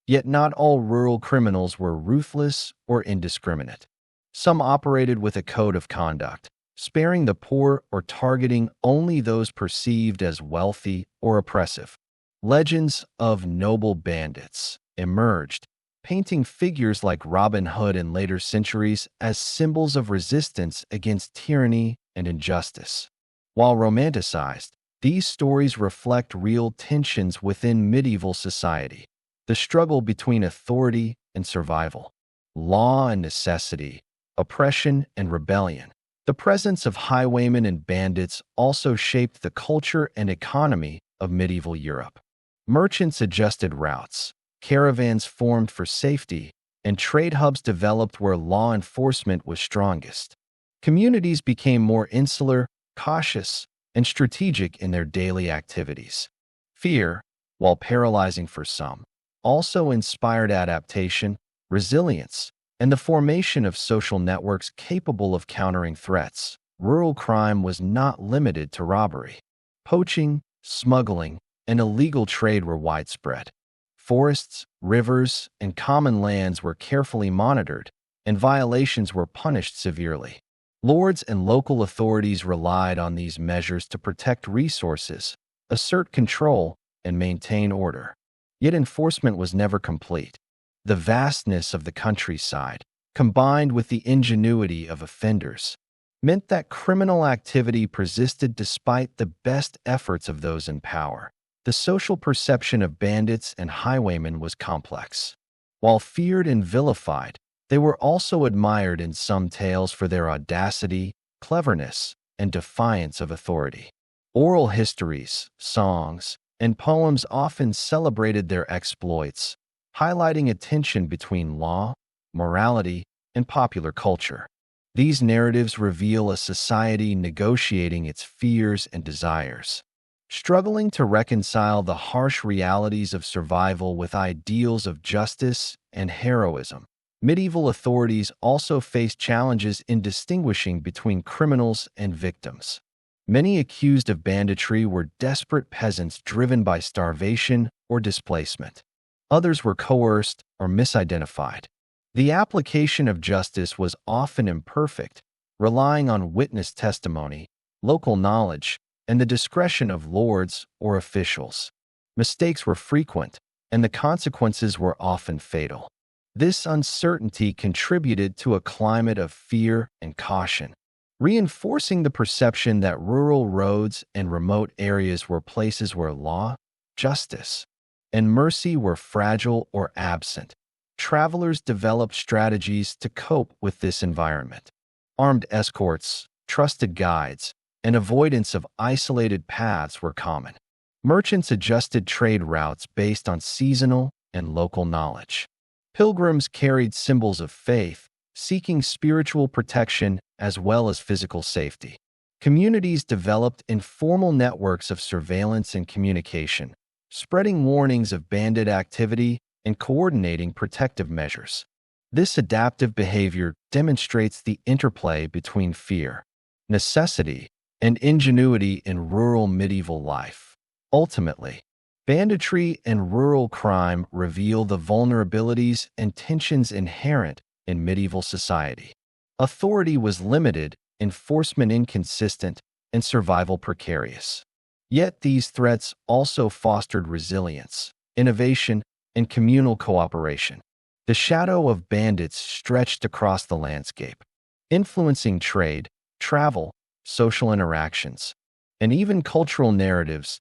Yet not all rural criminals were ruthless or indiscriminate. Some operated with a code of conduct, sparing the poor or targeting only those perceived as wealthy or oppressive. Legends of noble bandits emerged, painting figures like Robin Hood in later centuries as symbols of resistance against tyranny and injustice. While romanticized, these stories reflect real tensions within medieval society. The struggle between authority and survival, law and necessity, oppression and rebellion. The presence of highwaymen and bandits also shaped the culture and economy of medieval Europe. Merchants adjusted routes, caravans formed for safety, and trade hubs developed where law enforcement was strongest. Communities became more insular, cautious, and strategic in their daily activities. Fear, while paralyzing for some, also inspired adaptation, resilience, and the formation of social networks capable of countering threats. Rural crime was not limited to robbery. Poaching, smuggling, and illegal trade were widespread. Forests, rivers, and common lands were carefully monitored, and violations were punished severely. Lords and local authorities relied on these measures to protect resources, assert control, and maintain order. Yet enforcement was never complete. The vastness of the countryside, combined with the ingenuity of offenders, meant that criminal activity persisted despite the best efforts of those in power. The social perception of bandits and highwaymen was complex. While feared and vilified, they were also admired in some tales for their audacity, cleverness, and defiance of authority. Oral histories, songs, and poems often celebrated their exploits, highlighting a tension between law, morality, and popular culture. These narratives reveal a society negotiating its fears and desires, struggling to reconcile the harsh realities of survival with ideals of justice and heroism. Medieval authorities also faced challenges in distinguishing between criminals and victims. Many accused of banditry were desperate peasants driven by starvation or displacement. Others were coerced or misidentified. The application of justice was often imperfect, relying on witness testimony, local knowledge, and the discretion of lords or officials. Mistakes were frequent, and the consequences were often fatal. This uncertainty contributed to a climate of fear and caution, reinforcing the perception that rural roads and remote areas were places where law, justice, and mercy were fragile or absent. Travelers developed strategies to cope with this environment. Armed escorts, trusted guides, and avoidance of isolated paths were common. Merchants adjusted trade routes based on seasonal and local knowledge. Pilgrims carried symbols of faith, seeking spiritual protection as well as physical safety. Communities developed informal networks of surveillance and communication, spreading warnings of bandit activity and coordinating protective measures. This adaptive behavior demonstrates the interplay between fear, necessity, and ingenuity in rural medieval life. Ultimately, banditry and rural crime reveal the vulnerabilities and tensions inherent in medieval society. Authority was limited, enforcement inconsistent, and survival precarious. Yet these threats also fostered resilience, innovation, and communal cooperation. The shadow of bandits stretched across the landscape, influencing trade, travel, social interactions, and even cultural narratives.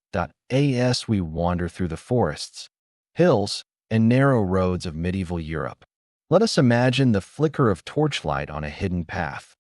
As we wander through the forests, hills, and narrow roads of medieval Europe, let us imagine the flicker of torchlight on a hidden path,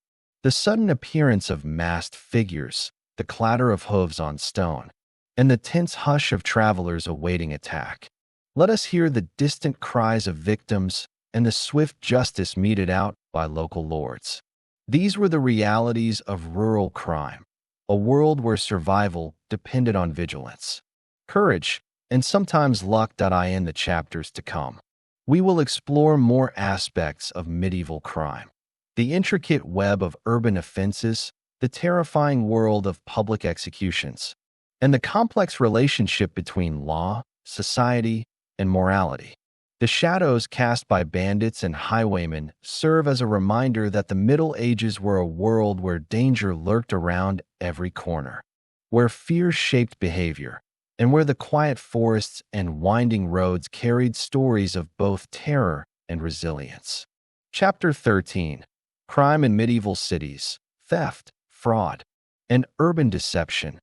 the sudden appearance of masked figures, the clatter of hooves on stone, and the tense hush of travelers awaiting attack. Let us hear the distant cries of victims and the swift justice meted out by local lords. These were the realities of rural crime, a world where survival depended on vigilance, courage, and sometimes luck. In the chapters to come, we will explore more aspects of medieval crime, the intricate web of urban offenses, the terrifying world of public executions, and the complex relationship between law, society, and morality. The shadows cast by bandits and highwaymen serve as a reminder that the Middle Ages were a world where danger lurked around every corner, where fear shaped behavior, and where the quiet forests and winding roads carried stories of both terror and resilience. Chapter 13: Crime in Medieval Cities, Theft, Fraud, and Urban Deception.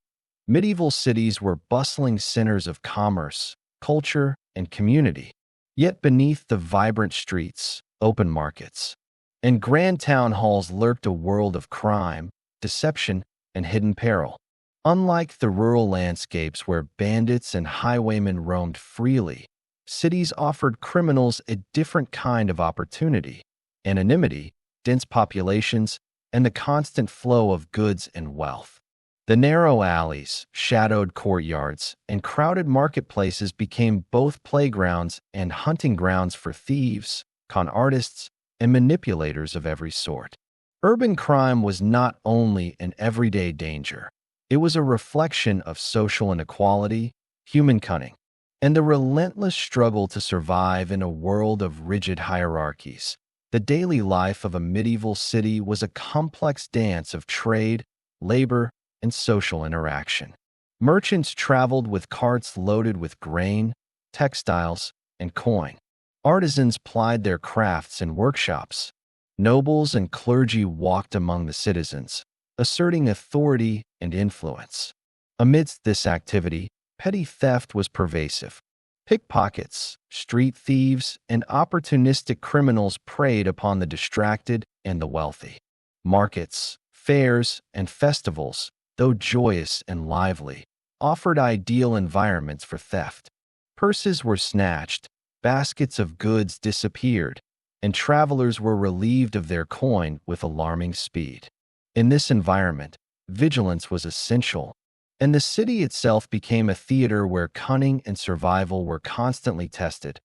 Medieval cities were bustling centers of commerce, culture, and community. Yet beneath the vibrant streets, open markets, and grand town halls lurked a world of crime, deception, and hidden peril. Unlike the rural landscapes where bandits and highwaymen roamed freely, cities offered criminals a different kind of opportunity: anonymity, dense populations, and the constant flow of goods and wealth. The narrow alleys, shadowed courtyards, and crowded marketplaces became both playgrounds and hunting grounds for thieves, con artists, and manipulators of every sort. Urban crime was not only an everyday danger, it was a reflection of social inequality, human cunning, and the relentless struggle to survive in a world of rigid hierarchies. The daily life of a medieval city was a complex dance of trade, labor, and social interaction. Merchants traveled with carts loaded with grain, textiles, and coin. Artisans plied their crafts in workshops. Nobles and clergy walked among the citizens, asserting authority and influence. Amidst this activity, petty theft was pervasive. Pickpockets, street thieves, and opportunistic criminals preyed upon the distracted and the wealthy. Markets, fairs, and festivals, though joyous and lively, offered ideal environments for theft. Purses were snatched, baskets of goods disappeared, and travelers were relieved of their coin with alarming speed. In this environment, vigilance was essential, and the city itself became a theater where cunning and survival were constantly tested.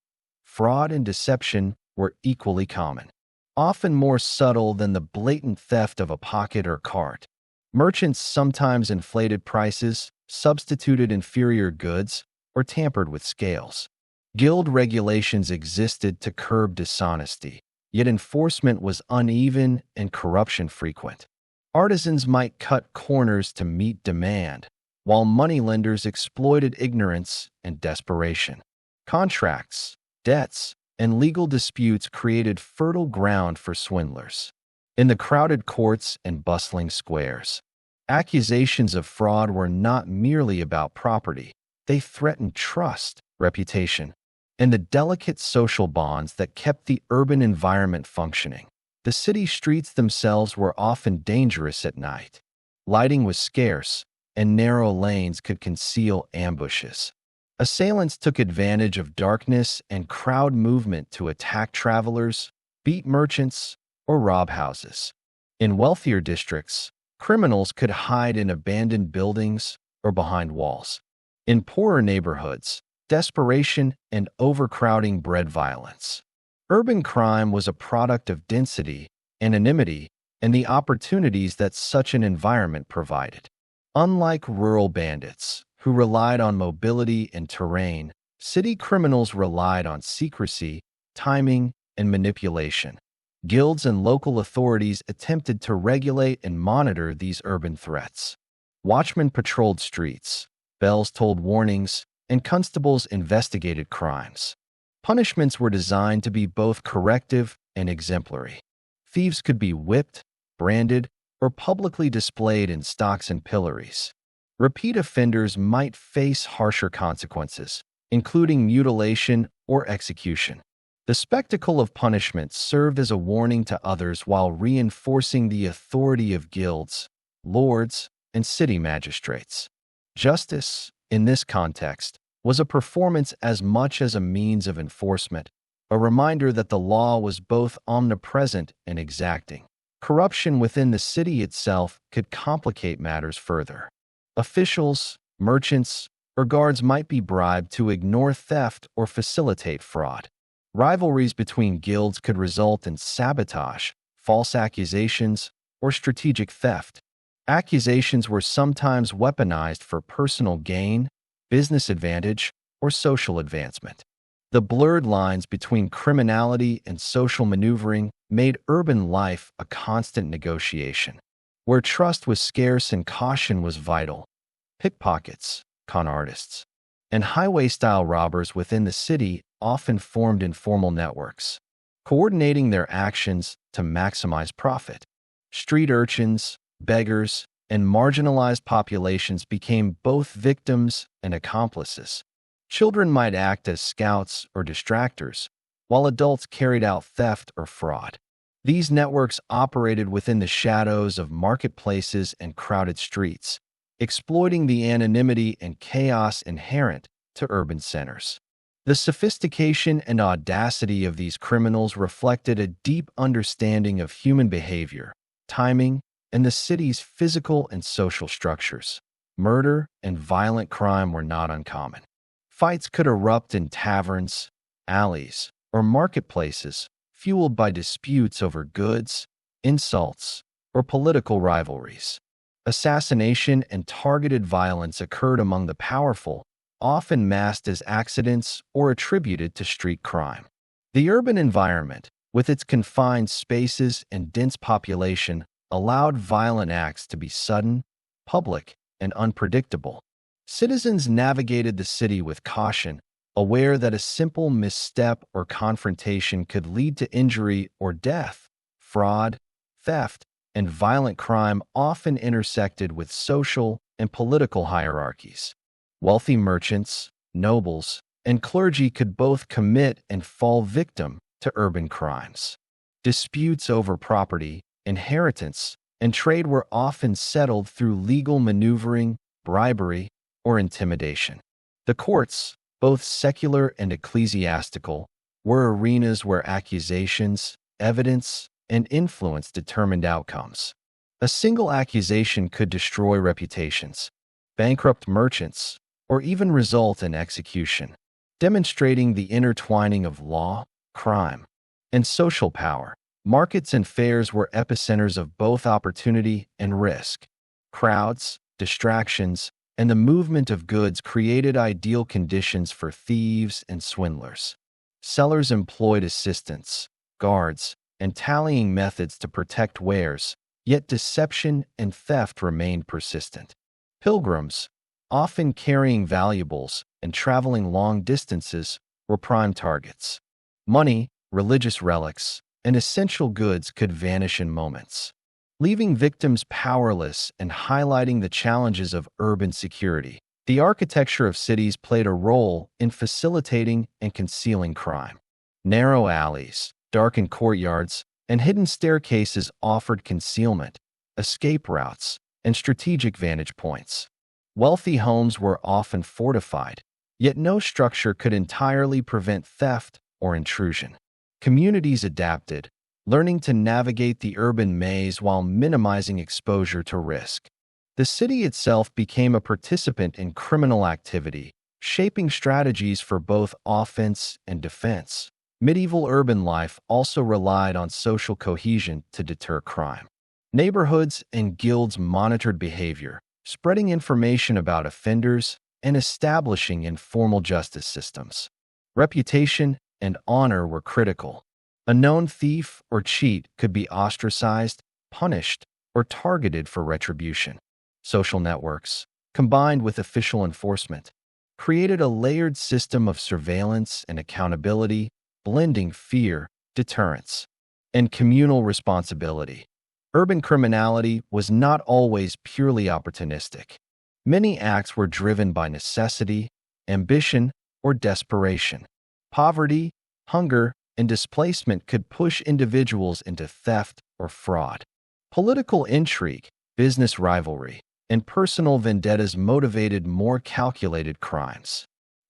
Fraud and deception were equally common, often more subtle than the blatant theft of a pocket or cart. Merchants sometimes inflated prices, substituted inferior goods, or tampered with scales. Guild regulations existed to curb dishonesty, yet enforcement was uneven and corruption frequent. Artisans might cut corners to meet demand, while moneylenders exploited ignorance and desperation. Contracts, debts, and legal disputes created fertile ground for swindlers. In the crowded courts and bustling squares, accusations of fraud were not merely about property. They threatened trust, reputation, and the delicate social bonds that kept the urban environment functioning. The city streets themselves were often dangerous at night. Lighting was scarce, and narrow lanes could conceal ambushes. Assailants took advantage of darkness and crowd movement to attack travelers, beat merchants, or rob houses. In wealthier districts, criminals could hide in abandoned buildings or behind walls. In poorer neighborhoods, desperation and overcrowding bred violence. Urban crime was a product of density, anonymity, and the opportunities that such an environment provided. Unlike rural bandits, who relied on mobility and terrain, city criminals relied on secrecy, timing, and manipulation. Guilds and local authorities attempted to regulate and monitor these urban threats. Watchmen patrolled streets, bells tolled warnings, and constables investigated crimes. Punishments were designed to be both corrective and exemplary. Thieves could be whipped, branded, or publicly displayed in stocks and pillories. Repeat offenders might face harsher consequences, including mutilation or execution. The spectacle of punishment served as a warning to others while reinforcing the authority of guilds, lords, and city magistrates. Justice, in this context, was a performance as much as a means of enforcement, a reminder that the law was both omnipresent and exacting. Corruption within the city itself could complicate matters further. Officials, merchants, or guards might be bribed to ignore theft or facilitate fraud. Rivalries between guilds could result in sabotage, false accusations, or strategic theft. Accusations were sometimes weaponized for personal gain, business advantage, or social advancement. The blurred lines between criminality and social maneuvering made urban life a constant negotiation. Where trust was scarce and caution was vital, pickpockets, con artists, and highway-style robbers within the city often formed informal networks, coordinating their actions to maximize profit. Street urchins, beggars, and marginalized populations became both victims and accomplices. Children might act as scouts or distractors, while adults carried out theft or fraud. These networks operated within the shadows of marketplaces and crowded streets, exploiting the anonymity and chaos inherent to urban centers. The sophistication and audacity of these criminals reflected a deep understanding of human behavior, timing, and the city's physical and social structures. Murder and violent crime were not uncommon. Fights could erupt in taverns, alleys, or marketplaces, fueled by disputes over goods, insults, or political rivalries. Assassination and targeted violence occurred among the powerful, often masked as accidents or attributed to street crime. The urban environment, with its confined spaces and dense population, allowed violent acts to be sudden, public, and unpredictable. Citizens navigated the city with caution, aware that a simple misstep or confrontation could lead to injury or death. Fraud, theft, and violent crime often intersected with social and political hierarchies. Wealthy merchants, nobles, and clergy could both commit and fall victim to urban crimes. Disputes over property, inheritance, and trade were often settled through legal maneuvering, bribery, or intimidation. The courts, both secular and ecclesiastical, were arenas where accusations, evidence, and influence determined outcomes. A single accusation could destroy reputations, bankrupt merchants, or even result in execution, demonstrating the intertwining of law, crime, and social power. Markets and fairs were epicenters of both opportunity and risk. Crowds, distractions, and the movement of goods created ideal conditions for thieves and swindlers. Sellers employed assistants, guards, and tallying methods to protect wares, yet deception and theft remained persistent. Pilgrims, often carrying valuables and traveling long distances, were prime targets. Money, religious relics, and essential goods could vanish in moments, leaving victims powerless and highlighting the challenges of urban security. The architecture of cities played a role in facilitating and concealing crime. Narrow alleys, darkened courtyards, and hidden staircases offered concealment, escape routes, and strategic vantage points. Wealthy homes were often fortified, yet no structure could entirely prevent theft or intrusion. Communities adapted, learning to navigate the urban maze while minimizing exposure to risk. The city itself became a participant in criminal activity, shaping strategies for both offense and defense. Medieval urban life also relied on social cohesion to deter crime. Neighborhoods and guilds monitored behavior, spreading information about offenders and establishing informal justice systems. Reputation and honor were critical. A known thief or cheat could be ostracized, punished, or targeted for retribution. Social networks, combined with official enforcement, created a layered system of surveillance and accountability, blending fear, deterrence, and communal responsibility. Urban criminality was not always purely opportunistic. Many acts were driven by necessity, ambition, or desperation. Poverty, hunger, and displacement could push individuals into theft or fraud. Political intrigue, business rivalry, and personal vendettas motivated more calculated crimes.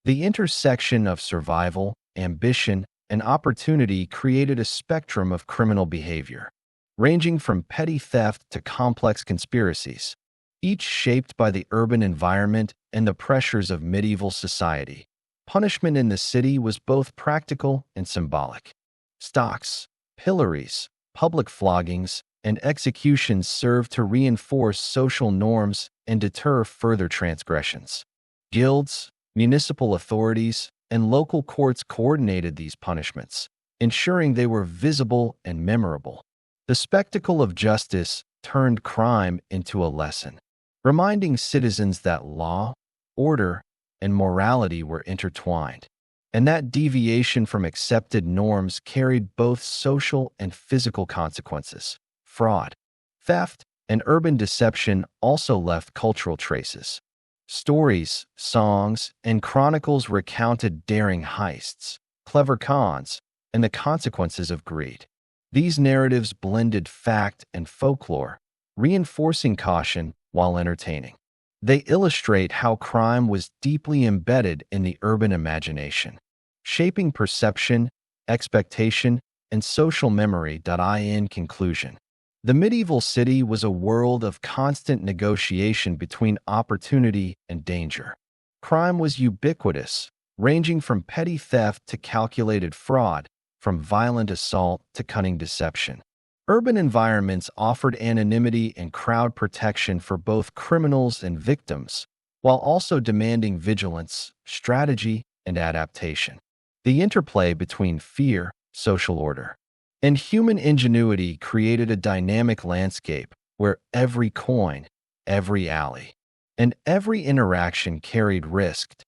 The intersection of survival, ambition, and opportunity created a spectrum of criminal behavior, ranging from petty theft to complex conspiracies, each shaped by the urban environment and the pressures of medieval society. Punishment in the city was both practical and symbolic. Stocks, pillories, public floggings, and executions served to reinforce social norms and deter further transgressions. Guilds, municipal authorities, and local courts coordinated these punishments, ensuring they were visible and memorable. The spectacle of justice turned crime into a lesson, reminding citizens that law, order, and morality were intertwined, and that deviation from accepted norms carried both social and physical consequences. Fraud, theft, and urban deception also left cultural traces. Stories, songs, and chronicles recounted daring heists, clever cons, and the consequences of greed. These narratives blended fact and folklore, reinforcing caution while entertaining. They illustrate how crime was deeply embedded in the urban imagination, shaping perception, expectation, and social memory. In conclusion, the medieval city was a world of constant negotiation between opportunity and danger. Crime was ubiquitous, ranging from petty theft to calculated fraud, from violent assault to cunning deception. Urban environments offered anonymity and crowd protection for both criminals and victims, while also demanding vigilance, strategy, and adaptation. The interplay between fear, social order, and human ingenuity created a dynamic landscape where every coin, every alley, and every interaction carried risk.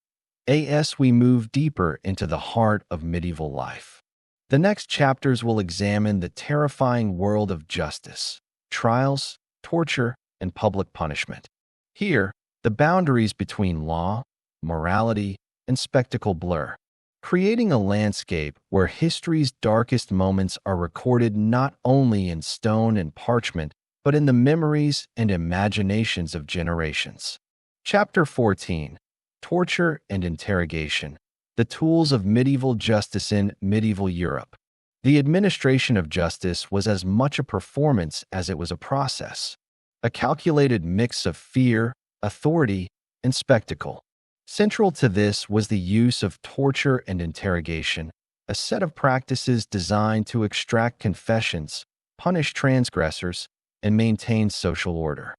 As we move deeper into the heart of medieval life, the next chapters will examine the terrifying world of justice, trials, torture, and public punishment. Here, the boundaries between law, morality, and spectacle blur, creating a landscape where history's darkest moments are recorded not only in stone and parchment, but in the memories and imaginations of generations. Chapter 14: Torture and Interrogation: The Tools of Medieval Justice in Medieval Europe. The administration of justice was as much a performance as it was a process, a calculated mix of fear, authority, and spectacle. Central to this was the use of torture and interrogation, a set of practices designed to extract confessions, punish transgressors, and maintain social order.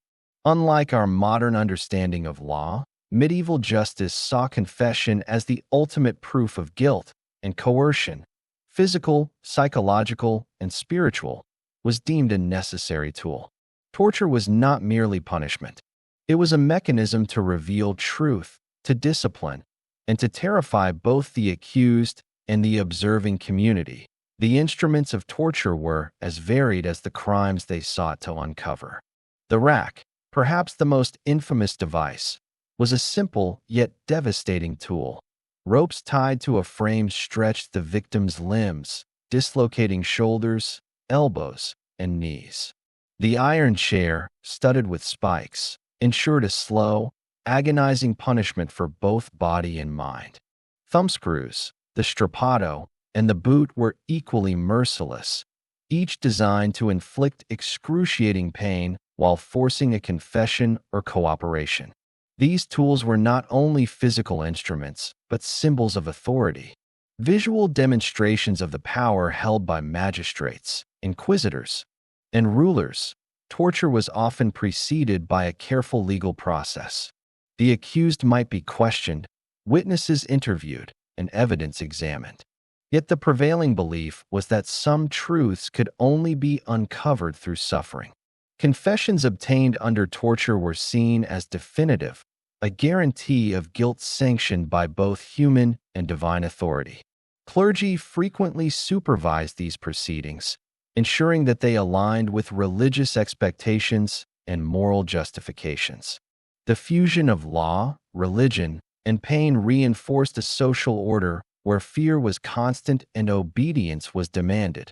Unlike our modern understanding of law, medieval justice saw confession as the ultimate proof of guilt, and coercion, physical, psychological, and spiritual, was deemed a necessary tool. Torture was not merely punishment. It was a mechanism to reveal truth, to discipline, and to terrify both the accused and the observing community. The instruments of torture were as varied as the crimes they sought to uncover. The rack, perhaps the most infamous device, was a simple yet devastating tool. Ropes tied to a frame stretched the victim's limbs, dislocating shoulders, elbows, and knees. The iron chair, studded with spikes, ensured a slow, agonizing punishment for both body and mind. Thumbscrews, the strappato, and the boot were equally merciless, each designed to inflict excruciating pain while forcing a confession or cooperation. These tools were not only physical instruments, but symbols of authority, visual demonstrations of the power held by magistrates, inquisitors, and rulers. Torture was often preceded by a careful legal process. The accused might be questioned, witnesses interviewed, and evidence examined. Yet the prevailing belief was that some truths could only be uncovered through suffering. Confessions obtained under torture were seen as definitive, a guarantee of guilt sanctioned by both human and divine authority. Clergy frequently supervised these proceedings, ensuring that they aligned with religious expectations and moral justifications. The fusion of law, religion, and pain reinforced a social order where fear was constant and obedience was demanded.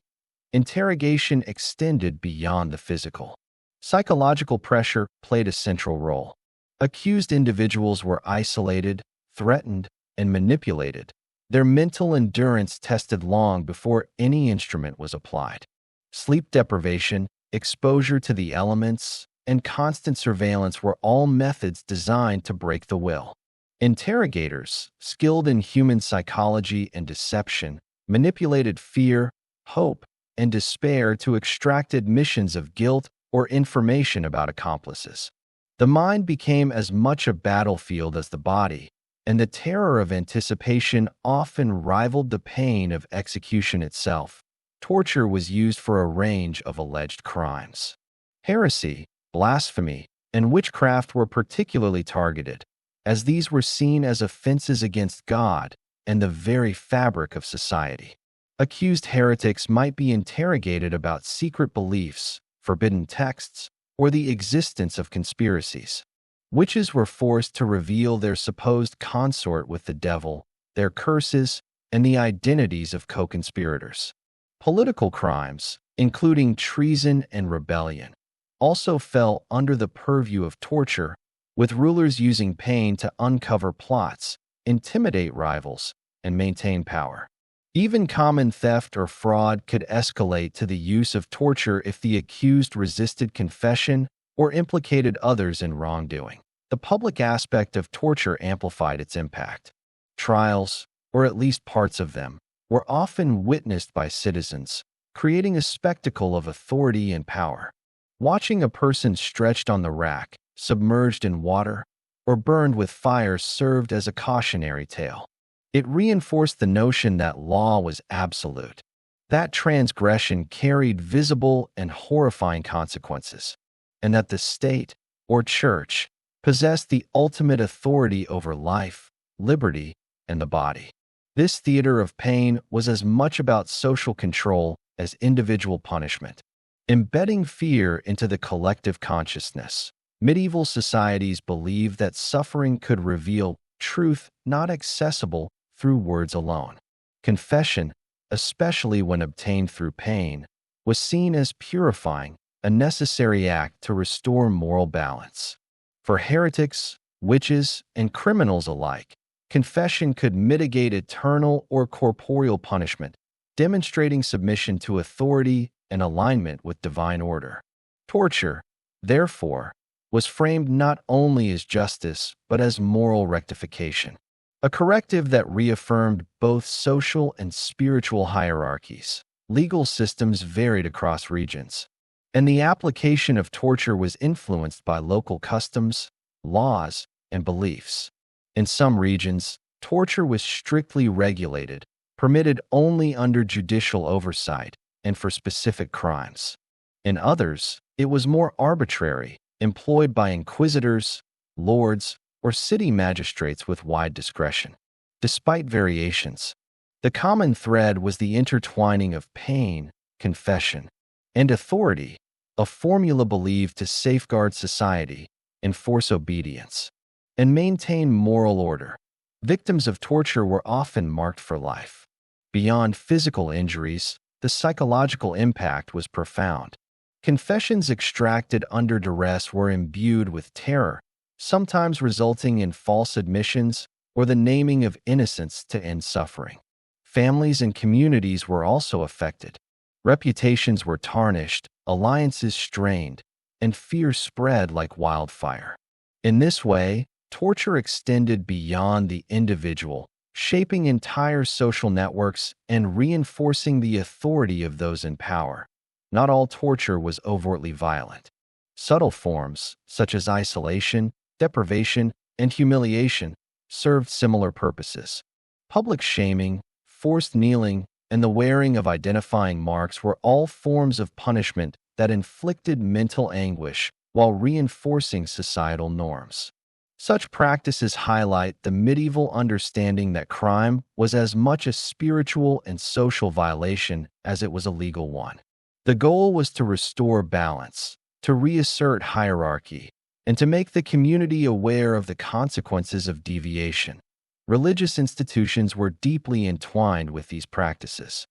Interrogation extended beyond the physical. Psychological pressure played a central role. Accused individuals were isolated, threatened, and manipulated, their mental endurance tested long before any instrument was applied. Sleep deprivation, exposure to the elements, and constant surveillance were all methods designed to break the will. Interrogators, skilled in human psychology and deception, manipulated fear, hope, and despair to extract admissions of guilt or information about accomplices. The mind became as much a battlefield as the body, and the terror of anticipation often rivaled the pain of execution itself. Torture was used for a range of alleged crimes. Heresy, blasphemy, and witchcraft were particularly targeted, as these were seen as offenses against God and the very fabric of society. Accused heretics might be interrogated about secret beliefs, forbidden texts, or the existence of conspiracies. Witches were forced to reveal their supposed consort with the devil, their curses, and the identities of co-conspirators. Political crimes, including treason and rebellion, also fell under the purview of torture, with rulers using pain to uncover plots, intimidate rivals, and maintain power. Even common theft or fraud could escalate to the use of torture if the accused resisted confession or implicated others in wrongdoing. The public aspect of torture amplified its impact. Trials, or at least parts of them, were often witnessed by citizens, creating a spectacle of authority and power. Watching a person stretched on the rack, submerged in water, or burned with fire served as a cautionary tale. It reinforced the notion that law was absolute, that transgression carried visible and horrifying consequences, and that the state, or church, possessed the ultimate authority over life, liberty, and the body. This theater of pain was as much about social control as individual punishment. Embedding fear into the collective consciousness, medieval societies believed that suffering could reveal truth not accessible through words alone. Confession, especially when obtained through pain, was seen as purifying, a necessary act to restore moral balance. For heretics, witches, and criminals alike, confession could mitigate eternal or corporeal punishment, demonstrating submission to authority and alignment with divine order. Torture, therefore, was framed not only as justice but as moral rectification, a corrective that reaffirmed both social and spiritual hierarchies. Legal systems varied across regions, and the application of torture was influenced by local customs, laws, and beliefs. In some regions, torture was strictly regulated, permitted only under judicial oversight and for specific crimes. In others, it was more arbitrary, employed by inquisitors, lords, or city magistrates with wide discretion. Despite variations, the common thread was the intertwining of pain, confession, and authority, a formula believed to safeguard society, enforce obedience, and maintain moral order. Victims of torture were often marked for life. Beyond physical injuries, the psychological impact was profound. Confessions extracted under duress were imbued with terror, sometimes resulting in false admissions or the naming of innocents to end suffering. Families and communities were also affected. Reputations were tarnished, alliances strained, and fear spread like wildfire. In this way, torture extended beyond the individual, shaping entire social networks and reinforcing the authority of those in power. Not all torture was overtly violent. Subtle forms, such as isolation, deprivation, and humiliation, served similar purposes. Public shaming, forced kneeling, and the wearing of identifying marks were all forms of punishment that inflicted mental anguish while reinforcing societal norms. Such practices highlight the medieval understanding that crime was as much a spiritual and social violation as it was a legal one. The goal was to restore balance, to reassert hierarchy, and to make the community aware of the consequences of deviation. Religious institutions were deeply entwined with these practices.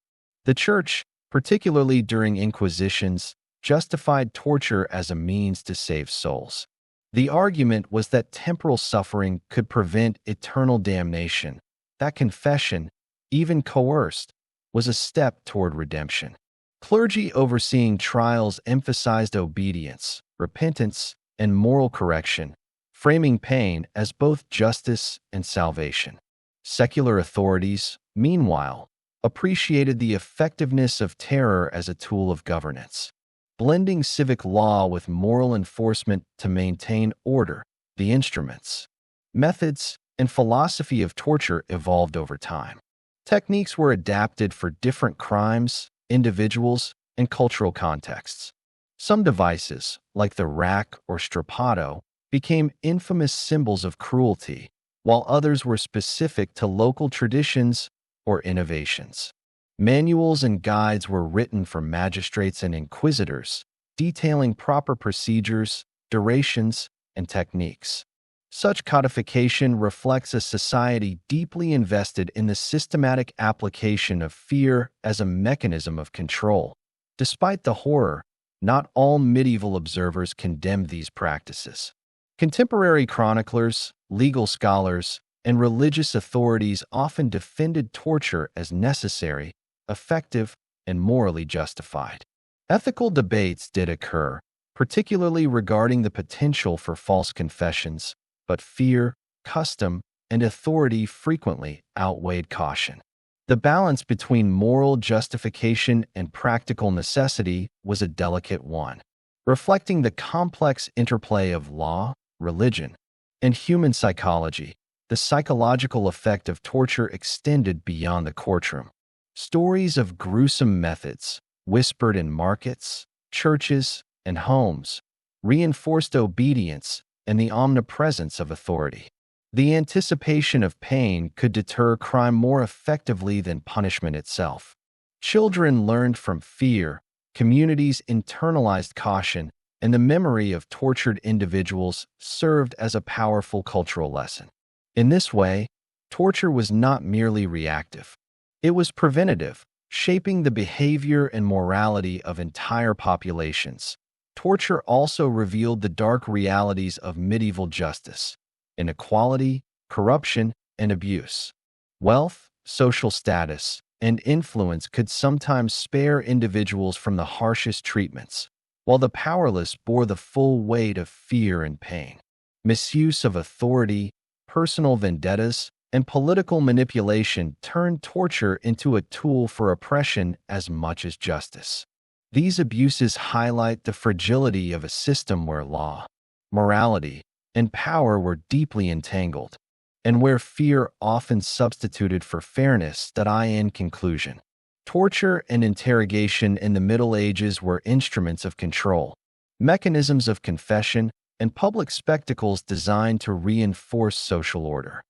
The Church, particularly during inquisitions, justified torture as a means to save souls. The argument was that temporal suffering could prevent eternal damnation, that confession, even coerced, was a step toward redemption. Clergy overseeing trials emphasized obedience, repentance, and moral correction, framing pain as both justice and salvation. Secular authorities, meanwhile, appreciated the effectiveness of terror as a tool of governance. Blending civic law with moral enforcement to maintain order, the instruments, methods, and philosophy of torture evolved over time. Techniques were adapted for different crimes, individuals, and cultural contexts. Some devices, like the rack or strappado, became infamous symbols of cruelty, while others were specific to local traditions or innovations. Manuals and guides were written for magistrates and inquisitors, detailing proper procedures, durations, and techniques. Such codification reflects a society deeply invested in the systematic application of fear as a mechanism of control. Despite the horror, not all medieval observers condemned these practices. Contemporary chroniclers, legal scholars, and religious authorities often defended torture as necessary, effective, and morally justified. Ethical debates did occur, particularly regarding the potential for false confessions, but fear, custom, and authority frequently outweighed caution. The balance between moral justification and practical necessity was a delicate one, reflecting the complex interplay of law, religion, and human psychology. The psychological effect of torture extended beyond the courtroom. Stories of gruesome methods, whispered in markets, churches, and homes, reinforced obedience and the omnipresence of authority. The anticipation of pain could deter crime more effectively than punishment itself. Children learned from fear, communities internalized caution, and the memory of tortured individuals served as a powerful cultural lesson. In this way, torture was not merely reactive. It was preventative, shaping the behavior and morality of entire populations. Torture also revealed the dark realities of medieval justice: inequality, corruption, and abuse. Wealth, social status, and influence could sometimes spare individuals from the harshest treatments, while the powerless bore the full weight of fear and pain. Misuse of authority, personal vendettas, and political manipulation turned torture into a tool for oppression as much as justice. These abuses highlight the fragility of a system where law, morality, and power were deeply entangled, and where fear often substituted for fairness. In conclusion, torture and interrogation in the Middle Ages were instruments of control, mechanisms of confession, and public spectacles designed to reinforce social order.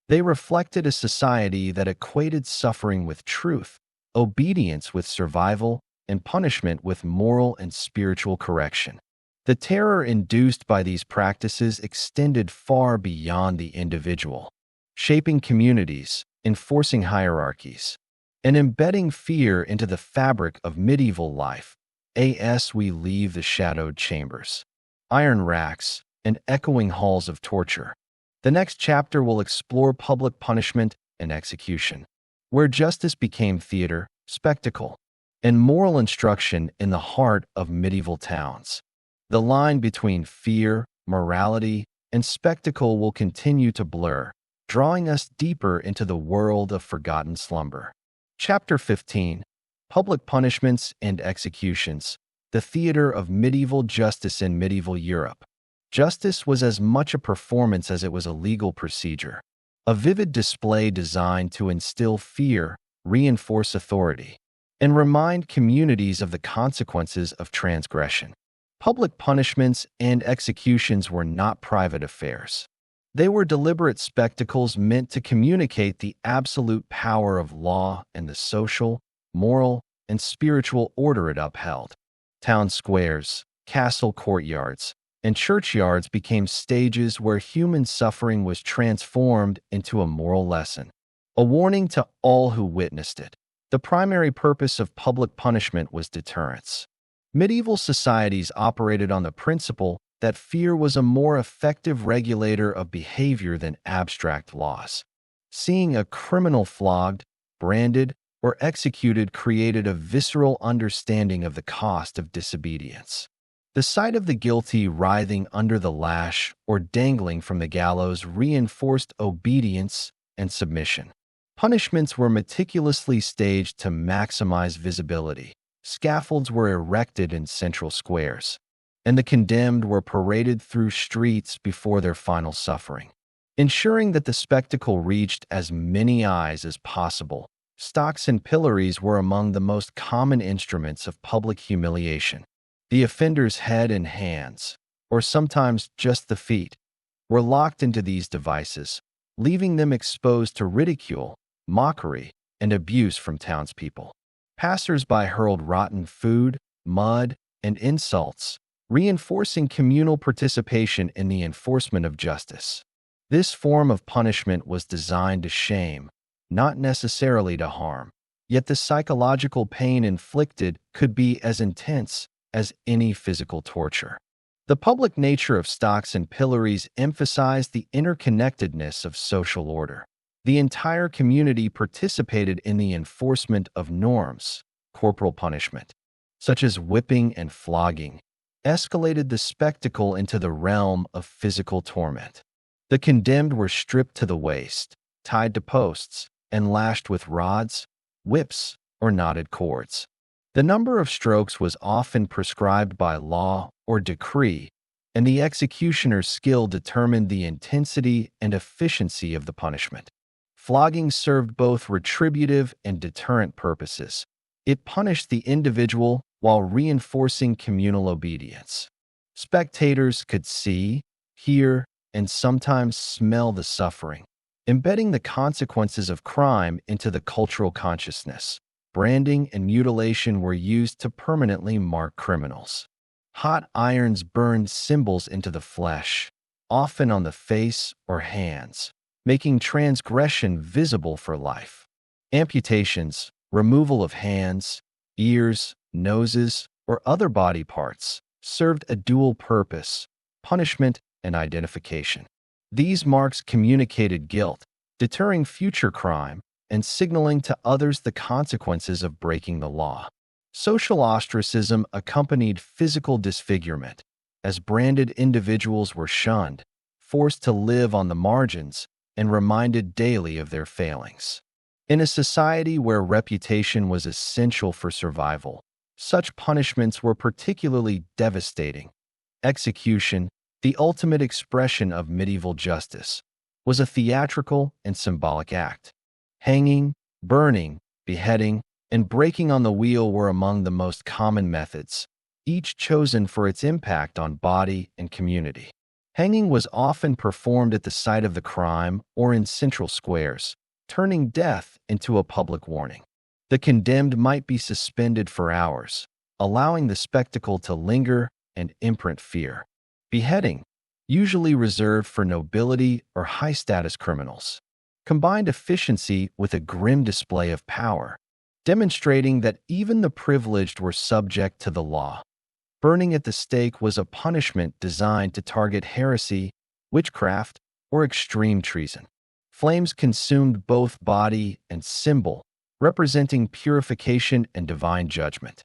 They reflected a society that equated suffering with truth, obedience with survival, and punishment with moral and spiritual correction. The terror induced by these practices extended far beyond the individual, shaping communities, enforcing hierarchies, and embedding fear into the fabric of medieval life. As we leave the shadowed chambers, iron racks, and echoing halls of torture, the next chapter will explore public punishment and execution, where justice became theater, spectacle, and moral instruction in the heart of medieval towns. The line between fear, morality, and spectacle will continue to blur, drawing us deeper into the world of Forgotten Slumber. Chapter 15: Public Punishments and Executions, the Theater of Medieval Justice in Medieval Europe. Justice was as much a performance as it was a legal procedure, a vivid display designed to instill fear, reinforce authority, and remind communities of the consequences of transgression. Public punishments and executions were not private affairs. They were deliberate spectacles meant to communicate the absolute power of law and the social, moral, and spiritual order it upheld. Town squares, castle courtyards, and churchyards became stages where human suffering was transformed into a moral lesson, a warning to all who witnessed it. The primary purpose of public punishment was deterrence. Medieval societies operated on the principle that fear was a more effective regulator of behavior than abstract laws. Seeing a criminal flogged, branded, or executed created a visceral understanding of the cost of disobedience. The sight of the guilty writhing under the lash or dangling from the gallows reinforced obedience and submission. Punishments were meticulously staged to maximize visibility. Scaffolds were erected in central squares, and the condemned were paraded through streets before their final suffering. Ensuring that the spectacle reached as many eyes as possible, stocks and pillories were among the most common instruments of public humiliation. The offender's head and hands, or sometimes just the feet, were locked into these devices, leaving them exposed to ridicule, mockery, and abuse from townspeople. Passers-by hurled rotten food, mud, and insults, reinforcing communal participation in the enforcement of justice. This form of punishment was designed to shame, not necessarily to harm, yet the psychological pain inflicted could be as intense as any physical torture. The public nature of stocks and pillories emphasized the interconnectedness of social order. The entire community participated in the enforcement of norms. Corporal punishment, such as whipping and flogging, escalated the spectacle into the realm of physical torment. The condemned were stripped to the waist, tied to posts, and lashed with rods, whips, or knotted cords. The number of strokes was often prescribed by law or decree, and the executioner's skill determined the intensity and efficiency of the punishment. Flogging served both retributive and deterrent purposes. It punished the individual while reinforcing communal obedience. Spectators could see, hear, and sometimes smell the suffering, embedding the consequences of crime into the cultural consciousness. Branding and mutilation were used to permanently mark criminals. Hot irons burned symbols into the flesh, often on the face or hands, making transgression visible for life. Amputations, removal of hands, ears, noses, or other body parts, served a dual purpose: punishment and identification. These marks communicated guilt, deterring future crime and signaling to others the consequences of breaking the law. Social ostracism accompanied physical disfigurement, as branded individuals were shunned, forced to live on the margins, and reminded daily of their failings. In a society where reputation was essential for survival, such punishments were particularly devastating. Execution, the ultimate expression of medieval justice, was a theatrical and symbolic act. Hanging, burning, beheading, and breaking on the wheel were among the most common methods, each chosen for its impact on body and community. Hanging was often performed at the site of the crime or in central squares, turning death into a public warning. The condemned might be suspended for hours, allowing the spectacle to linger and imprint fear. Beheading, usually reserved for nobility or high-status criminals, combined efficiency with a grim display of power, demonstrating that even the privileged were subject to the law. Burning at the stake was a punishment designed to target heresy, witchcraft, or extreme treason. Flames consumed both body and symbol, representing purification and divine judgment.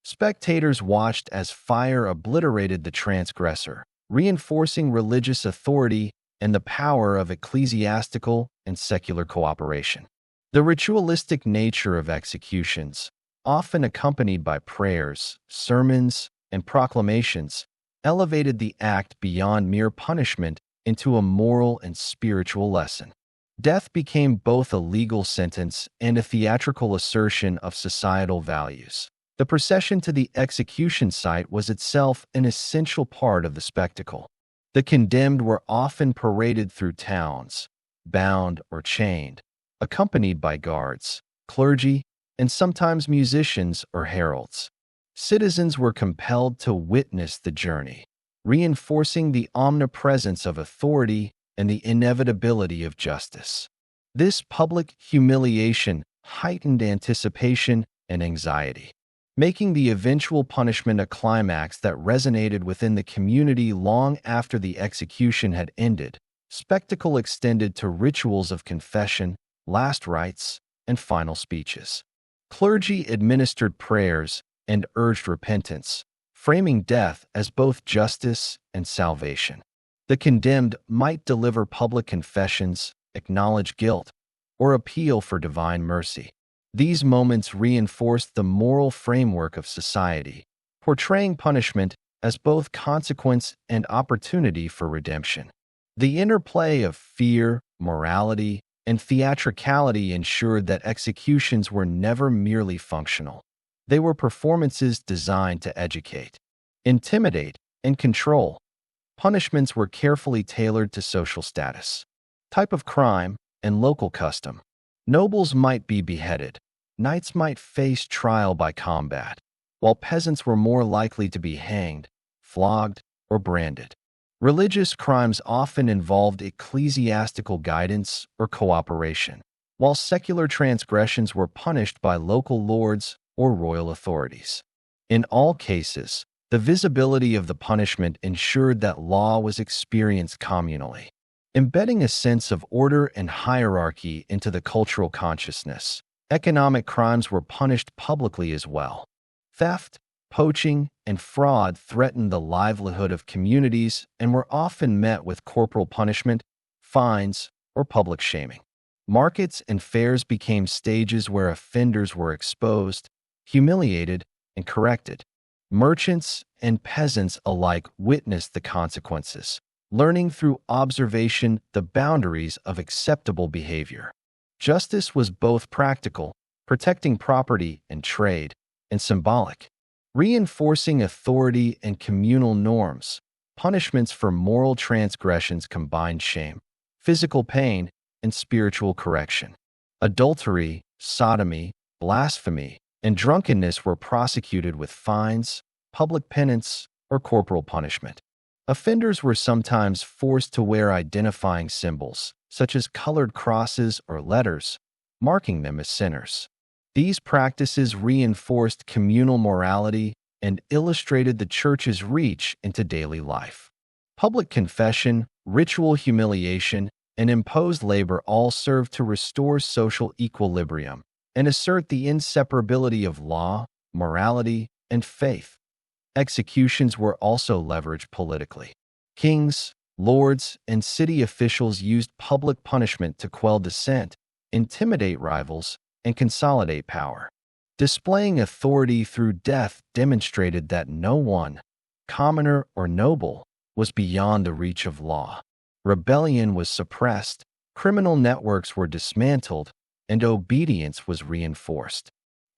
Spectators watched as fire obliterated the transgressor, reinforcing religious authority and the power of ecclesiastical and secular cooperation. The ritualistic nature of executions, often accompanied by prayers, sermons, and proclamations, elevated the act beyond mere punishment into a moral and spiritual lesson. Death became both a legal sentence and a theatrical assertion of societal values. The procession to the execution site was itself an essential part of the spectacle. The condemned were often paraded through towns, bound or chained, accompanied by guards, clergy, and sometimes musicians or heralds. Citizens were compelled to witness the journey, reinforcing the omnipresence of authority and the inevitability of justice. This public humiliation heightened anticipation and anxiety, making the eventual punishment a climax that resonated within the community long after the execution had ended. Spectacle extended to rituals of confession, last rites, and final speeches. Clergy administered prayers and urged repentance, framing death as both justice and salvation. The condemned might deliver public confessions, acknowledge guilt, or appeal for divine mercy. These moments reinforced the moral framework of society, portraying punishment as both consequence and opportunity for redemption. The interplay of fear, morality, and theatricality ensured that executions were never merely functional. They were performances designed to educate, intimidate, and control. Punishments were carefully tailored to social status, type of crime, and local custom. Nobles might be beheaded. Knights might face trial by combat, while peasants were more likely to be hanged, flogged, or branded. Religious crimes often involved ecclesiastical guidance or cooperation, while secular transgressions were punished by local lords or royal authorities. In all cases, the visibility of the punishment ensured that law was experienced communally, embedding a sense of order and hierarchy into the cultural consciousness. Economic crimes were punished publicly as well. Theft, poaching, and fraud threatened the livelihood of communities and were often met with corporal punishment, fines, or public shaming. Markets and fairs became stages where offenders were exposed, humiliated, and corrected. Merchants and peasants alike witnessed the consequences, learning through observation the boundaries of acceptable behavior. Justice was both practical, protecting property and trade, and symbolic, reinforcing authority and communal norms. Punishments for moral transgressions combined shame, physical pain, and spiritual correction. Adultery, sodomy, blasphemy, and drunkenness were prosecuted with fines, public penance, or corporal punishment. Offenders were sometimes forced to wear identifying symbols, such as colored crosses or letters, marking them as sinners. These practices reinforced communal morality and illustrated the church's reach into daily life. Public confession, ritual humiliation, and imposed labor all served to restore social equilibrium and assert the inseparability of law, morality, and faith. Executions were also leveraged politically. Kings, lords, and city officials used public punishment to quell dissent, intimidate rivals, and consolidate power. Displaying authority through death demonstrated that no one, commoner or noble, was beyond the reach of law. Rebellion was suppressed, criminal networks were dismantled, and obedience was reinforced.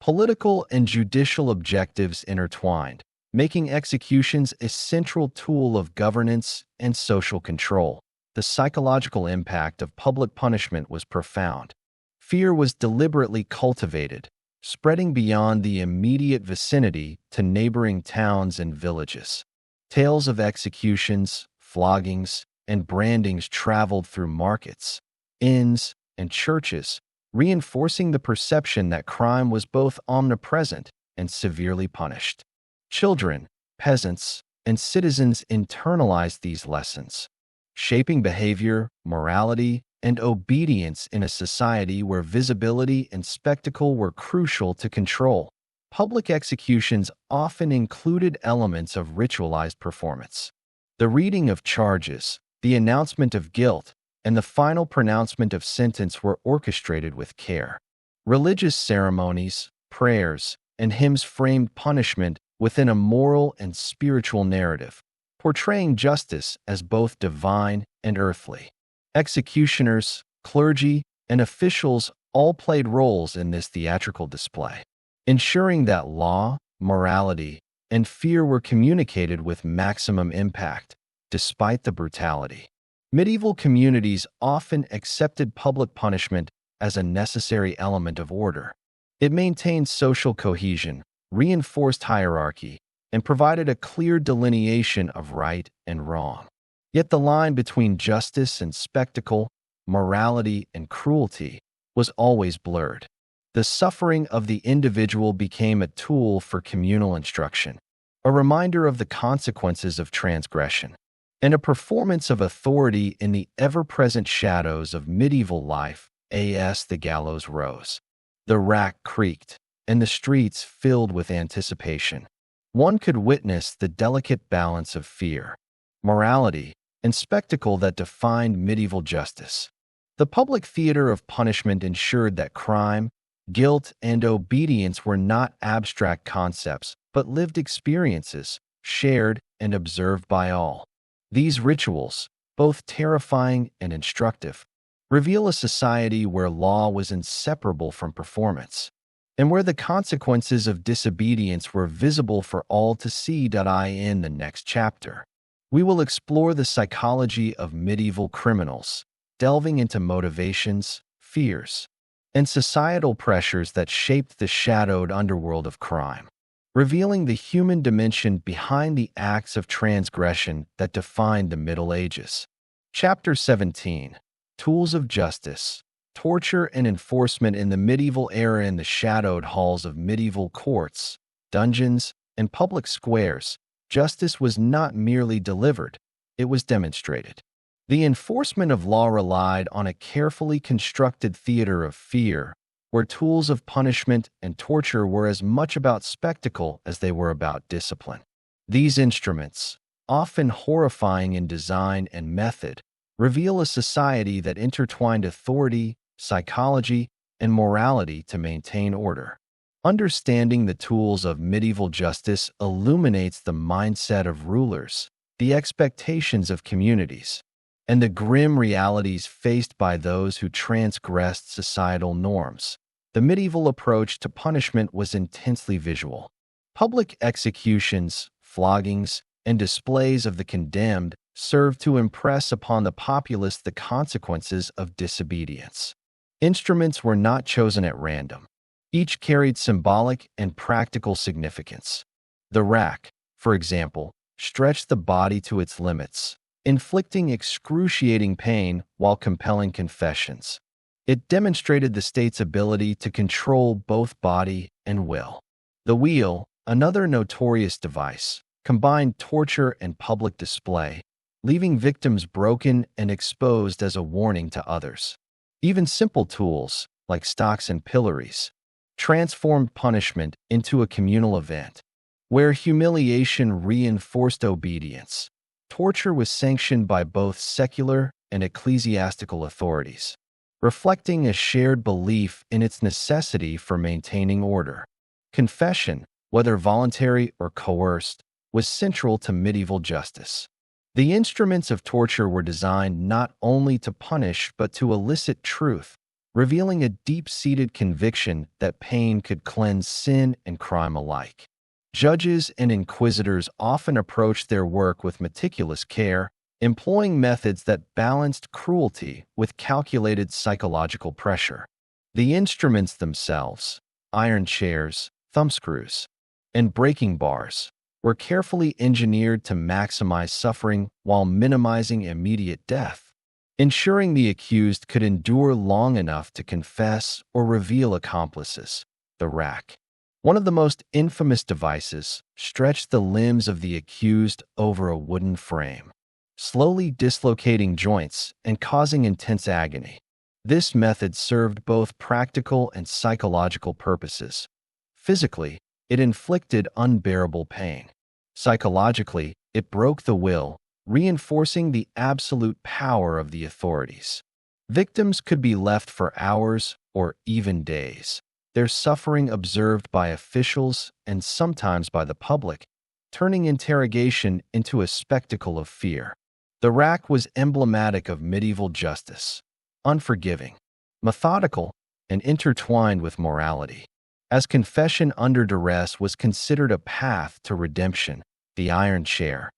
Political and judicial objectives intertwined, making executions a central tool of governance and social control. The psychological impact of public punishment was profound. Fear was deliberately cultivated, spreading beyond the immediate vicinity to neighboring towns and villages. Tales of executions, floggings, and brandings traveled through markets, inns, and churches, reinforcing the perception that crime was both omnipresent and severely punished. Children, peasants, and citizens internalized these lessons, shaping behavior, morality, and obedience in a society where visibility and spectacle were crucial to control. Public executions often included elements of ritualized performance. The reading of charges, the announcement of guilt, and the final pronouncement of sentence were orchestrated with care. Religious ceremonies, prayers, and hymns framed punishment within a moral and spiritual narrative, portraying justice as both divine and earthly. Executioners, clergy, and officials all played roles in this theatrical display, ensuring that law, morality, and fear were communicated with maximum impact, despite the brutality. Medieval communities often accepted public punishment as a necessary element of order. It maintained social cohesion, reinforced hierarchy, and provided a clear delineation of right and wrong. Yet the line between justice and spectacle, morality and cruelty, was always blurred. The suffering of the individual became a tool for communal instruction, a reminder of the consequences of transgression, and a performance of authority in the ever-present shadows of medieval life. As the gallows rose, the rack creaked, and the streets filled with anticipation. One could witness the delicate balance of fear, morality, and spectacle that defined medieval justice. The public theater of punishment ensured that crime, guilt, and obedience were not abstract concepts, but lived experiences, shared and observed by all. These rituals, both terrifying and instructive, reveal a society where law was inseparable from performance, and where the consequences of disobedience were visible for all to see. In the next chapter, we will explore the psychology of medieval criminals, delving into motivations, fears, and societal pressures that shaped the shadowed underworld of crime, revealing the human dimension behind the acts of transgression that defined the Middle Ages. Chapter 17: Tools of Justice. Torture and enforcement in the medieval era. In the shadowed halls of medieval courts, dungeons, and public squares, justice was not merely delivered, it was demonstrated. The enforcement of law relied on a carefully constructed theater of fear, where tools of punishment and torture were as much about spectacle as they were about discipline. These instruments, often horrifying in design and method, reveal a society that intertwined authority, psychology, and morality to maintain order. Understanding the tools of medieval justice illuminates the mindset of rulers, the expectations of communities, and the grim realities faced by those who transgressed societal norms. The medieval approach to punishment was intensely visual. Public executions, floggings, and displays of the condemned served to impress upon the populace the consequences of disobedience. Instruments were not chosen at random. Each carried symbolic and practical significance. The rack, for example, stretched the body to its limits, inflicting excruciating pain while compelling confessions. It demonstrated the state's ability to control both body and will. The wheel, another notorious device, combined torture and public display, leaving victims broken and exposed as a warning to others. Even simple tools, like stocks and pillories, transformed punishment into a communal event, where humiliation reinforced obedience. Torture was sanctioned by both secular and ecclesiastical authorities, reflecting a shared belief in its necessity for maintaining order. Confession, whether voluntary or coerced, was central to medieval justice. The instruments of torture were designed not only to punish but to elicit truth, revealing a deep-seated conviction that pain could cleanse sin and crime alike. Judges and inquisitors often approached their work with meticulous care, employing methods that balanced cruelty with calculated psychological pressure. The instruments themselves, iron chairs, thumbscrews, and breaking bars, were carefully engineered to maximize suffering while minimizing immediate death, ensuring the accused could endure long enough to confess or reveal accomplices. The rack, one of the most infamous devices, stretched the limbs of the accused over a wooden frame, slowly dislocating joints and causing intense agony. This method served both practical and psychological purposes. Physically, it inflicted unbearable pain. Psychologically, it broke the will, reinforcing the absolute power of the authorities. Victims could be left for hours or even days, their suffering observed by officials and sometimes by the public, turning interrogation into a spectacle of fear. The rack was emblematic of medieval justice, unforgiving, methodical, and intertwined with morality. As confession under duress was considered a path to redemption, the iron chair,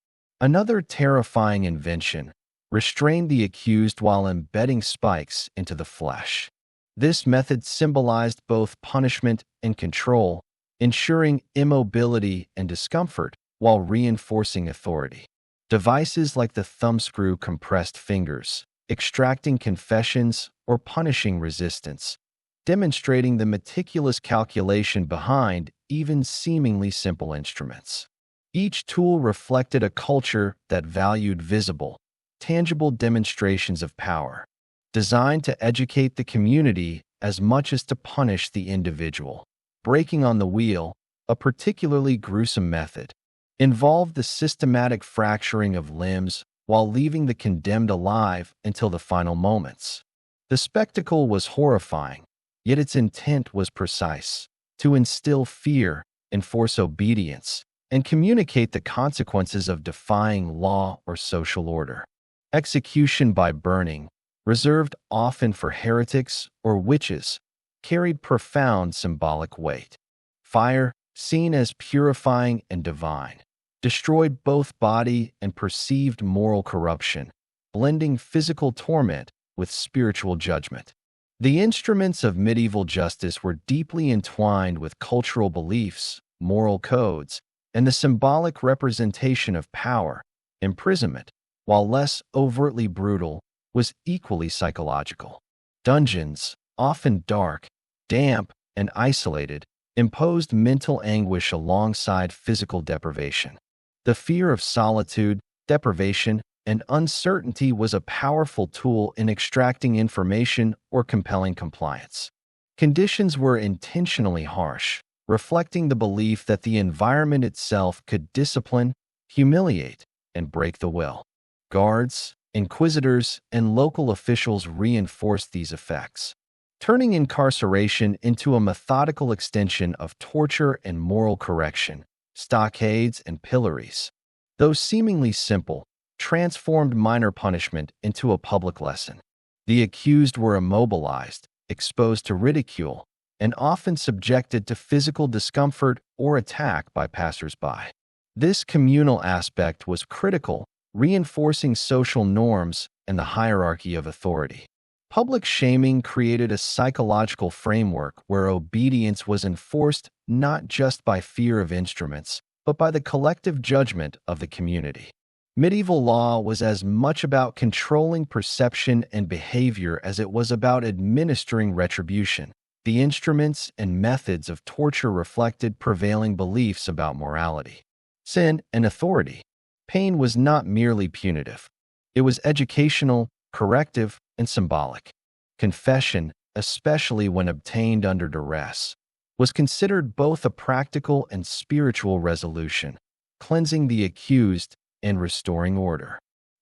another terrifying invention, restrained the accused while embedding spikes into the flesh. This method symbolized both punishment and control, ensuring immobility and discomfort while reinforcing authority. Devices like the thumbscrew compressed fingers, extracting confessions or punishing resistance, demonstrating the meticulous calculation behind even seemingly simple instruments. Each tool reflected a culture that valued visible, tangible demonstrations of power, designed to educate the community as much as to punish the individual. Breaking on the wheel, a particularly gruesome method, involved the systematic fracturing of limbs while leaving the condemned alive until the final moments. The spectacle was horrifying, yet its intent was precise: to instill fear, enforce obedience, and communicate the consequences of defying law or social order. Execution by burning, reserved often for heretics or witches, carried profound symbolic weight. Fire, seen as purifying and divine, destroyed both body and perceived moral corruption, blending physical torment with spiritual judgment. The instruments of medieval justice were deeply entwined with cultural beliefs, moral codes, and the symbolic representation of power. Imprisonment, while less overtly brutal, was equally psychological. Dungeons, often dark, damp, and isolated, imposed mental anguish alongside physical deprivation. The fear of solitude, deprivation, and uncertainty was a powerful tool in extracting information or compelling compliance. Conditions were intentionally harsh, reflecting the belief that the environment itself could discipline, humiliate, and break the will. Guards, inquisitors, and local officials reinforced these effects, turning incarceration into a methodical extension of torture and moral correction. Stockades and pillories, though seemingly simple, transformed minor punishment into a public lesson. The accused were immobilized, exposed to ridicule, and often subjected to physical discomfort or attack by passers-by. This communal aspect was critical, reinforcing social norms and the hierarchy of authority. Public shaming created a psychological framework where obedience was enforced not just by fear of instruments, but by the collective judgment of the community. Medieval law was as much about controlling perception and behavior as it was about administering retribution. The instruments and methods of torture reflected prevailing beliefs about morality, sin, and authority. Pain was not merely punitive. It was educational, corrective, and symbolic. Confession, especially when obtained under duress, was considered both a practical and spiritual resolution, cleansing the accused and restoring order.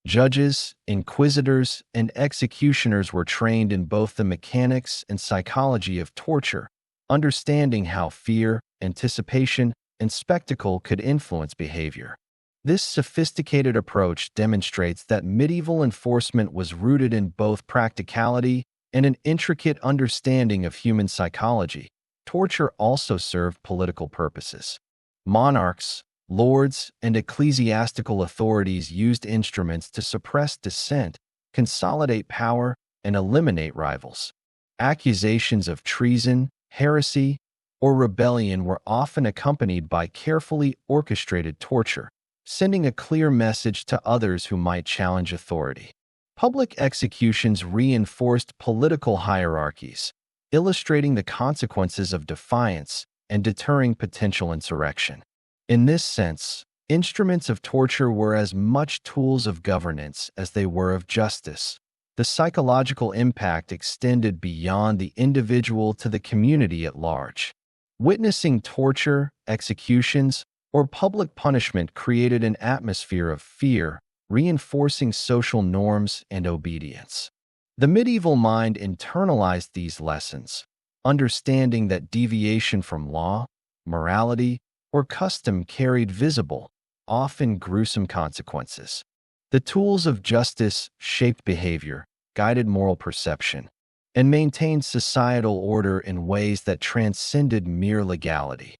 Judges, inquisitors, and executioners were trained in both the mechanics and psychology of torture, understanding how fear, anticipation, and spectacle could influence behavior. This sophisticated approach demonstrates that medieval enforcement was rooted in both practicality and an intricate understanding of human psychology. Torture also served political purposes. Monarchs, lords, and ecclesiastical authorities used instruments to suppress dissent, consolidate power, and eliminate rivals. Accusations of treason, heresy, or rebellion were often accompanied by carefully orchestrated torture, sending a clear message to others who might challenge authority. Public executions reinforced political hierarchies, illustrating the consequences of defiance and deterring potential insurrection. In this sense, instruments of torture were as much tools of governance as they were of justice. The psychological impact extended beyond the individual to the community at large. Witnessing torture, executions, or public punishment created an atmosphere of fear, reinforcing social norms and obedience. The medieval mind internalized these lessons, understanding that deviation from law, morality, or custom carried visible, often gruesome consequences. The tools of justice shaped behavior, guided moral perception, and maintained societal order in ways that transcended mere legality.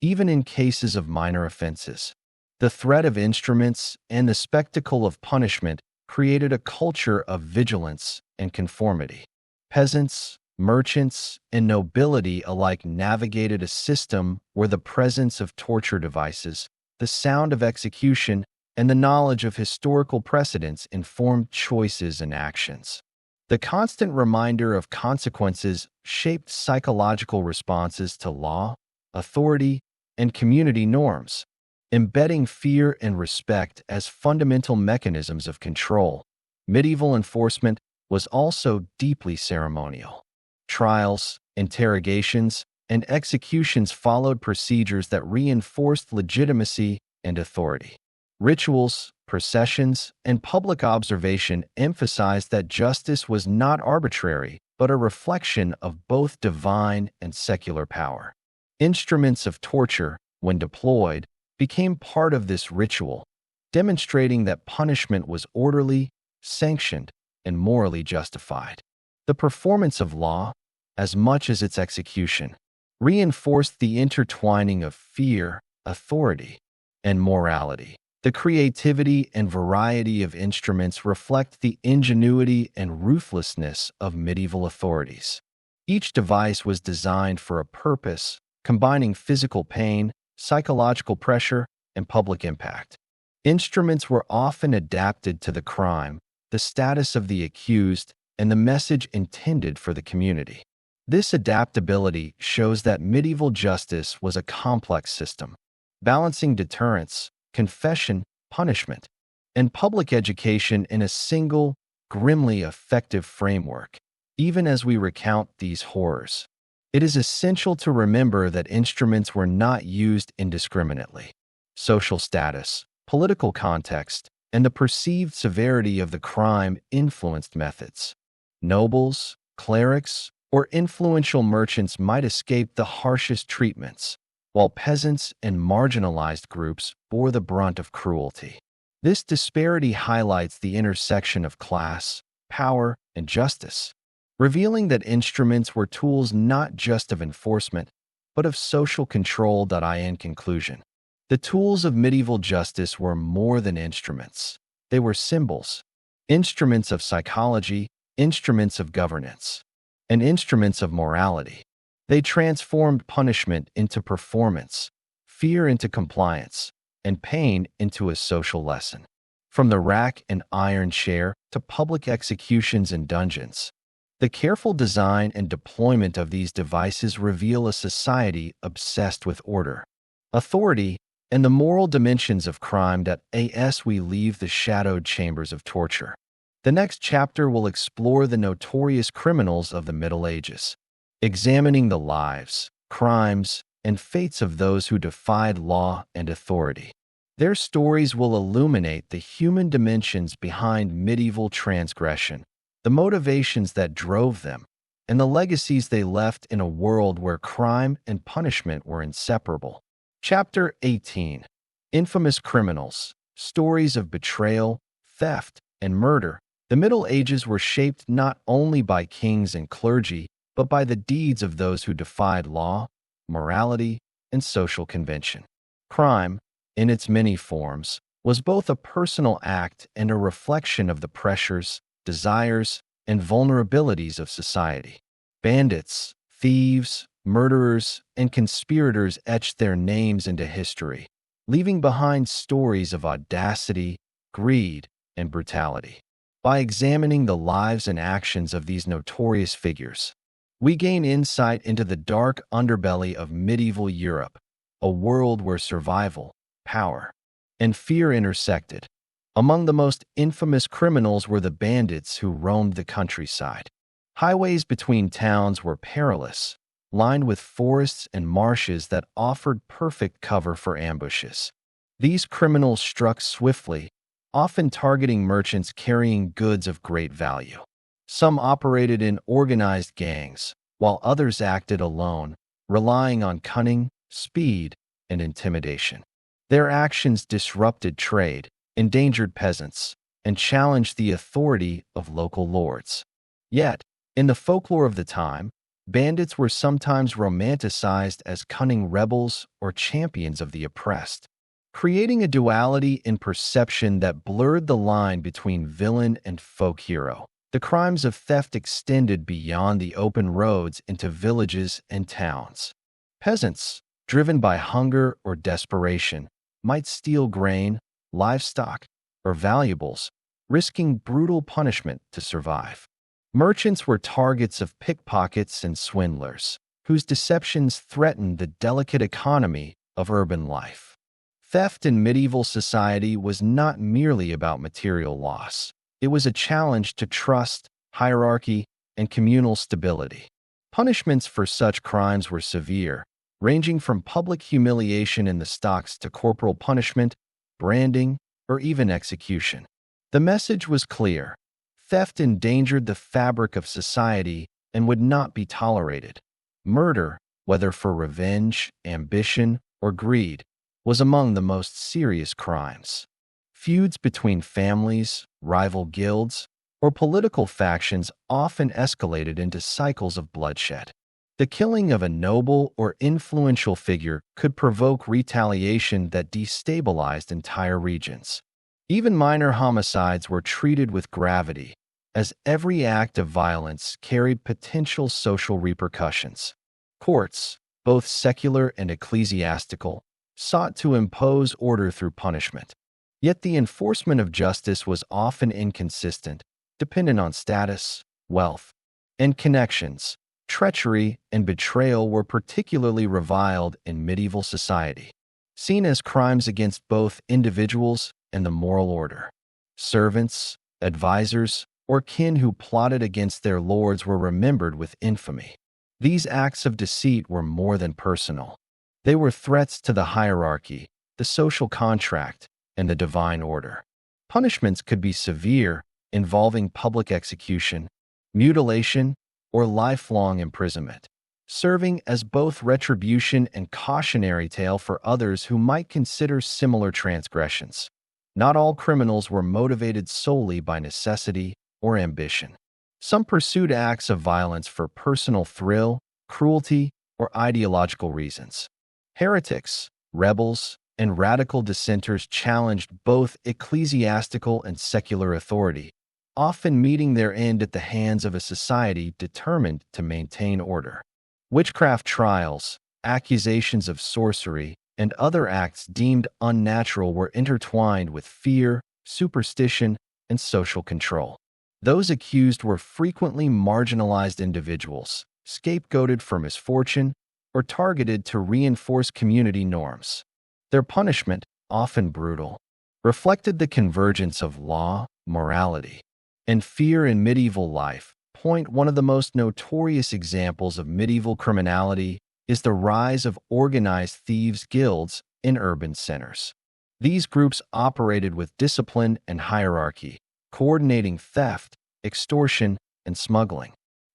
Even in cases of minor offenses, the threat of instruments and the spectacle of punishment created a culture of vigilance and conformity. Peasants, merchants, and nobility alike navigated a system where the presence of torture devices, the sound of execution, and the knowledge of historical precedents informed choices and actions. The constant reminder of consequences shaped psychological responses to law, authority, and community norms, embedding fear and respect as fundamental mechanisms of control. Medieval enforcement was also deeply ceremonial. Trials, interrogations, and executions followed procedures that reinforced legitimacy and authority. Rituals, processions, and public observation emphasized that justice was not arbitrary, but a reflection of both divine and secular power. Instruments of torture, when deployed, became part of this ritual, demonstrating that punishment was orderly, sanctioned, and morally justified. The performance of law, as much as its execution, reinforced the intertwining of fear, authority, and morality. The creativity and variety of instruments reflect the ingenuity and ruthlessness of medieval authorities. Each device was designed for a purpose, combining physical pain, psychological pressure, and public impact. Instruments were often adapted to the crime, the status of the accused, and the message intended for the community. This adaptability shows that medieval justice was a complex system, balancing deterrence, confession, punishment, and public education in a single, grimly effective framework. Even as we recount these horrors, it is essential to remember that instruments were not used indiscriminately. Social status, political context, and the perceived severity of the crime influenced methods. Nobles, clerics, or influential merchants might escape the harshest treatments, while peasants and marginalized groups bore the brunt of cruelty. This disparity highlights the intersection of class, power, and justice, revealing that instruments were tools not just of enforcement, but of social control. In conclusion, the tools of medieval justice were more than instruments. They were symbols, instruments of psychology, instruments of governance, and instruments of morality. They transformed punishment into performance, fear into compliance, and pain into a social lesson. From the rack and iron chair to public executions and dungeons, the careful design and deployment of these devices reveal a society obsessed with order, authority, and the moral dimensions of crime. As we leave the shadowed chambers of torture, the next chapter will explore the notorious criminals of the Middle Ages, examining the lives, crimes, and fates of those who defied law and authority. Their stories will illuminate the human dimensions behind medieval transgression, the motivations that drove them, and the legacies they left in a world where crime and punishment were inseparable. Chapter 18: Infamous Criminals, Stories of Betrayal, Theft, and Murder. The Middle Ages were shaped not only by kings and clergy, but by the deeds of those who defied law, morality, and social convention. Crime, in its many forms, was both a personal act and a reflection of the pressures, desires, and vulnerabilities of society. Bandits, thieves, murderers, and conspirators etched their names into history, leaving behind stories of audacity, greed, and brutality. By examining the lives and actions of these notorious figures, we gain insight into the dark underbelly of medieval Europe, a world where survival, power, and fear intersected. Among the most infamous criminals were the bandits who roamed the countryside. Highways between towns were perilous, lined with forests and marshes that offered perfect cover for ambushes. These criminals struck swiftly, often targeting merchants carrying goods of great value. Some operated in organized gangs, while others acted alone, relying on cunning, speed, and intimidation. Their actions disrupted trade, endangered peasants, and challenged the authority of local lords. Yet, in the folklore of the time, bandits were sometimes romanticized as cunning rebels or champions of the oppressed, creating a duality in perception that blurred the line between villain and folk hero. The crimes of theft extended beyond the open roads into villages and towns. Peasants, driven by hunger or desperation, might steal grain, livestock, or valuables, risking brutal punishment to survive. Merchants were targets of pickpockets and swindlers, whose deceptions threatened the delicate economy of urban life. Theft in medieval society was not merely about material loss. It was a challenge to trust, hierarchy, and communal stability. Punishments for such crimes were severe, ranging from public humiliation in the stocks to corporal punishment, branding, or even execution. The message was clear: theft endangered the fabric of society and would not be tolerated. Murder, whether for revenge, ambition, or greed, was among the most serious crimes. Feuds between families, rival guilds, or political factions often escalated into cycles of bloodshed. The killing of a noble or influential figure could provoke retaliation that destabilized entire regions. Even minor homicides were treated with gravity, as every act of violence carried potential social repercussions. Courts, both secular and ecclesiastical, sought to impose order through punishment. Yet the enforcement of justice was often inconsistent, dependent on status, wealth, and connections. Treachery and betrayal were particularly reviled in medieval society, seen as crimes against both individuals and the moral order. Servants, advisors, or kin who plotted against their lords were remembered with infamy. These acts of deceit were more than personal. They were threats to the hierarchy, the social contract, and the divine order. Punishments could be severe, involving public execution, mutilation, or lifelong imprisonment, serving as both retribution and cautionary tale for others who might consider similar transgressions. Not all criminals were motivated solely by necessity or ambition. Some pursued acts of violence for personal thrill, cruelty, or ideological reasons. Heretics, rebels, and radical dissenters challenged both ecclesiastical and secular authority, often meeting their end at the hands of a society determined to maintain order. Witchcraft trials, accusations of sorcery, and other acts deemed unnatural were intertwined with fear, superstition, and social control. Those accused were frequently marginalized individuals, scapegoated for misfortune, or targeted to reinforce community norms. Their punishment, often brutal, reflected the convergence of law, morality, and fear in medieval life. One of the most notorious examples of medieval criminality is the rise of organized thieves' guilds in urban centers. These groups operated with discipline and hierarchy, coordinating theft, extortion, and smuggling.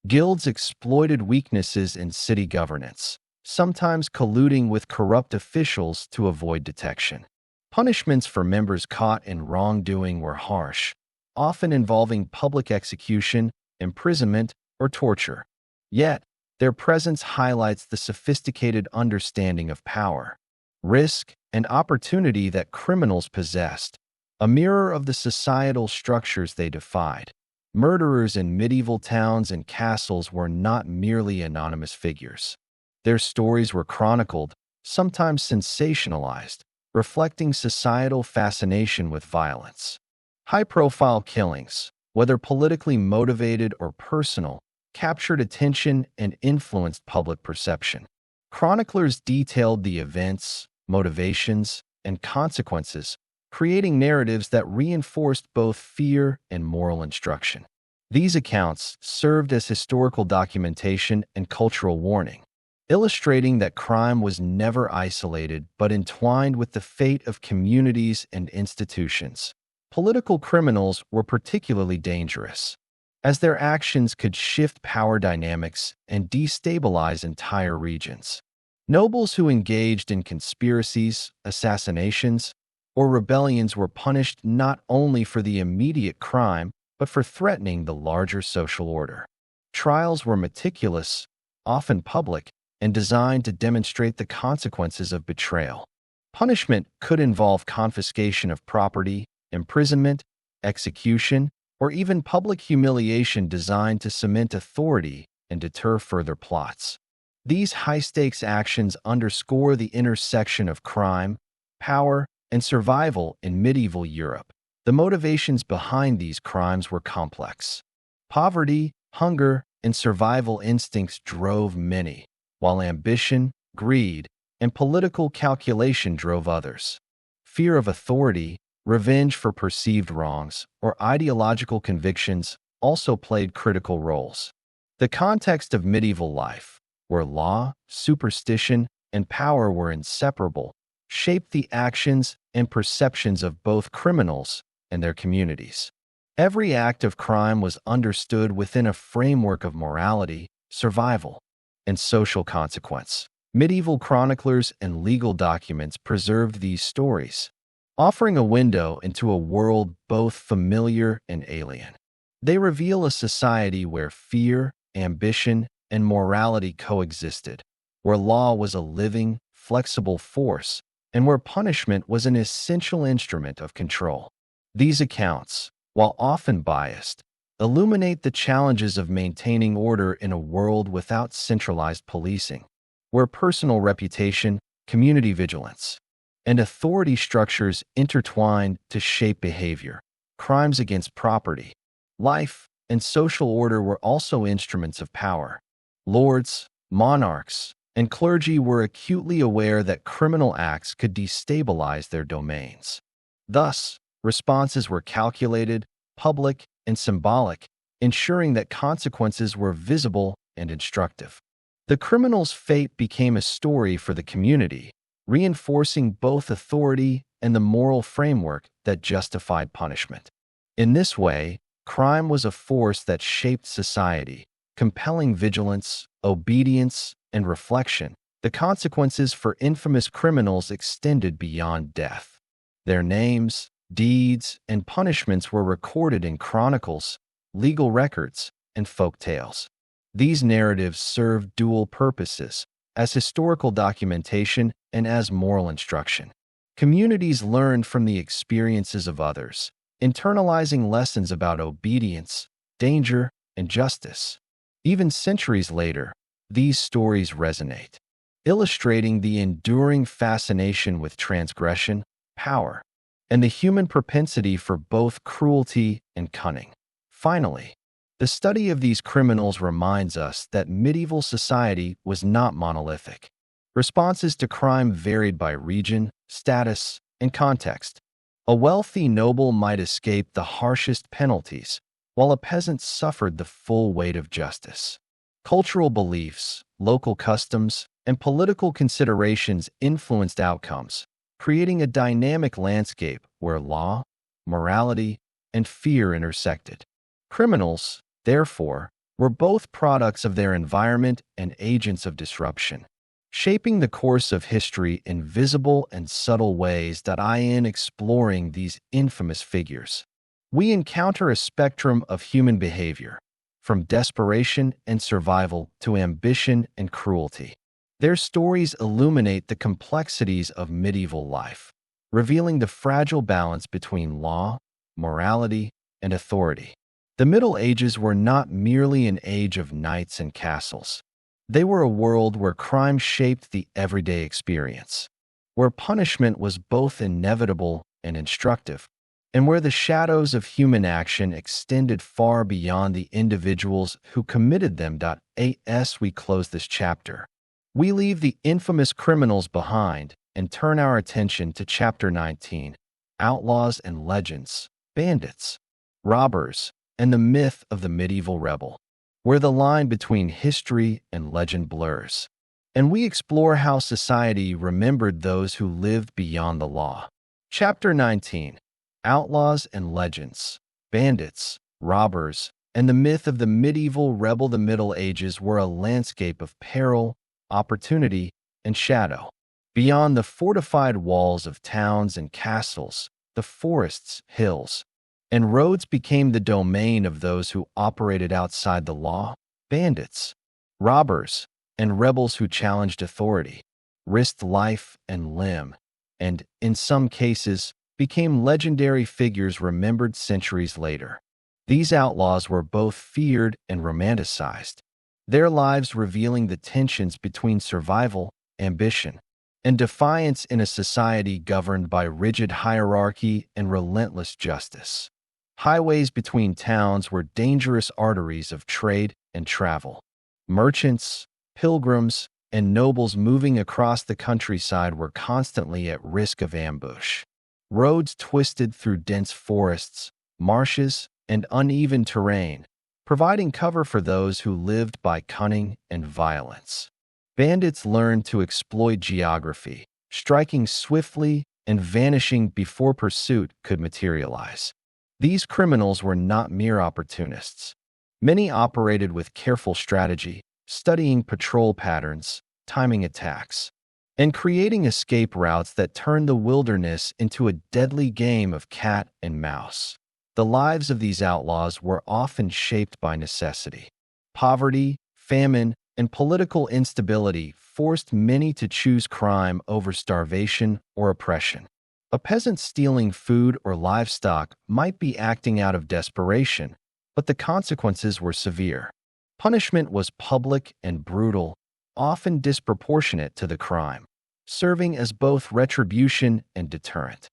Guilds exploited weaknesses in city governance, sometimes colluding with corrupt officials to avoid detection. Punishments for members caught in wrongdoing were harsh, often involving public execution, imprisonment, or torture. Yet, their presence highlights the sophisticated understanding of power, risk, and opportunity that criminals possessed, a mirror of the societal structures they defied. Murderers in medieval towns and castles were not merely anonymous figures. Their stories were chronicled, sometimes sensationalized, reflecting societal fascination with violence. High-profile killings, whether politically motivated or personal, captured attention and influenced public perception. Chroniclers detailed the events, motivations, and consequences, creating narratives that reinforced both fear and moral instruction. These accounts served as historical documentation and cultural warning, illustrating that crime was never isolated but entwined with the fate of communities and institutions. Political criminals were particularly dangerous, as their actions could shift power dynamics and destabilize entire regions. Nobles who engaged in conspiracies, assassinations, or rebellions were punished not only for the immediate crime, but for threatening the larger social order. Trials were meticulous, often public, and designed to demonstrate the consequences of betrayal. Punishment could involve confiscation of property, imprisonment, execution, or even public humiliation designed to cement authority and deter further plots. These high-stakes actions underscore the intersection of crime, power, and survival in medieval Europe. The motivations behind these crimes were complex. Poverty, hunger, and survival instincts drove many, while ambition, greed, and political calculation drove others. Fear of authority, revenge for perceived wrongs, or ideological convictions also played critical roles. The context of medieval life, where law, superstition, and power were inseparable, shaped the actions and perceptions of both criminals and their communities. Every act of crime was understood within a framework of morality, survival, and social consequence. Medieval chroniclers and legal documents preserved these stories, offering a window into a world both familiar and alien. They reveal a society where fear, ambition, and morality coexisted, where law was a living, flexible force, and where punishment was an essential instrument of control. These accounts, while often biased, illuminate the challenges of maintaining order in a world without centralized policing, where personal reputation, community vigilance, and authority structures intertwined to shape behavior. Crimes against property, life, and social order were also instruments of power. Lords, monarchs, and clergy were acutely aware that criminal acts could destabilize their domains. Thus, responses were calculated, public, and symbolic, ensuring that consequences were visible and instructive. The criminal's fate became a story for the community, reinforcing both authority and the moral framework that justified punishment. In this way, crime was a force that shaped society, compelling vigilance, obedience, and reflection. The consequences for infamous criminals extended beyond death. Their names, deeds, and punishments were recorded in chronicles, legal records, and folk tales. These narratives served dual purposes, as historical documentation and as moral instruction. Communities learned from the experiences of others, internalizing lessons about obedience, danger, and justice. Even centuries later, these stories resonate, illustrating the enduring fascination with transgression, power, and the human propensity for both cruelty and cunning. Finally, the study of these criminals reminds us that medieval society was not monolithic. Responses to crime varied by region, status, and context. A wealthy noble might escape the harshest penalties, while a peasant suffered the full weight of justice. Cultural beliefs, local customs, and political considerations influenced outcomes, creating a dynamic landscape where law, morality, and fear intersected. Criminals, therefore, were both products of their environment and agents of disruption, shaping the course of history in visible and subtle ways. In exploring these infamous figures, we encounter a spectrum of human behavior, from desperation and survival to ambition and cruelty. Their stories illuminate the complexities of medieval life, revealing the fragile balance between law, morality, and authority. The Middle Ages were not merely an age of knights and castles. They were a world where crime shaped the everyday experience, where punishment was both inevitable and instructive, and where the shadows of human action extended far beyond the individuals who committed them. As we close this chapter, we leave the infamous criminals behind and turn our attention to Chapter 19, Outlaws and Legends, Bandits, Robbers, and the Myth of the Medieval Rebel, where the line between history and legend blurs, and we explore how society remembered those who lived beyond the law. Chapter 19, Outlaws and Legends, Bandits, Robbers, and the Myth of the Medieval Rebel. The Middle Ages were a landscape of peril, opportunity, and shadow. Beyond the fortified walls of towns and castles, the forests, hills, and roads became the domain of those who operated outside the law. Bandits, robbers, and rebels who challenged authority, risked life and limb, and, in some cases, became legendary figures remembered centuries later. These outlaws were both feared and romanticized, their lives revealing the tensions between survival, ambition, and defiance in a society governed by rigid hierarchy and relentless justice. Highways between towns were dangerous arteries of trade and travel. Merchants, pilgrims, and nobles moving across the countryside were constantly at risk of ambush. Roads twisted through dense forests, marshes, and uneven terrain, providing cover for those who lived by cunning and violence. Bandits learned to exploit geography, striking swiftly and vanishing before pursuit could materialize. These criminals were not mere opportunists. Many operated with careful strategy, studying patrol patterns, timing attacks, and creating escape routes that turned the wilderness into a deadly game of cat and mouse. The lives of these outlaws were often shaped by necessity. Poverty, famine, and political instability forced many to choose crime over starvation or oppression. A peasant stealing food or livestock might be acting out of desperation, but the consequences were severe. Punishment was public and brutal, often disproportionate to the crime, serving as both retribution and deterrent.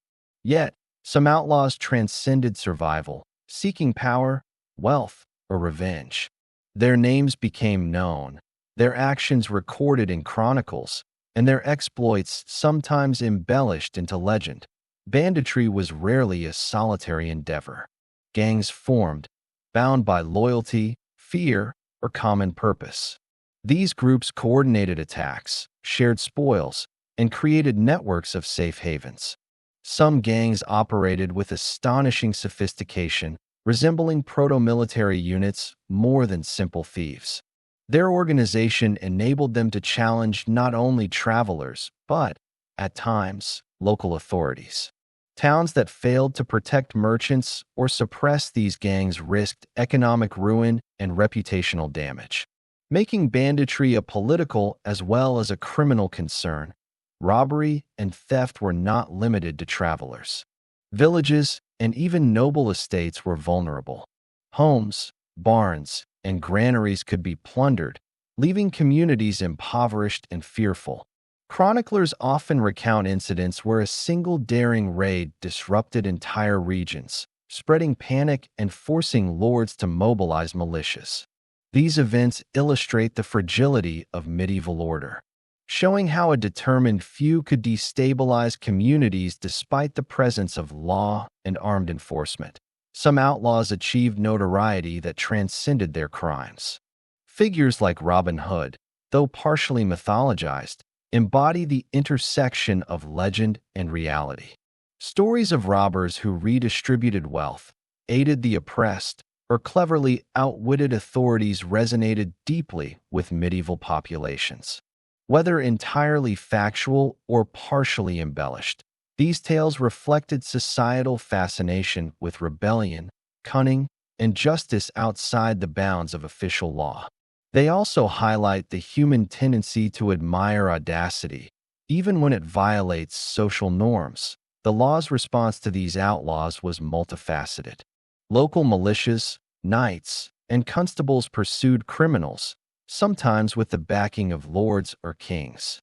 Yet, some outlaws transcended survival, seeking power, wealth, or revenge. Their names became known, their actions recorded in chronicles, and their exploits sometimes embellished into legend. Banditry was rarely a solitary endeavor. Gangs formed, bound by loyalty, fear, or common purpose. These groups coordinated attacks, shared spoils, and created networks of safe havens. Some gangs operated with astonishing sophistication, resembling proto-military units more than simple thieves. Their organization enabled them to challenge not only travelers, but, at times, local authorities. Towns that failed to protect merchants or suppress these gangs risked economic ruin and reputational damage. Making banditry a political as well as a criminal concern, robbery and theft were not limited to travelers. Villages and even noble estates were vulnerable. Homes, barns, and granaries could be plundered, leaving communities impoverished and fearful. Chroniclers often recount incidents where a single daring raid disrupted entire regions, spreading panic and forcing lords to mobilize militias. These events illustrate the fragility of medieval order, showing how a determined few could destabilize communities despite the presence of law and armed enforcement. Some outlaws achieved notoriety that transcended their crimes. Figures like Robin Hood, though partially mythologized, embody the intersection of legend and reality. Stories of robbers who redistributed wealth, aided the oppressed, or cleverly outwitted authorities resonated deeply with medieval populations. Whether entirely factual or partially embellished, these tales reflected societal fascination with rebellion, cunning, and justice outside the bounds of official law. They also highlight the human tendency to admire audacity, even when it violates social norms. The law's response to these outlaws was multifaceted. Local militias, knights, and constables pursued criminals, sometimes with the backing of lords or kings.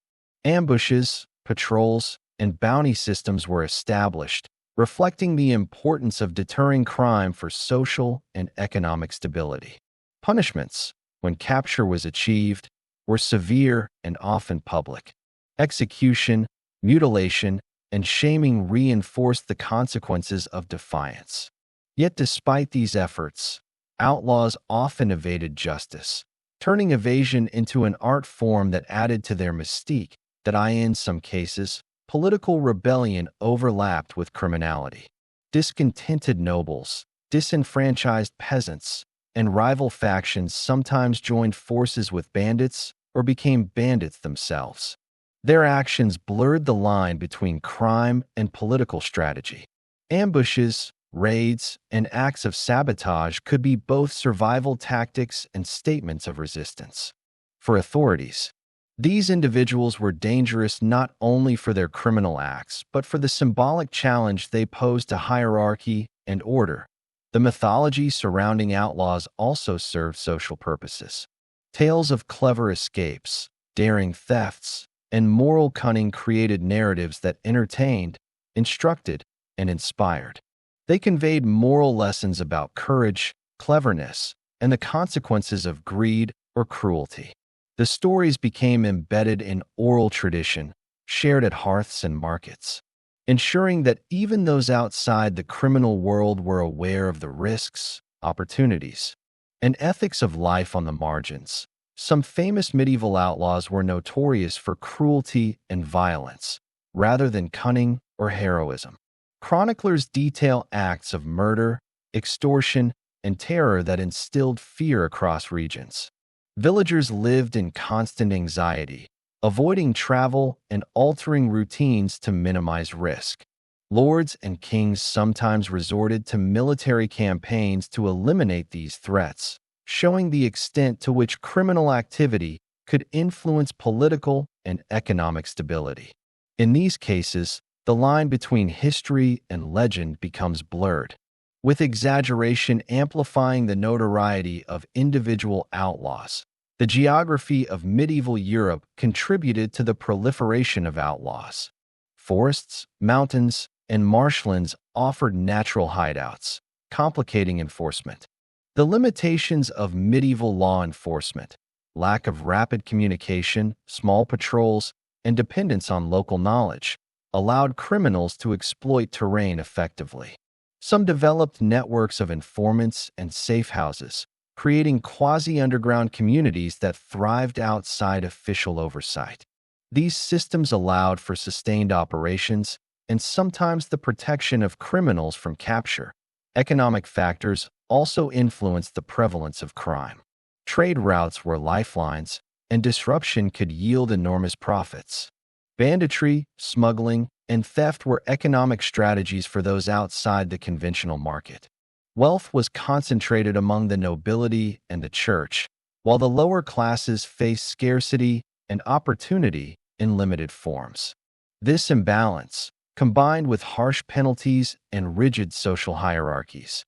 Ambushes, patrols, and bounty systems were established, reflecting the importance of deterring crime for social and economic stability. Punishments, when capture was achieved, were severe and often public. Execution, mutilation, and shaming reinforced the consequences of defiance. Yet despite these efforts, outlaws often evaded justice, turning evasion into an art form that added to their mystique. In some cases, political rebellion overlapped with criminality. Discontented nobles, disenfranchised peasants, and rival factions sometimes joined forces with bandits or became bandits themselves. Their actions blurred the line between crime and political strategy. Ambushes, raids, and acts of sabotage could be both survival tactics and statements of resistance. For authorities, these individuals were dangerous not only for their criminal acts, but for the symbolic challenge they posed to hierarchy and order. The mythology surrounding outlaws also served social purposes. Tales of clever escapes, daring thefts, and moral cunning created narratives that entertained, instructed, and inspired. They conveyed moral lessons about courage, cleverness, and the consequences of greed or cruelty. The stories became embedded in oral tradition, shared at hearths and markets, ensuring that even those outside the criminal world were aware of the risks, opportunities, and ethics of life on the margins. Some famous medieval outlaws were notorious for cruelty and violence, rather than cunning or heroism. Chroniclers detail acts of murder, extortion, and terror that instilled fear across regions. Villagers lived in constant anxiety, avoiding travel and altering routines to minimize risk. Lords and kings sometimes resorted to military campaigns to eliminate these threats, showing the extent to which criminal activity could influence political and economic stability. In these cases, the line between history and legend becomes blurred, with exaggeration amplifying the notoriety of individual outlaws. The geography of medieval Europe contributed to the proliferation of outlaws. Forests, mountains, and marshlands offered natural hideouts, complicating enforcement. The limitations of medieval law enforcement, lack of rapid communication, small patrols, and dependence on local knowledge allowed criminals to exploit terrain effectively. Some developed networks of informants and safe houses, creating quasi-underground communities that thrived outside official oversight. These systems allowed for sustained operations and sometimes the protection of criminals from capture. Economic factors also influenced the prevalence of crime. Trade routes were lifelines, and disruption could yield enormous profits. Banditry, smuggling, and theft were economic strategies for those outside the conventional market. Wealth was concentrated among the nobility and the church, while the lower classes faced scarcity and opportunity in limited forms. This imbalance, combined with harsh penalties and rigid social hierarchies,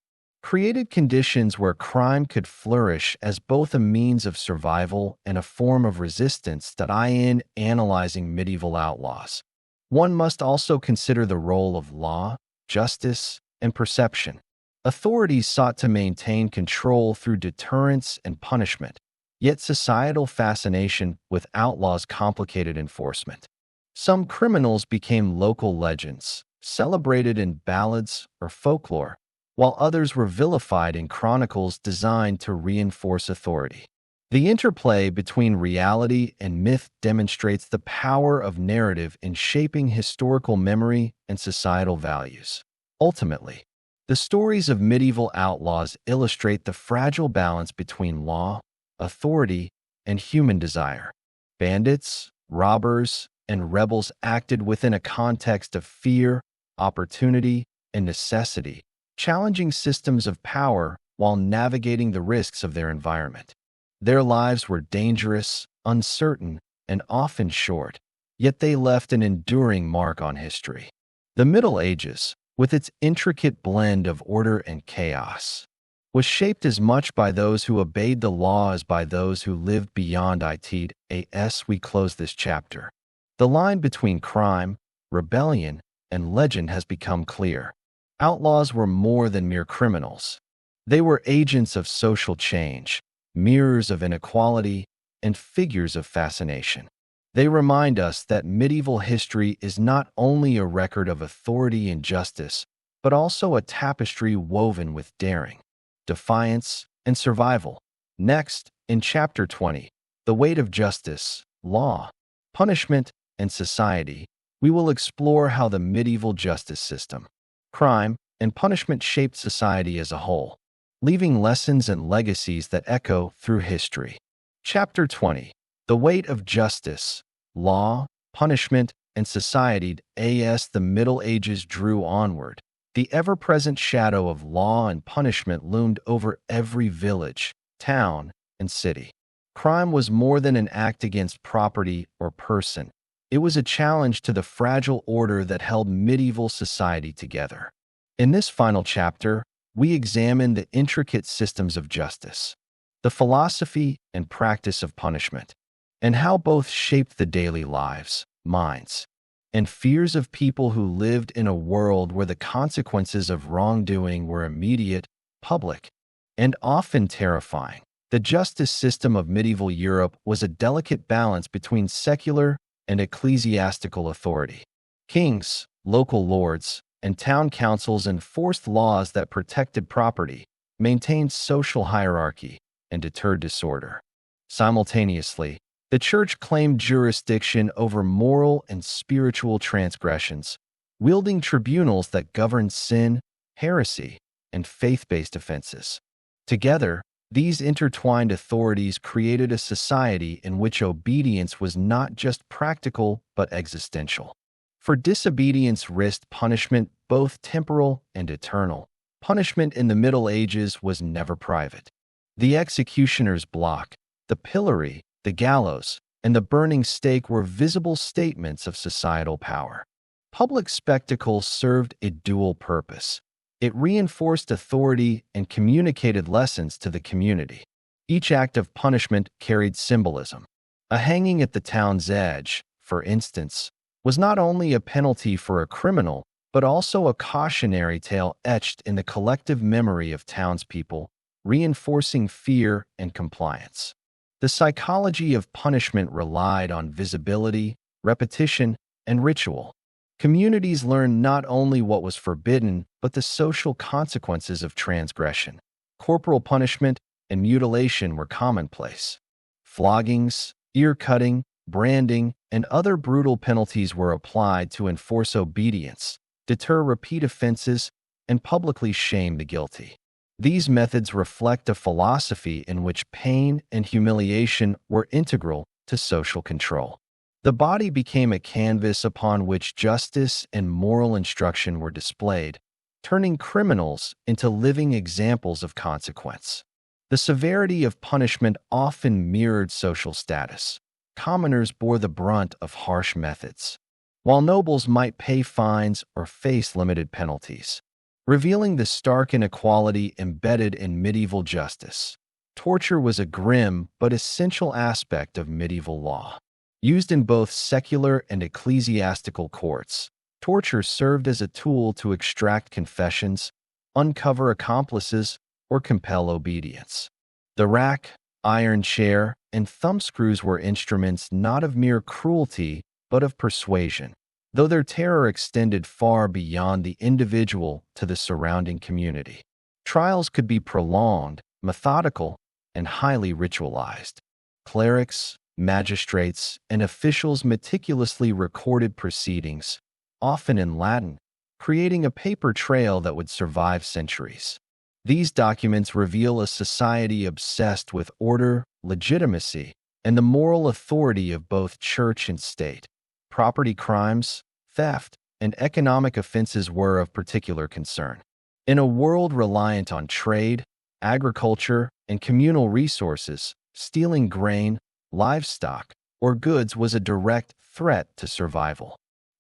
created conditions where crime could flourish as both a means of survival and a form of resistance. In analyzing medieval outlaws, one must also consider the role of law, justice, and perception. Authorities sought to maintain control through deterrence and punishment, yet societal fascination with outlaws complicated enforcement. Some criminals became local legends, celebrated in ballads or folklore, while others were vilified in chronicles designed to reinforce authority. The interplay between reality and myth demonstrates the power of narrative in shaping historical memory and societal values. Ultimately, the stories of medieval outlaws illustrate the fragile balance between law, authority, and human desire. Bandits, robbers, and rebels acted within a context of fear, opportunity, and necessity, challenging systems of power while navigating the risks of their environment. Their lives were dangerous, uncertain, and often short, yet they left an enduring mark on history. The Middle Ages, with its intricate blend of order and chaos, was shaped as much by those who obeyed the law as by those who lived beyond it. As we close this chapter, the line between crime, rebellion, and legend has become clear. Outlaws were more than mere criminals. They were agents of social change, mirrors of inequality, and figures of fascination. They remind us that medieval history is not only a record of authority and justice, but also a tapestry woven with daring, defiance, and survival. Next, in Chapter 20, The Weight of Justice, Law, Punishment, and Society, we will explore how the medieval justice system, crime, and punishment shaped society as a whole, leaving lessons and legacies that echo through history. Chapter 20, The Weight of Justice, Law, Punishment, and Society. As the Middle Ages drew onward, the ever-present shadow of law and punishment loomed over every village, town, and city. Crime was more than an act against property or person. It was a challenge to the fragile order that held medieval society together. In this final chapter, we examine the intricate systems of justice, the philosophy and practice of punishment, and how both shaped the daily lives, minds, and fears of people who lived in a world where the consequences of wrongdoing were immediate, public, and often terrifying. The justice system of medieval Europe was a delicate balance between secular and ecclesiastical authority. Kings, local lords, and town councils enforced laws that protected property, maintained social hierarchy, and deterred disorder. Simultaneously, the Church claimed jurisdiction over moral and spiritual transgressions, wielding tribunals that governed sin, heresy, and faith-based offenses. Together, these intertwined authorities created a society in which obedience was not just practical but existential. For disobedience risked punishment, both temporal and eternal. Punishment in the Middle Ages was never private. The executioner's block, the pillory, the gallows, and the burning stake were visible statements of societal power. Public spectacle served a dual purpose. It reinforced authority and communicated lessons to the community. Each act of punishment carried symbolism. A hanging at the town's edge, for instance, was not only a penalty for a criminal, but also a cautionary tale etched in the collective memory of townspeople, reinforcing fear and compliance. The psychology of punishment relied on visibility, repetition, and ritual. Communities learned not only what was forbidden, but the social consequences of transgression. Corporal punishment and mutilation were commonplace. Floggings, ear-cutting, branding, and other brutal penalties were applied to enforce obedience, deter repeat offenses, and publicly shame the guilty. These methods reflect a philosophy in which pain and humiliation were integral to social control. The body became a canvas upon which justice and moral instruction were displayed, turning criminals into living examples of consequence. The severity of punishment often mirrored social status. Commoners bore the brunt of harsh methods, while nobles might pay fines or face limited penalties. revealing the stark inequality embedded in medieval justice. Torture was a grim but essential aspect of medieval law. Used in both secular and ecclesiastical courts, torture served as a tool to extract confessions, uncover accomplices, or compel obedience. The rack, iron chair, and thumbscrews were instruments not of mere cruelty but of persuasion, though their terror extended far beyond the individual to the surrounding community. Trials could be prolonged, methodical, and highly ritualized. Clerics, magistrates, and officials meticulously recorded proceedings, often in Latin, creating a paper trail that would survive centuries. These documents reveal a society obsessed with order, legitimacy, and the moral authority of both church and state. Property crimes, theft, and economic offenses were of particular concern. In a world reliant on trade, agriculture, and communal resources, stealing grain, livestock, or goods was a direct threat to survival.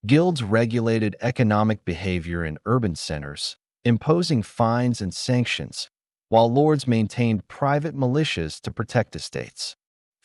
Guilds regulated economic behavior in urban centers, imposing fines and sanctions, while lords maintained private militias to protect estates.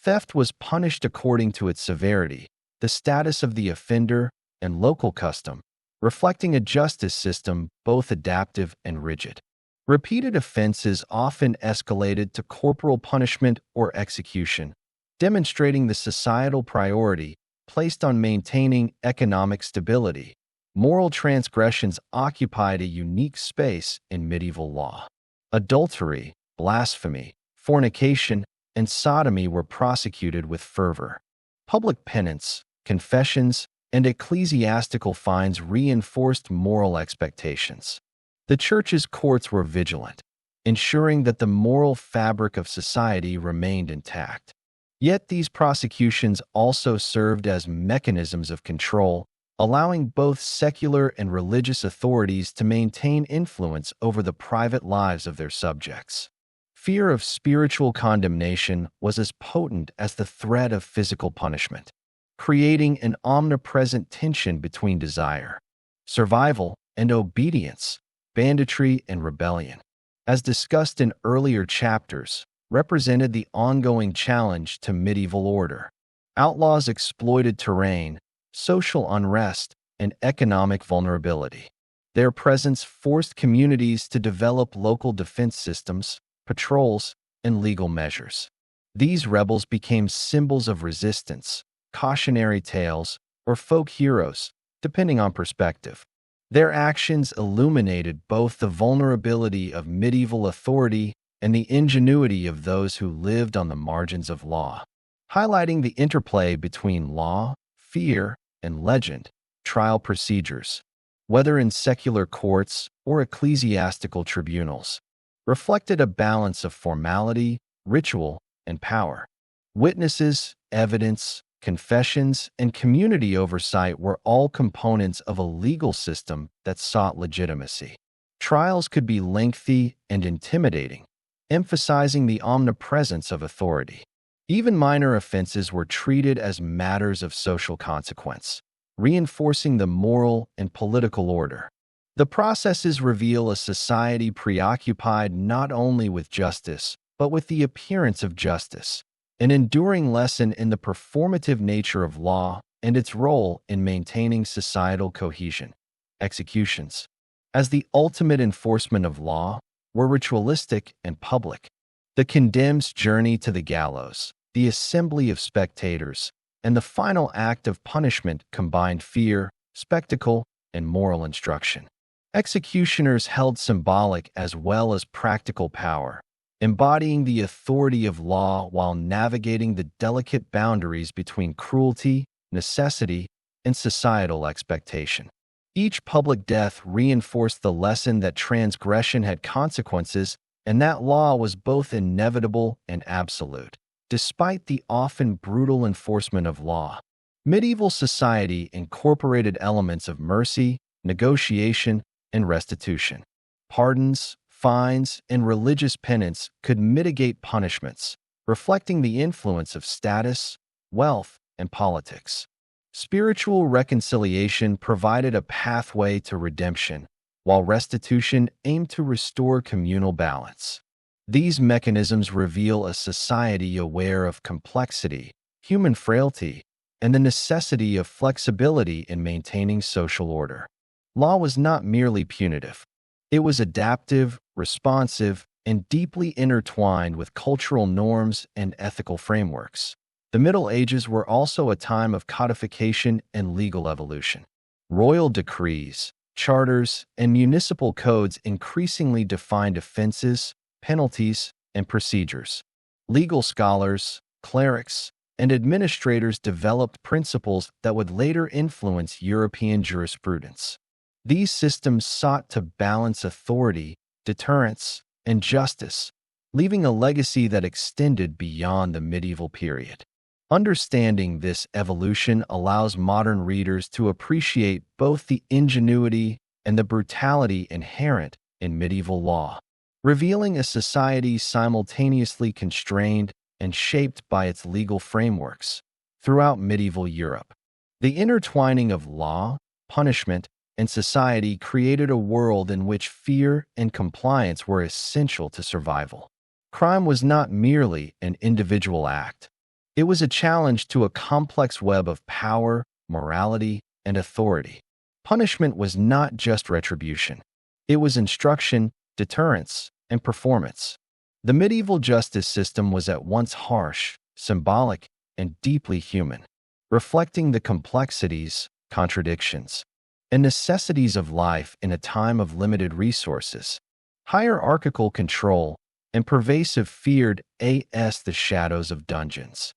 Theft was punished according to its severity, the status of the offender, and local custom, reflecting a justice system both adaptive and rigid. Repeated offenses often escalated to corporal punishment or execution, demonstrating the societal priority placed on maintaining economic stability. Moral transgressions occupied a unique space in medieval law. Adultery, blasphemy, fornication, and sodomy were prosecuted with fervor. Public penance, confessions, and ecclesiastical fines reinforced moral expectations. The church's courts were vigilant, ensuring that the moral fabric of society remained intact. Yet these prosecutions also served as mechanisms of control, allowing both secular and religious authorities to maintain influence over the private lives of their subjects. Fear of spiritual condemnation was as potent as the threat of physical punishment, creating an omnipresent tension between desire, survival, and obedience, banditry and rebellion. As discussed in earlier chapters, represented the ongoing challenge to medieval order. Outlaws exploited terrain, social unrest, and economic vulnerability. Their presence forced communities to develop local defense systems, patrols, and legal measures. These rebels became symbols of resistance, cautionary tales, or folk heroes, depending on perspective. Their actions illuminated both the vulnerability of medieval authority and the ingenuity of those who lived on the margins of law, highlighting the interplay between law, fear, and legend. Trial procedures, whether in secular courts or ecclesiastical tribunals, reflected a balance of formality, ritual, and power. Witnesses, evidence, confessions, and community oversight were all components of a legal system that sought legitimacy. Trials could be lengthy and intimidating, emphasizing the omnipresence of authority. Even minor offenses were treated as matters of social consequence, reinforcing the moral and political order. The processes reveal a society preoccupied not only with justice, but with the appearance of justice, an enduring lesson in the performative nature of law and its role in maintaining societal cohesion. Executions, as the ultimate enforcement of law, were ritualistic and public. The condemned's journey to the gallows, the assembly of spectators, and the final act of punishment combined fear, spectacle, and moral instruction. Executioners held symbolic as well as practical power, embodying the authority of law while navigating the delicate boundaries between cruelty, necessity, and societal expectation. Each public death reinforced the lesson that transgression had consequences and that law was both inevitable and absolute. Despite the often brutal enforcement of law, medieval society incorporated elements of mercy, negotiation, and restitution. Pardons, fines, and religious penance could mitigate punishments, reflecting the influence of status, wealth, and politics. Spiritual reconciliation provided a pathway to redemption, while restitution aimed to restore communal balance. These mechanisms reveal a society aware of complexity, human frailty, and the necessity of flexibility in maintaining social order. Law was not merely punitive. It was adaptive, responsive, and deeply intertwined with cultural norms and ethical frameworks. The Middle Ages were also a time of codification and legal evolution. Royal decrees, charters, and municipal codes increasingly defined offenses, penalties, and procedures. Legal scholars, clerics, and administrators developed principles that would later influence European jurisprudence. These systems sought to balance authority, deterrence, and justice, leaving a legacy that extended beyond the medieval period. Understanding this evolution allows modern readers to appreciate both the ingenuity and the brutality inherent in medieval law, revealing a society simultaneously constrained and shaped by its legal frameworks. Throughout medieval Europe, the intertwining of law, punishment, and society created a world in which fear and compliance were essential to survival. Crime was not merely an individual act. It was a challenge to a complex web of power, morality, and authority. Punishment was not just retribution. It was instruction, deterrence, and performance. The medieval justice system was at once harsh, symbolic, and deeply human, reflecting the complexities, contradictions, and necessities of life in a time of limited resources. Hierarchical control and pervasive feared as the shadows of dungeons,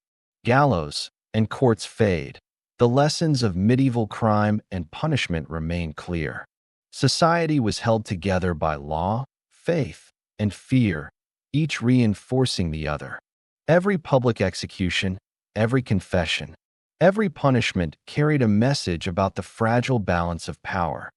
gallows, and courts fade. The lessons of medieval crime and punishment remain clear. Society was held together by law, faith, and fear, each reinforcing the other. Every public execution, every confession, every punishment carried a message about the fragile balance of power,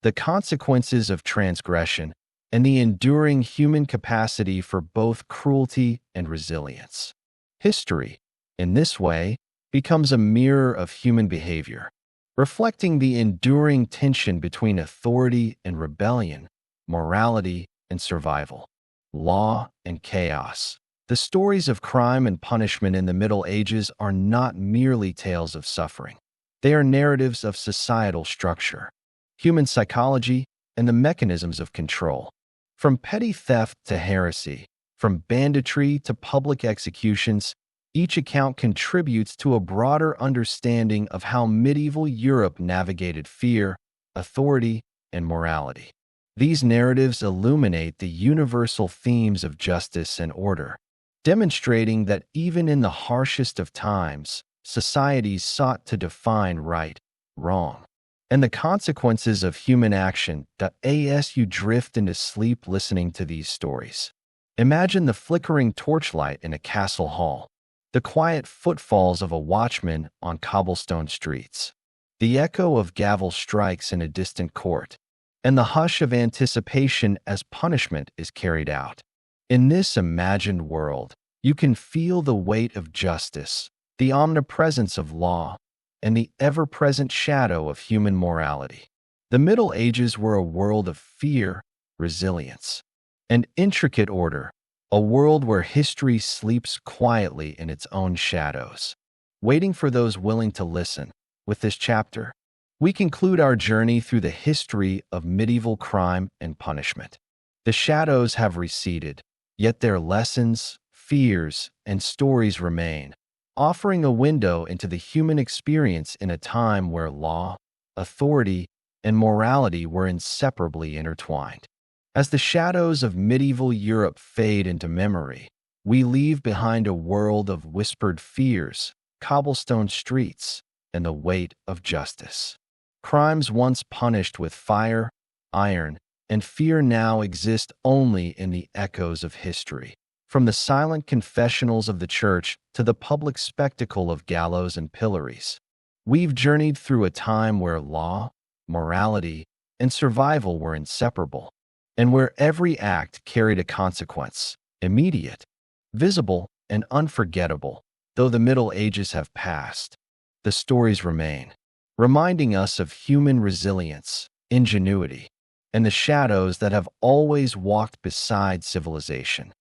the consequences of transgression, and the enduring human capacity for both cruelty and resilience. History, in this way, becomes a mirror of human behavior, reflecting the enduring tension between authority and rebellion, morality and survival, law and chaos. The stories of crime and punishment in the Middle Ages are not merely tales of suffering. They are narratives of societal structure, human psychology, and the mechanisms of control. From petty theft to heresy, from banditry to public executions, each account contributes to a broader understanding of how medieval Europe navigated fear, authority, and morality. These narratives illuminate the universal themes of justice and order, demonstrating that even in the harshest of times, societies sought to define right, wrong, and the consequences of human action. As you drift into sleep listening to these stories, imagine the flickering torchlight in a castle hall, the quiet footfalls of a watchman on cobblestone streets, the echo of gavel strikes in a distant court, and the hush of anticipation as punishment is carried out. In this imagined world, you can feel the weight of justice, the omnipresence of law, and the ever-present shadow of human morality. The Middle Ages were a world of fear, resilience, and intricate order, a world where history sleeps quietly in its own shadows, waiting for those willing to listen. With this chapter, we conclude our journey through the history of medieval crime and punishment. The shadows have receded, yet their lessons, fears, and stories remain, offering a window into the human experience in a time where law, authority, and morality were inseparably intertwined. As the shadows of medieval Europe fade into memory, we leave behind a world of whispered fears, cobblestone streets, and the weight of justice. Crimes once punished with fire, iron, and fear now exist only in the echoes of history. From the silent confessionals of the church to the public spectacle of gallows and pillories, we've journeyed through a time where law, morality, and survival were inseparable, and where every act carried a consequence, immediate, visible, and unforgettable. Though the Middle Ages have passed, the stories remain, reminding us of human resilience, ingenuity, and the shadows that have always walked beside civilization.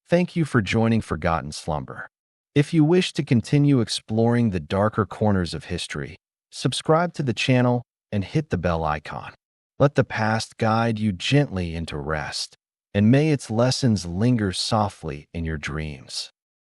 Thank you for joining Forgotten Slumber. If you wish to continue exploring the darker corners of history, subscribe to the channel and hit the bell icon. Let the past guide you gently into rest, and may its lessons linger softly in your dreams.